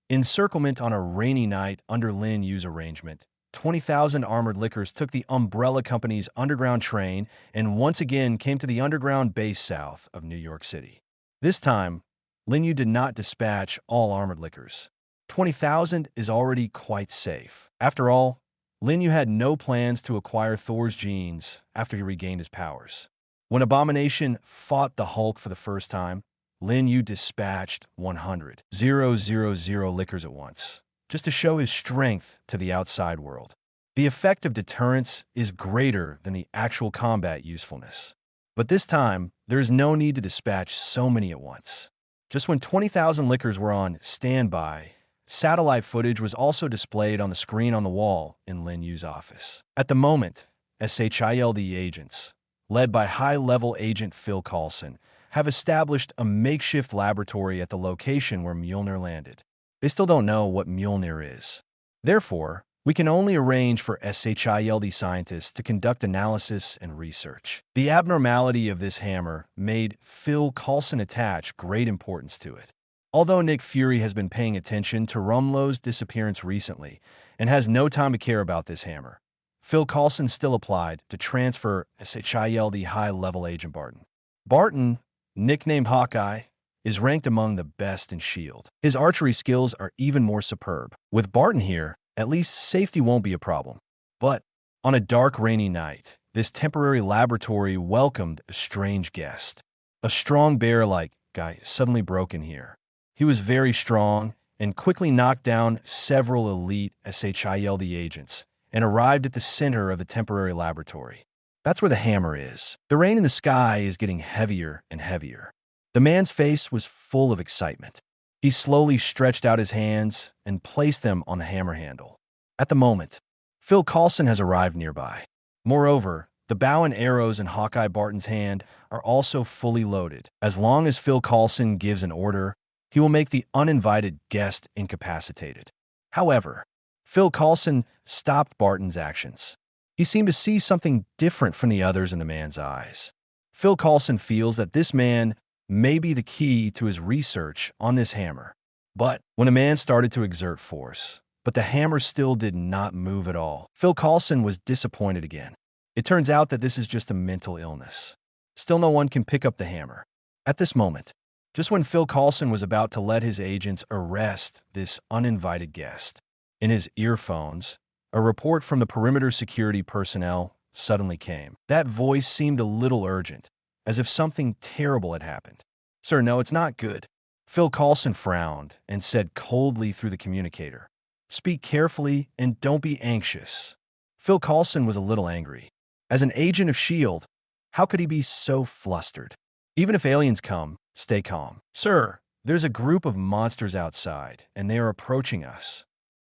Encirclement on a rainy night under Lin Yu's arrangement. 20,000 armored lickers took the Umbrella Company's underground train and once again came to the underground base south of New York City. This time, Lin Yu did not dispatch all armored lickers. 20,000 is already quite safe. After all, Lin Yu had no plans to acquire Thor's genes after he regained his powers. When Abomination fought the Hulk for the first time, Lin Yu dispatched 100,000 lickers at once, just to show his strength to the outside world. The effect of deterrence is greater than the actual combat usefulness. But this time, there is no need to dispatch so many at once. Just when 20,000 lickers were on standby, satellite footage was also displayed on the screen on the wall in Lin Yu's office. At the moment, SHIELD agents, led by high-level agent Phil Coulson, have established a makeshift laboratory at the location where Mjolnir landed. They still don't know what Mjolnir is. Therefore, we can only arrange for SHIELD scientists to conduct analysis and research. The abnormality of this hammer made Phil Coulson attach great importance to it. Although Nick Fury has been paying attention to Rumlow's disappearance recently and has no time to care about this hammer, Phil Coulson still applied to transfer SHIELD high-level agent Barton. Barton, nicknamed Hawkeye, is ranked among the best in S.H.I.E.L.D. His archery skills are even more superb. With Barton here, at least safety won't be a problem. But on a dark, rainy night, this temporary laboratory welcomed a strange guest. A strong bear-like guy suddenly broke in here. He was very strong and quickly knocked down several elite SHIELD agents and arrived at the center of the temporary laboratory. That's where the hammer is. The rain in the sky is getting heavier and heavier. The man's face was full of excitement. He slowly stretched out his hands and placed them on the hammer handle. At the moment, Phil Coulson has arrived nearby. Moreover, the bow and arrows in Hawkeye Barton's hand are also fully loaded. As long as Phil Coulson gives an order, he will make the uninvited guest incapacitated. However, Phil Coulson stopped Barton's actions. He seemed to see something different from the others in the man's eyes. Phil Coulson feels that this man may be the key to his research on this hammer. But when the man started to exert force, but the hammer still did not move at all, Phil Coulson was disappointed again. It turns out that this is just a mental illness. Still no one can pick up the hammer. At this moment, just when Phil Coulson was about to let his agents arrest this uninvited guest, in his earphones, a report from the perimeter security personnel suddenly came. That voice seemed a little urgent, as if something terrible had happened. "Sir, no, it's not good." Phil Coulson frowned and said coldly through the communicator, "Speak carefully and don't be anxious." Phil Coulson was a little angry. As an agent of S.H.I.E.L.D., how could he be so flustered? Even if aliens come, stay calm. "Sir, there's a group of monsters outside, and they are approaching us."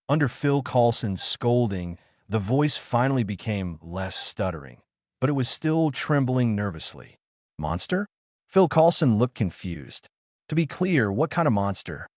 Under Phil Coulson's scolding, the voice finally became less stuttering, but it was still trembling nervously. "Monster?" Phil Coulson looked confused. "To be clear, what kind of monster?"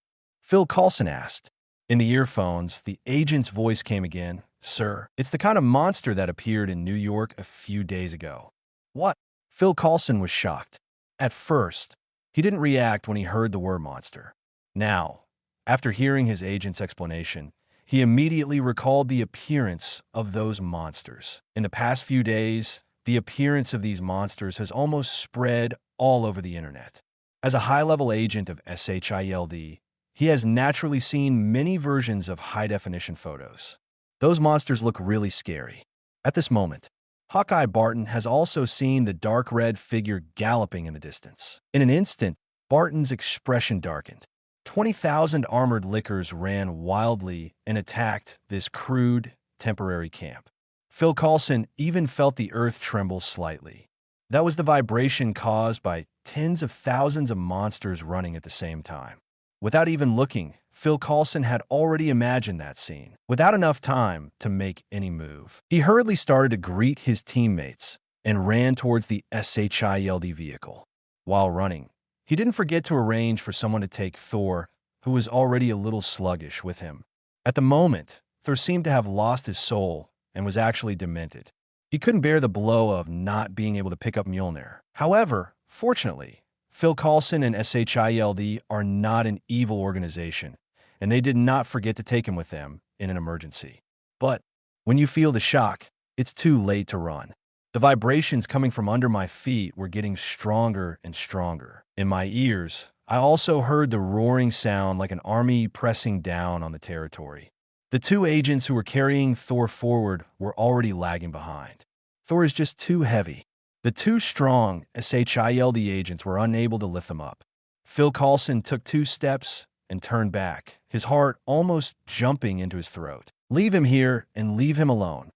Phil Coulson asked. In the earphones, the agent's voice came again. "Sir, it's the kind of monster that appeared in New York a few days ago." "What?" Phil Coulson was shocked. At first, he didn't react when he heard the word monster. Now, after hearing his agent's explanation, he immediately recalled the appearance of those monsters. In the past few days, the appearance of these monsters has almost spread all over the internet. As a high-level agent of SHIELD, he has naturally seen many versions of high-definition photos. Those monsters look really scary. At this moment, Hawkeye Barton has also seen the dark red figure galloping in the distance. In an instant, Barton's expression darkened. 20,000 armored lickers ran wildly and attacked this crude, temporary camp. Phil Coulson even felt the earth tremble slightly. That was the vibration caused by tens of thousands of monsters running at the same time. Without even looking, Phil Coulson had already imagined that scene. Without enough time to make any move, he hurriedly started to greet his teammates and ran towards the SHIELD vehicle. While running, he didn't forget to arrange for someone to take Thor, who was already a little sluggish, with him. At the moment, Thor seemed to have lost his soul and was actually demented. He couldn't bear the blow of not being able to pick up Mjolnir. However, fortunately, Phil Coulson and SHIELD are not an evil organization, and they did not forget to take him with them in an emergency. But when you feel the shock, it's too late to run. The vibrations coming from under my feet were getting stronger and stronger. In my ears, I also heard the roaring sound like an army pressing down on the territory. The two agents who were carrying Thor forward were already lagging behind. Thor is just too heavy. The two strong SHIELD agents were unable to lift them up. Phil Coulson took 2 steps and turned back, his heart almost jumping into his throat. Leave him here and leave him alone.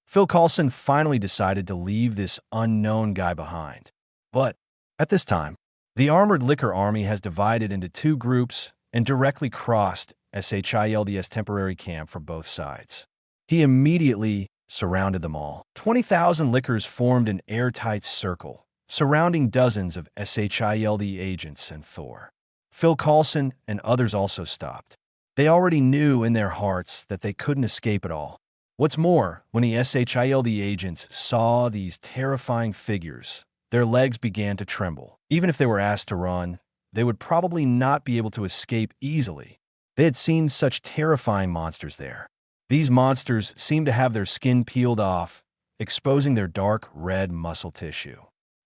Phil Coulson finally decided to leave this unknown guy behind. But at this time, the Armored Liquor Army has divided into 2 groups and directly crossed SHIELD's temporary camp from both sides. He immediately surrounded them all. 20,000 lickers formed an airtight circle, surrounding dozens of SHIELD agents and Thor. Phil Coulson and others also stopped. They already knew in their hearts that they couldn't escape at all. What's more, when the SHIELD agents saw these terrifying figures, their legs began to tremble. Even if they were asked to run, they would probably not be able to escape easily. They had seen such terrifying monsters there. These monsters seemed to have their skin peeled off, exposing their dark red muscle tissue.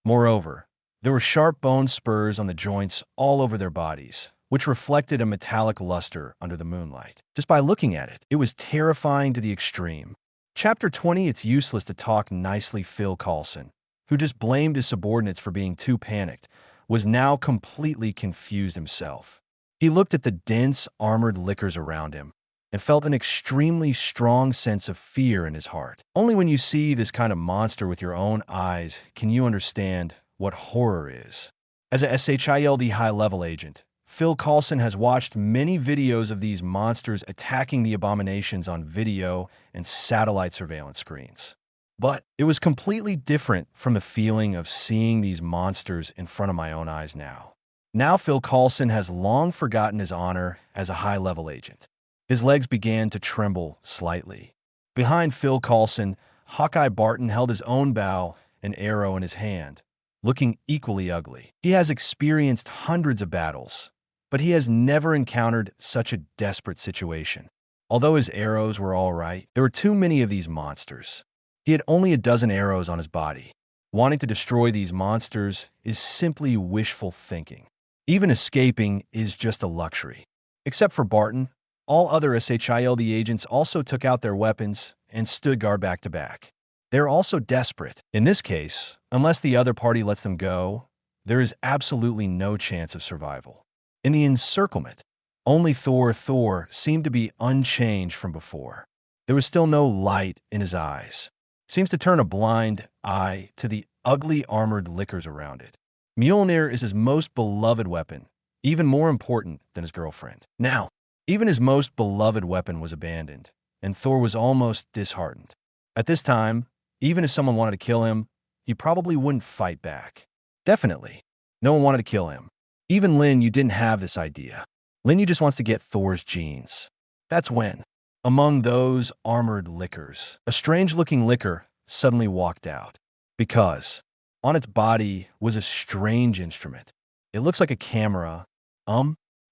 Moreover, there were sharp bone spurs on the joints all over their bodies, which reflected a metallic luster under the moonlight. Just by looking at it, it was terrifying to the extreme. Chapter 20, it's useless to talk nicely. Phil Coulson, who just blamed his subordinates for being too panicked, was now completely confused himself. He looked at the dense, armored lickers around him and felt an extremely strong sense of fear in his heart. Only when you see this kind of monster with your own eyes can you understand what horror is. As a SHIELD high-level agent, Phil Coulson has watched many videos of these monsters attacking the abominations on video and satellite surveillance screens. But it was completely different from the feeling of seeing these monsters in front of my own eyes now. Now Phil Coulson has long forgotten his honor as a high-level agent. His legs began to tremble slightly. Behind Phil Coulson, Hawkeye Barton held his own bow and arrow in his hand, looking equally ugly. He has experienced hundreds of battles, but he has never encountered such a desperate situation. Although his arrows were all right, there were too many of these monsters. He had only a dozen arrows on his body. Wanting to destroy these monsters is simply wishful thinking. Even escaping is just a luxury. Except for Barton, all other SHIELD agents also took out their weapons and stood guard back to back. They're also desperate. In this case, unless the other party lets them go, there is absolutely no chance of survival. In the encirclement, only Thor seemed to be unchanged from before. There was still no light in his eyes. Seems to turn a blind eye to the ugly armored lickers around it. Mjolnir is his most beloved weapon, even more important than his girlfriend. Now, even his most beloved weapon was abandoned, and Thor was almost disheartened. At this time, even if someone wanted to kill him, he probably wouldn't fight back. Definitely, no one wanted to kill him. Even Lin Yu didn't have this idea. Lin Yu just wants to get Thor's genes. That's when, among those armored lickers, a strange-looking licker suddenly walked out. Because on its body was a strange instrument. It looks like a camera.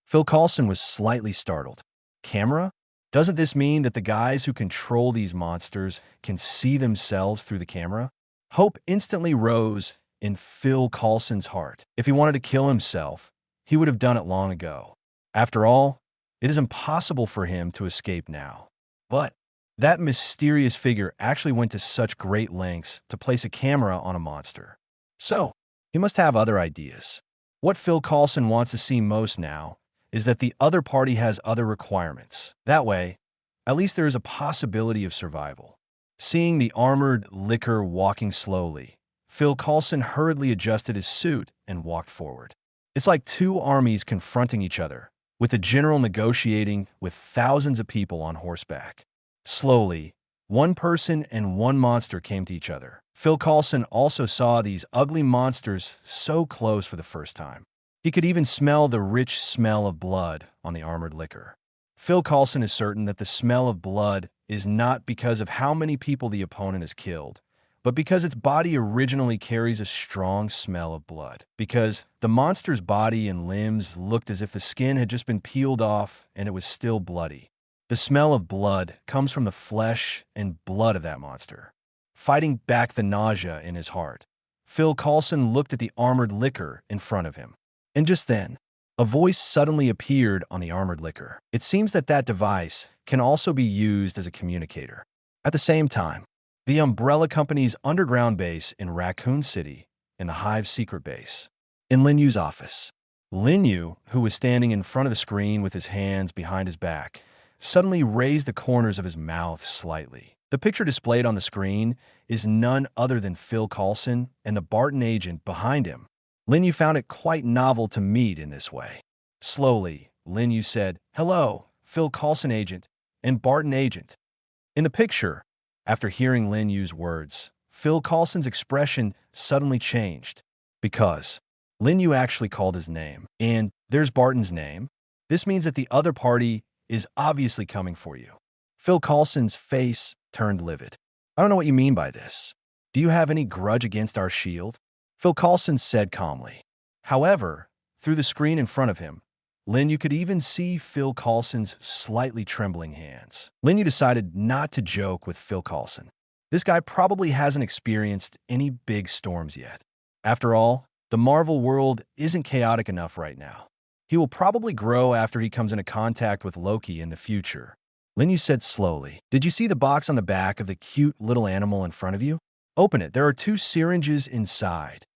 Phil Coulson was slightly startled. Camera? Doesn't this mean that the guys who control these monsters can see themselves through the camera? Hope instantly rose in Phil Coulson's heart. If he wanted to kill himself, he would have done it long ago. After all, it is impossible for him to escape now. But that mysterious figure actually went to such great lengths to place a camera on a monster. So, he must have other ideas. What Phil Coulson wants to see most now is that the other party has other requirements. That way, at least there is a possibility of survival. Seeing the armored licker walking slowly, Phil Coulson hurriedly adjusted his suit and walked forward. It's like two armies confronting each other, with a general negotiating with thousands of people on horseback. Slowly, one person and one monster came to each other. Phil Coulson also saw these ugly monsters so close for the first time. He could even smell the rich smell of blood on the armored licker. Phil Coulson is certain that the smell of blood is not because of how many people the opponent has killed, but because its body originally carries a strong smell of blood. Because the monster's body and limbs looked as if the skin had just been peeled off and it was still bloody. The smell of blood comes from the flesh and blood of that monster, fighting back the nausea in his heart. Phil Coulson looked at the armored licker in front of him. And just then, a voice suddenly appeared on the armored licker. It seems that that device can also be used as a communicator. At the same time, the Umbrella Company's underground base in Raccoon City, in the Hive's secret base. In Lin Yu's office, Lin Yu, who was standing in front of the screen with his hands behind his back, suddenly raised the corners of his mouth slightly. The picture displayed on the screen is none other than Phil Coulson and the Barton agent behind him. Lin Yu found it quite novel to meet in this way. Slowly, Lin Yu said, "Hello, Phil Coulson agent and Barton agent." In the picture, after hearing Lin Yu's words, Phil Coulson's expression suddenly changed, because Lin Yu actually called his name. And there's Barton's name. This means that the other party is obviously coming for you. Phil Coulson's face turned livid. "I don't know what you mean by this. Do you have any grudge against our shield?" Phil Coulson said calmly. However, through the screen in front of him, Lin Yu could even see Phil Coulson's slightly trembling hands. Lin Yu decided not to joke with Phil Coulson. This guy probably hasn't experienced any big storms yet. After all, the Marvel world isn't chaotic enough right now. He will probably grow after he comes into contact with Loki in the future. Lin Yu said slowly, "Did you see the box on the back of the cute little animal in front of you? Open it. There are 2 syringes inside."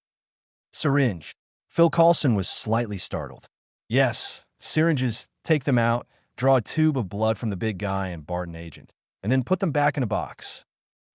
Syringe. Phil Coulson was slightly startled. "Yes, syringes. Take them out, draw a tube of blood from the big guy and Barton agent, and then put them back in a box."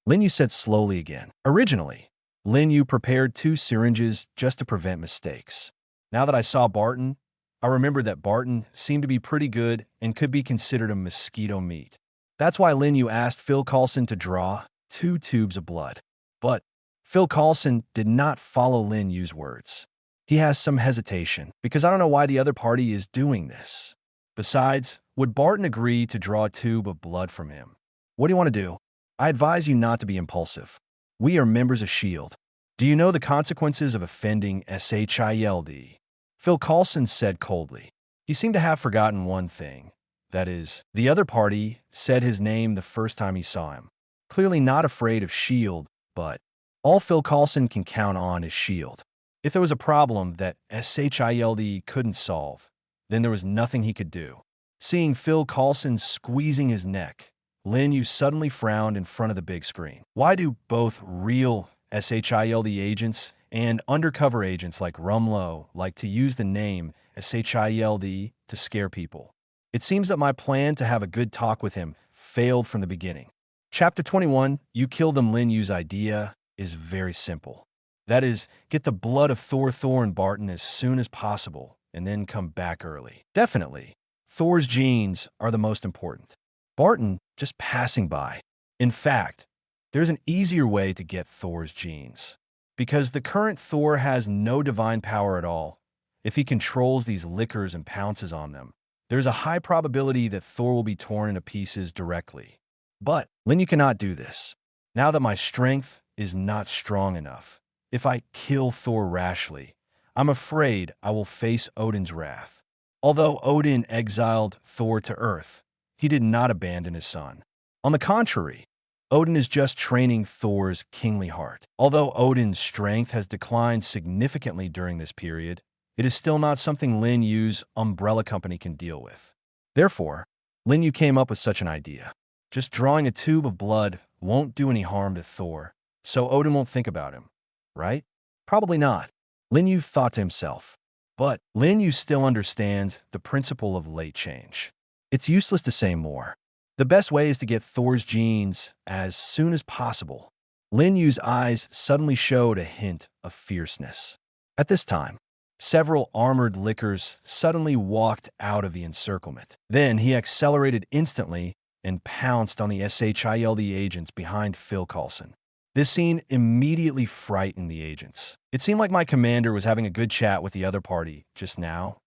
Lin Yu said slowly again. Originally, Lin Yu prepared 2 syringes just to prevent mistakes. Now that I saw Barton, I remembered that Barton seemed to be pretty good and could be considered a mosquito meat. That's why Lin Yu asked Phil Coulson to draw 2 tubes of blood. But Phil Coulson did not follow Lin Yu's words. He has some hesitation, because I don't know why the other party is doing this. Besides, would Barton agree to draw a tube of blood from him? What do you want to do? I advise you not to be impulsive. We are members of S.H.I.E.L.D. Do you know the consequences of offending S.H.I.E.L.D.? Phil Coulson said coldly. He seemed to have forgotten one thing. That is, the other party said his name the first time he saw him. Clearly not afraid of S.H.I.E.L.D., but all Phil Coulson can count on is S.H.I.E.L.D. If there was a problem that S.H.I.E.L.D. couldn't solve, then there was nothing he could do. Seeing Phil Coulson squeezing his neck, Lin Yu suddenly frowned in front of the big screen. Why do both real S.H.I.E.L.D. agents and undercover agents like Rumlow like to use the name S.H.I.E.L.D. to scare people? It seems that my plan to have a good talk with him failed from the beginning. Chapter 21, You Kill Them. Lin Yu's idea is very simple. That is, get the blood of Thor and Barton as soon as possible, and then come back early. Definitely, Thor's genes are the most important. Barton just passing by. In fact, there's an easier way to get Thor's genes. Because the current Thor has no divine power at all, if he controls these lickers and pounces on them, there's a high probability that Thor will be torn into pieces directly. But Lin Yu cannot do this. Now that my strength is not strong enough, if I kill Thor rashly, I'm afraid I will face Odin's wrath. Although Odin exiled Thor to Earth, he did not abandon his son. On the contrary, Odin is just training Thor's kingly heart. Although Odin's strength has declined significantly during this period, it is still not something Lin Yu's Umbrella Company can deal with. Therefore, Lin Yu came up with such an idea. Just drawing a tube of blood won't do any harm to Thor, so Odin won't think about him. Right? Probably not. Lin Yu thought to himself. But Lin Yu still understands the principle of late change. It's useless to say more. The best way is to get Thor's genes as soon as possible. Lin Yu's eyes suddenly showed a hint of fierceness. At this time, several armored lickers suddenly walked out of the encirclement. Then he accelerated instantly and pounced on the SHIELD agents behind Phil Coulson. This scene immediately frightened the agents. It seemed like my commander was having a good chat with the other party just now.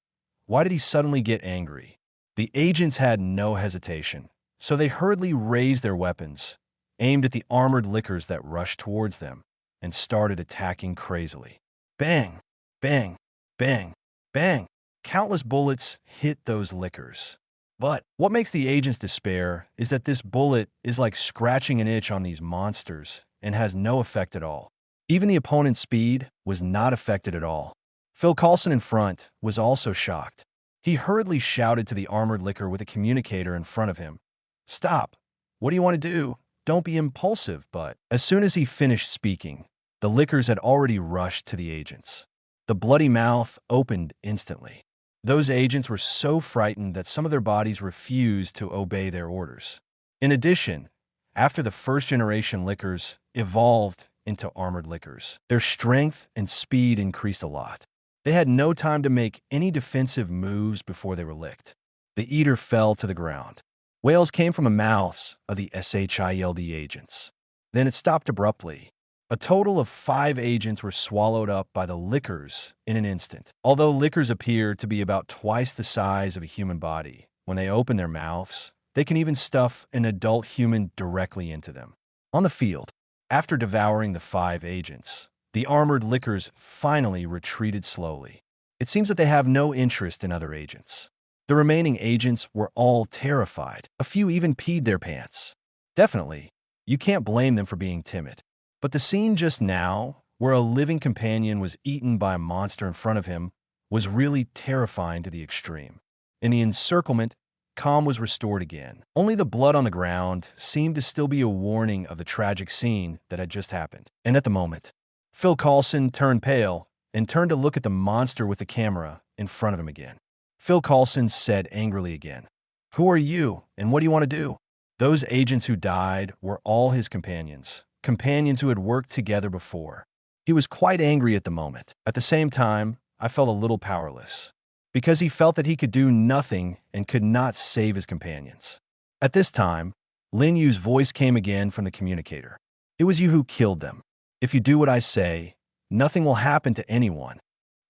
Why did he suddenly get angry? The agents had no hesitation, so they hurriedly raised their weapons, aimed at the armored lickers that rushed towards them, and started attacking crazily. Bang! Bang! Bang! Bang! Countless bullets hit those lickers. But what makes the agents despair is that this bullet is like scratching an itch on these monsters and has no effect at all. Even the opponent's speed was not affected at all. Phil Coulson in front was also shocked. He hurriedly shouted to the armored licker with a communicator in front of him. "Stop! What do you want to do? Don't be impulsive." But as soon as he finished speaking, the lickers had already rushed to the agents. The bloody mouth opened instantly. Those agents were so frightened that some of their bodies refused to obey their orders. In addition, after the first-generation lickers evolved into armored lickers, their strength and speed increased a lot. They had no time to make any defensive moves before they were licked. The eater fell to the ground. Wails came from the mouths of the SHIELD agents. Then it stopped abruptly. A total of 5 agents were swallowed up by the lickers in an instant. Although lickers appear to be about twice the size of a human body, when they open their mouths, they can even stuff an adult human directly into them. On the field, after devouring the 5 agents, the armored lickers finally retreated slowly. It seems that they have no interest in other agents. The remaining agents were all terrified. A few even peed their pants. Definitely, you can't blame them for being timid. But the scene just now, where a living companion was eaten by a monster in front of him, was really terrifying to the extreme. In the encirclement, calm was restored again. Only the blood on the ground seemed to still be a warning of the tragic scene that had just happened. And at the moment, Phil Coulson turned pale and turned to look at the monster with the camera in front of him again. Phil Coulson said angrily again, "Who are you, and what do you want to do?" Those agents who died were all his companions who had worked together before. He was quite angry at the moment. At the same time, I felt a little powerless, because he felt that he could do nothing and could not save his companions. At this time, Lin Yu's voice came again from the communicator. "It was you who killed them. If you do what I say, nothing will happen to anyone."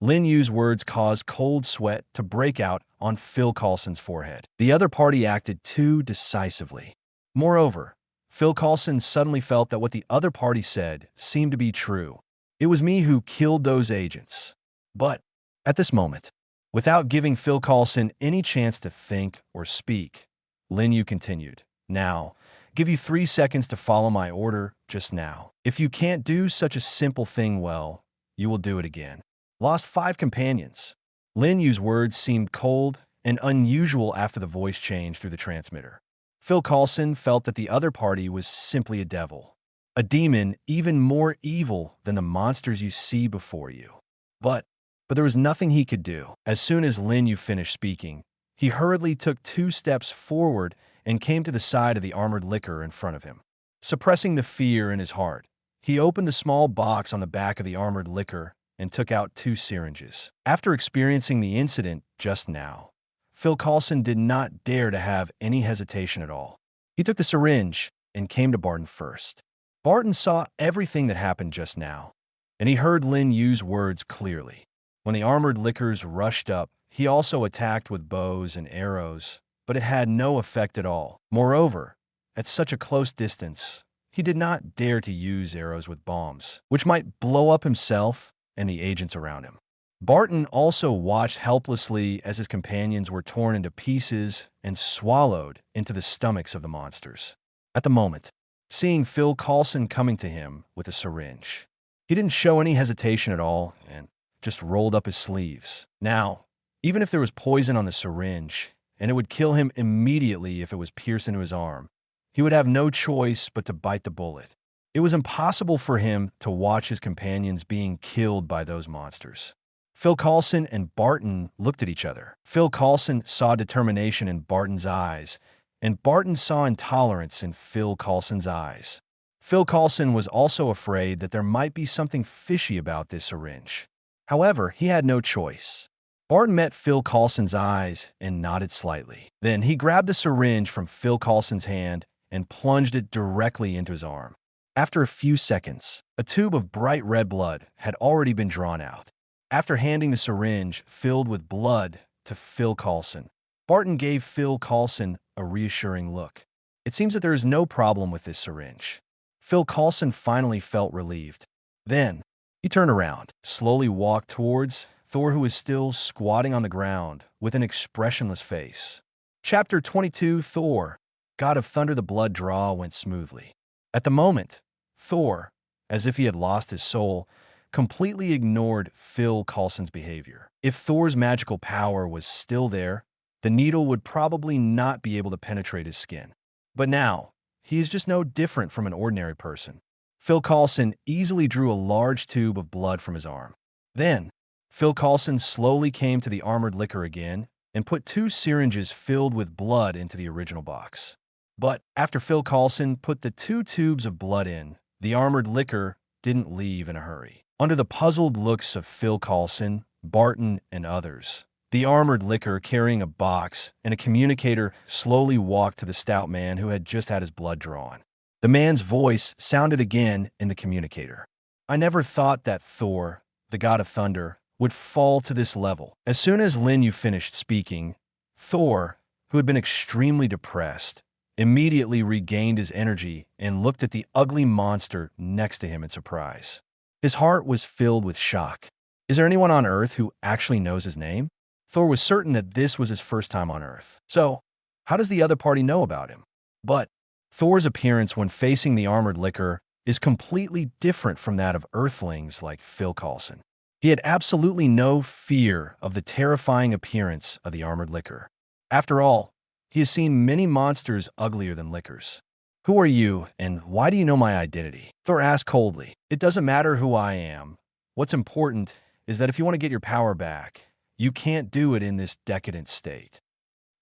Lin Yu's words caused cold sweat to break out on Phil Coulson's forehead. The other party acted too decisively. Moreover, Phil Coulson suddenly felt that what the other party said seemed to be true. It was me who killed those agents. But at this moment, without giving Phil Coulson any chance to think or speak, Lin Yu continued, "Now, give you 3 seconds to follow my order just now. If you can't do such a simple thing well, you will do it again." Lost 5 companions. Lin Yu's words seemed cold and unusual after the voice change through the transmitter. Phil Coulson felt that the other party was simply a devil, a demon even more evil than the monsters you see before you. But there was nothing he could do. As soon as Lin Yu finished speaking, he hurriedly took 2 steps forward and came to the side of the armored licker in front of him. Suppressing the fear in his heart, he opened the small box on the back of the armored licker and took out 2 syringes. After experiencing the incident just now, Phil Coulson did not dare to have any hesitation at all. He took the syringe and came to Barton first. Barton saw everything that happened just now, and he heard Lin Yu's words clearly. When the armored lickers rushed up, he also attacked with bows and arrows, but it had no effect at all. Moreover, at such a close distance, he did not dare to use arrows with bombs, which might blow up himself and the agents around him. Barton also watched helplessly as his companions were torn into pieces and swallowed into the stomachs of the monsters. At the moment, seeing Phil Coulson coming to him with a syringe, he didn't show any hesitation at all and just rolled up his sleeves. Now, even if there was poison on the syringe, and it would kill him immediately if it was pierced into his arm, he would have no choice but to bite the bullet. It was impossible for him to watch his companions being killed by those monsters. Phil Coulson and Barton looked at each other. Phil Coulson saw determination in Barton's eyes, and Barton saw intolerance in Phil Coulson's eyes. Phil Coulson was also afraid that there might be something fishy about this syringe. However, he had no choice. Barton met Phil Coulson's eyes and nodded slightly. Then he grabbed the syringe from Phil Coulson's hand and plunged it directly into his arm. After a few seconds, a tube of bright red blood had already been drawn out. After handing the syringe filled with blood to Phil Coulson, Barton gave Phil Coulson a reassuring look. It seems that there is no problem with this syringe. Phil Coulson finally felt relieved. Then, he turned around, slowly walked towards Thor, who was still squatting on the ground with an expressionless face. Chapter 22, Thor, God of Thunder. The blood draw went smoothly. At the moment, Thor, as if he had lost his soul, completely ignored Phil Coulson's behavior. If Thor's magical power was still there, the needle would probably not be able to penetrate his skin. But now, he is just no different from an ordinary person. Phil Coulson easily drew a large tube of blood from his arm. Then, Phil Coulson slowly came to the armored liquor again and put 2 syringes filled with blood into the original box. But after Phil Coulson put the 2 tubes of blood in, the armored liquor didn't leave in a hurry. Under the puzzled looks of Phil Coulson, Barton, and others, the armored liquor, carrying a box and a communicator, slowly walked to the stout man who had just had his blood drawn. The man's voice sounded again in the communicator. I never thought that Thor, the god of thunder, would fall to this level. As soon as Lin finished speaking, Thor, who had been extremely depressed, immediately regained his energy and looked at the ugly monster next to him in surprise. His heart was filled with shock. Is there anyone on Earth who actually knows his name? Thor was certain that this was his first time on Earth. So, how does the other party know about him? But Thor's appearance when facing the armored liquor is completely different from that of Earthlings like Phil Coulson. He had absolutely no fear of the terrifying appearance of the armored liquor. After all, he has seen many monsters uglier than liquors. Who are you, and why do you know my identity? Thor asked coldly. It doesn't matter who I am. What's important is that if you want to get your power back, you can't do it in this decadent state.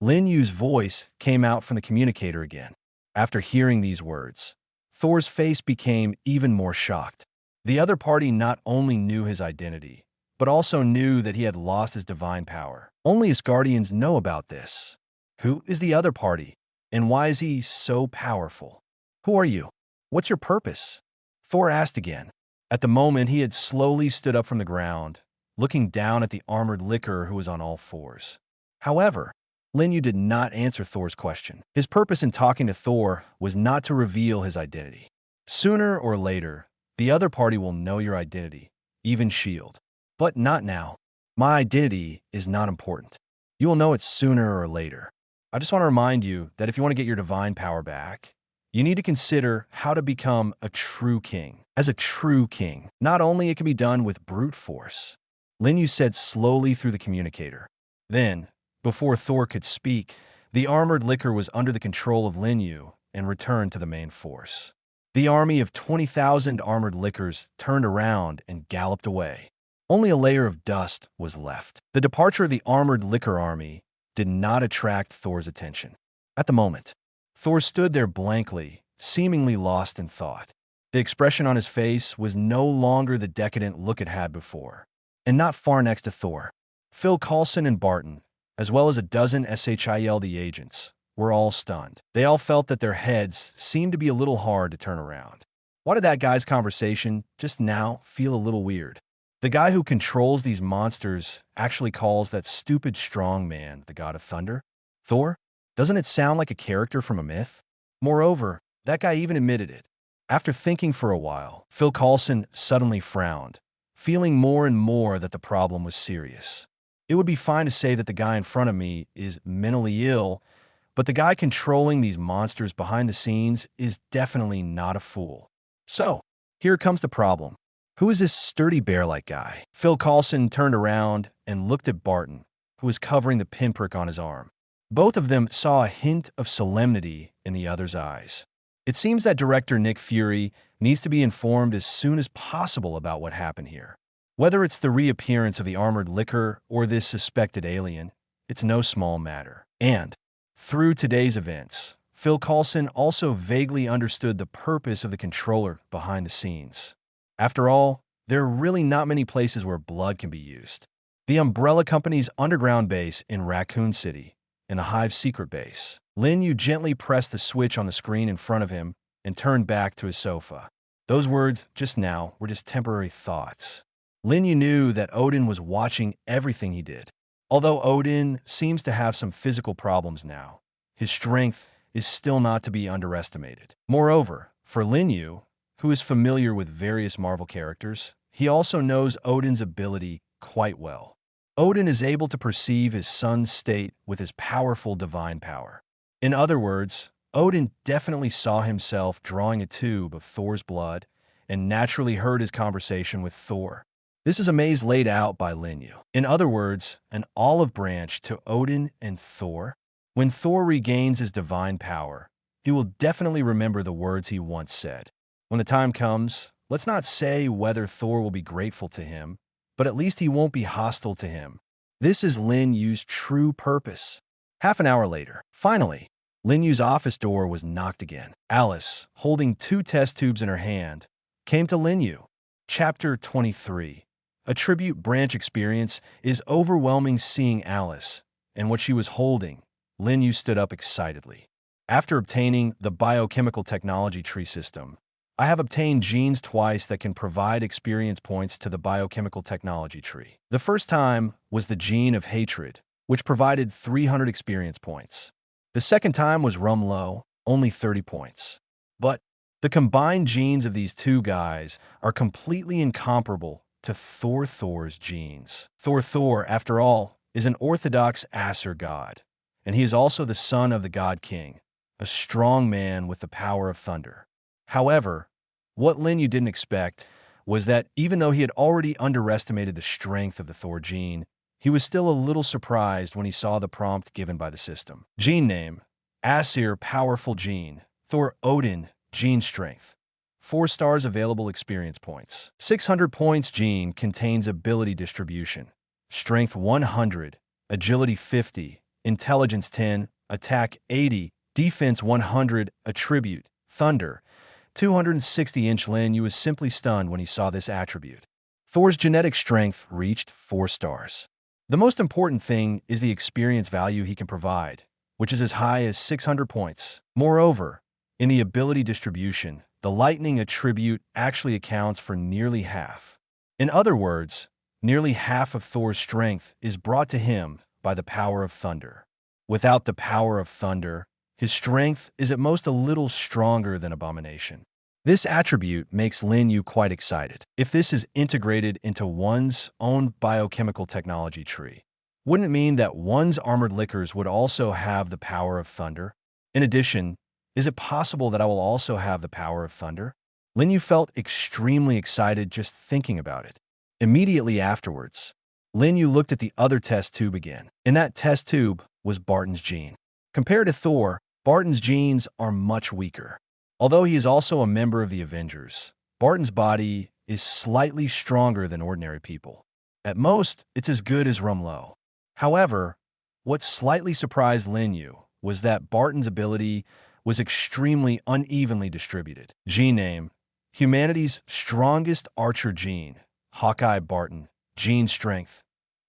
Lin Yu's voice came out from the communicator again. After hearing these words, Thor's face became even more shocked. The other party not only knew his identity, but also knew that he had lost his divine power. Only his guardians know about this. Who is the other party, and why is he so powerful? Who are you? What's your purpose? Thor asked again. At the moment, he had slowly stood up from the ground, looking down at the armored liquor who was on all fours. However, Lin Yu did not answer Thor's question. His purpose in talking to Thor was not to reveal his identity. Sooner or later, the other party will know your identity, even S.H.I.E.L.D. But not now. My identity is not important. You will know it sooner or later. I just want to remind you that if you want to get your divine power back, you need to consider how to become a true king. As a true king, not only it can be done with brute force, Lin Yu said slowly through the communicator. Then, before Thor could speak, the armored liquor was under the control of Lin Yu and returned to the main force. The army of 20,000 armored liquors turned around and galloped away. Only a layer of dust was left. The departure of the armored liquor army did not attract Thor's attention. At the moment, Thor stood there blankly, seemingly lost in thought. The expression on his face was no longer the decadent look it had before. And not far next to Thor, Phil Coulson and Barton, as well as a dozen SHIELD agents, were all stunned. They all felt that their heads seemed to be a little hard to turn around. Why did that guy's conversation just now feel a little weird? The guy who controls these monsters actually calls that stupid strong man the god of thunder? Thor? Doesn't it sound like a character from a myth? Moreover, that guy even admitted it. After thinking for a while, Phil Coulson suddenly frowned, feeling more and more that the problem was serious. It would be fine to say that the guy in front of me is mentally ill, but the guy controlling these monsters behind the scenes is definitely not a fool. So, here comes the problem. Who is this sturdy bear-like guy? Phil Coulson turned around and looked at Barton, who was covering the pinprick on his arm. Both of them saw a hint of solemnity in the other's eyes. It seems that director Nick Fury needs to be informed as soon as possible about what happened here. Whether it's the reappearance of the armored licker or this suspected alien, it's no small matter. And, through today's events, Phil Coulson also vaguely understood the purpose of the controller behind the scenes. After all, there are really not many places where blood can be used. The Umbrella Company's underground base in Raccoon City, and the Hive's secret base. Lin Yu gently pressed the switch on the screen in front of him and turned back to his sofa. Those words, just now, were just temporary thoughts. Lin Yu knew that Odin was watching everything he did. Although Odin seems to have some physical problems now, his strength is still not to be underestimated. Moreover, for Lin Yu, who is familiar with various Marvel characters, he also knows Odin's ability quite well. Odin is able to perceive his son's state with his powerful divine power. In other words, Odin definitely saw himself drawing a tube of Thor's blood and naturally heard his conversation with Thor. This is a maze laid out by Lin Yu. In other words, an olive branch to Odin and Thor. When Thor regains his divine power, he will definitely remember the words he once said. When the time comes, let's not say whether Thor will be grateful to him, but at least he won't be hostile to him. This is Lin Yu's true purpose. Half an hour later, finally, Lin Yu's office door was knocked again. Alice, holding 2 test tubes in her hand, came to Lin Yu. Chapter 23. A tribute branch experience is overwhelming. Seeing Alice and what she was holding, Lin Yu stood up excitedly. After obtaining the biochemical technology tree system, I have obtained genes twice that can provide experience points to the biochemical technology tree. The first time was the gene of hatred, which provided 300 experience points. The second time was Rumlow, only 30 points. But the combined genes of these two guys are completely incomparable to Thor's genes. Thor, after all, is an orthodox Aesir god, and he is also the son of the God King, a strong man with the power of thunder. However, what Lin Yu didn't expect was that even though he had already underestimated the strength of the Thor gene, he was still a little surprised when he saw the prompt given by the system. Gene name: Aesir Powerful Gene, Thor Odin, Gene Strength. 4 stars available experience points. 600 points. Gene contains ability distribution: Strength 100, Agility 50, Intelligence 10, Attack 80, Defense 100, Attribute, Thunder, 260-inch. Lin Yu was simply stunned when he saw this attribute. Thor's genetic strength reached 4 stars. The most important thing is the experience value he can provide, which is as high as 600 points. Moreover, in the ability distribution, the lightning attribute actually accounts for nearly half. In other words, nearly half of Thor's strength is brought to him by the power of thunder. Without the power of thunder, his strength is at most a little stronger than Abomination. This attribute makes Lin Yu quite excited. If this is integrated into one's own biochemical technology tree, wouldn't it mean that one's armored lickers would also have the power of thunder? In addition, is it possible that I will also have the power of thunder? Lin Yu felt extremely excited just thinking about it. Immediately afterwards, Lin Yu looked at the other test tube again. In that test tube was Barton's gene. Compared to Thor, Barton's genes are much weaker. Although he is also a member of the Avengers, Barton's body is slightly stronger than ordinary people. At most, it's as good as Rumlow. However, what slightly surprised Lin Yu was that Barton's ability was extremely unevenly distributed. Gene name: Humanity's strongest archer gene, Hawkeye Barton, Gene Strength,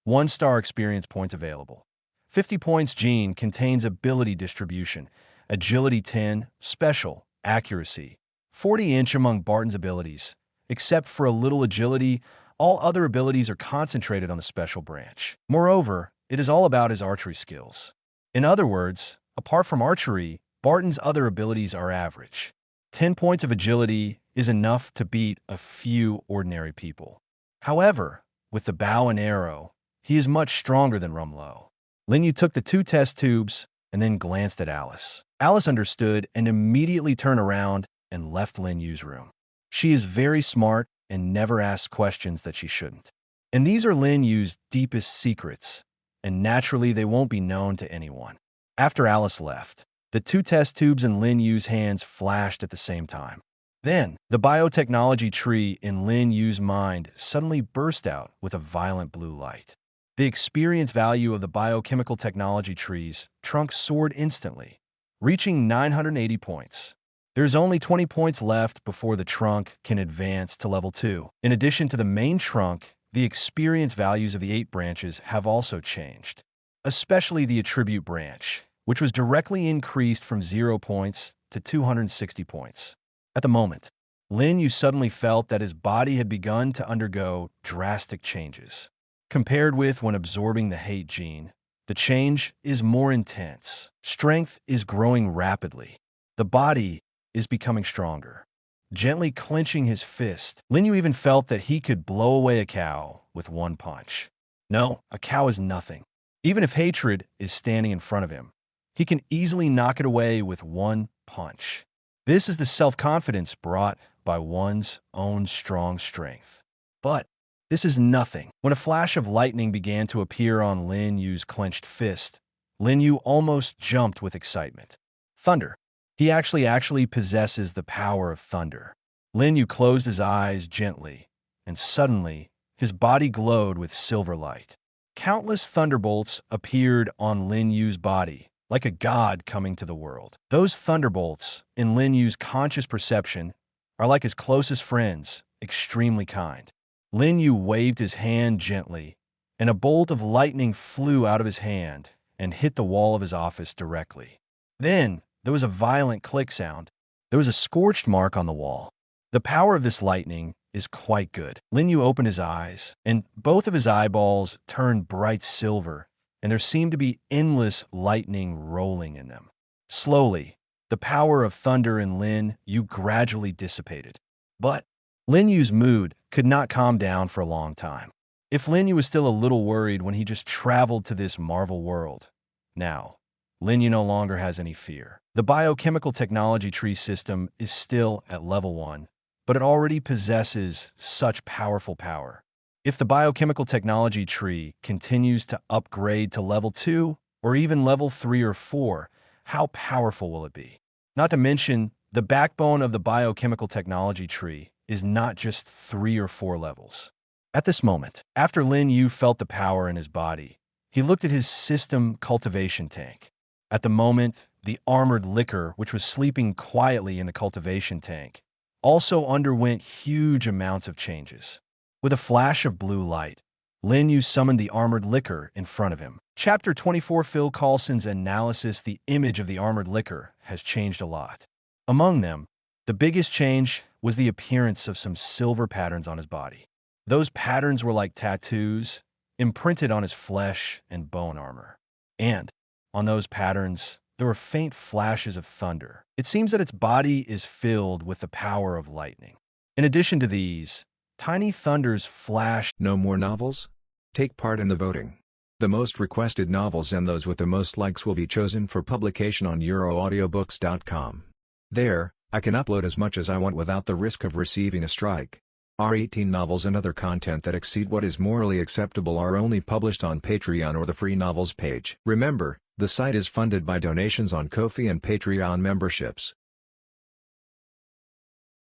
1 star experience points available. 50 points. Gene contains ability distribution: Agility 10, Special, Accuracy, 40-inch. Among Barton's abilities, except for a little agility, all other abilities are concentrated on the special branch. Moreover, it is all about his archery skills. In other words, apart from archery, Barton's other abilities are average. 10 points of agility is enough to beat a few ordinary people. However, with the bow and arrow, he is much stronger than Rumlow. Lin Yu took the 2 test tubes and then glanced at Alice. Alice understood and immediately turned around and left Lin Yu's room. She is very smart and never asks questions that she shouldn't. And these are Lin Yu's deepest secrets, and naturally they won't be known to anyone. After Alice left, the 2 test tubes in Lin Yu's hands flashed at the same time. Then, the biotechnology tree in Lin Yu's mind suddenly burst out with a violent blue light. The experience value of the biochemical technology tree's trunk soared instantly, reaching 980 points. There's only 20 points left before the trunk can advance to level 2. In addition to the main trunk, the experience values of the 8 branches have also changed, especially the attribute branch, which was directly increased from 0 points to 260 points. At the moment, Lin Yu suddenly felt that his body had begun to undergo drastic changes. Compared with when absorbing the hate gene, the change is more intense. Strength is growing rapidly. The body is becoming stronger. Gently clenching his fist, Lin Yu even felt that he could blow away a cow with one punch. No, a cow is nothing. Even if hatred is standing in front of him, he can easily knock it away with one punch. This is the self-confidence brought by one's own strong strength. But this is nothing. When a flash of lightning began to appear on Lin Yu's clenched fist, Lin Yu almost jumped with excitement. Thunder. He actually possesses the power of thunder. Lin Yu closed his eyes gently, and suddenly, his body glowed with silver light. Countless thunderbolts appeared on Lin Yu's body, like a god coming to the world. Those thunderbolts, in Lin Yu's conscious perception, are like his closest friends, extremely kind. Lin Yu waved his hand gently, and a bolt of lightning flew out of his hand and hit the wall of his office directly. Then, there was a violent click sound. There was a scorched mark on the wall. The power of this lightning is quite good. Lin Yu opened his eyes, and both of his eyeballs turned bright silver, and there seemed to be endless lightning rolling in them. Slowly, the power of thunder in Lin Yu gradually dissipated. But Lin Yu's mood could not calm down for a long time. If Lin Yu was still a little worried when he just traveled to this Marvel world, now, Lin Yu no longer has any fear. The biochemical technology tree system is still at level 1, but it already possesses such powerful power. If the biochemical technology tree continues to upgrade to level 2 or even level 3 or 4, how powerful will it be? Not to mention, the backbone of the biochemical technology tree is not just 3 or 4 levels. At this moment, after Lin Yu felt the power in his body, he looked at his system cultivation tank. At the moment, the armored liquor, which was sleeping quietly in the cultivation tank, also underwent huge amounts of changes. With a flash of blue light, Lin Yu summoned the armored liquor in front of him. Chapter 24 Phil Coulson's analysis. The image of the armored liquor has changed a lot. Among them, the biggest change was the appearance of some silver patterns on his body. Those patterns were like tattoos, imprinted on his flesh and bone armor. And, on those patterns, there were faint flashes of thunder. It seems that its body is filled with the power of lightning. In addition to these, tiny thunders flashed. No more novels? Take part in the voting. The most requested novels and those with the most likes will be chosen for publication on euroaudiobooks.com. There, I can upload as much as I want without the risk of receiving a strike. Our 18 novels and other content that exceed what is morally acceptable are only published on Patreon or the free novels page. Remember, the site is funded by donations on Ko-fi and Patreon memberships.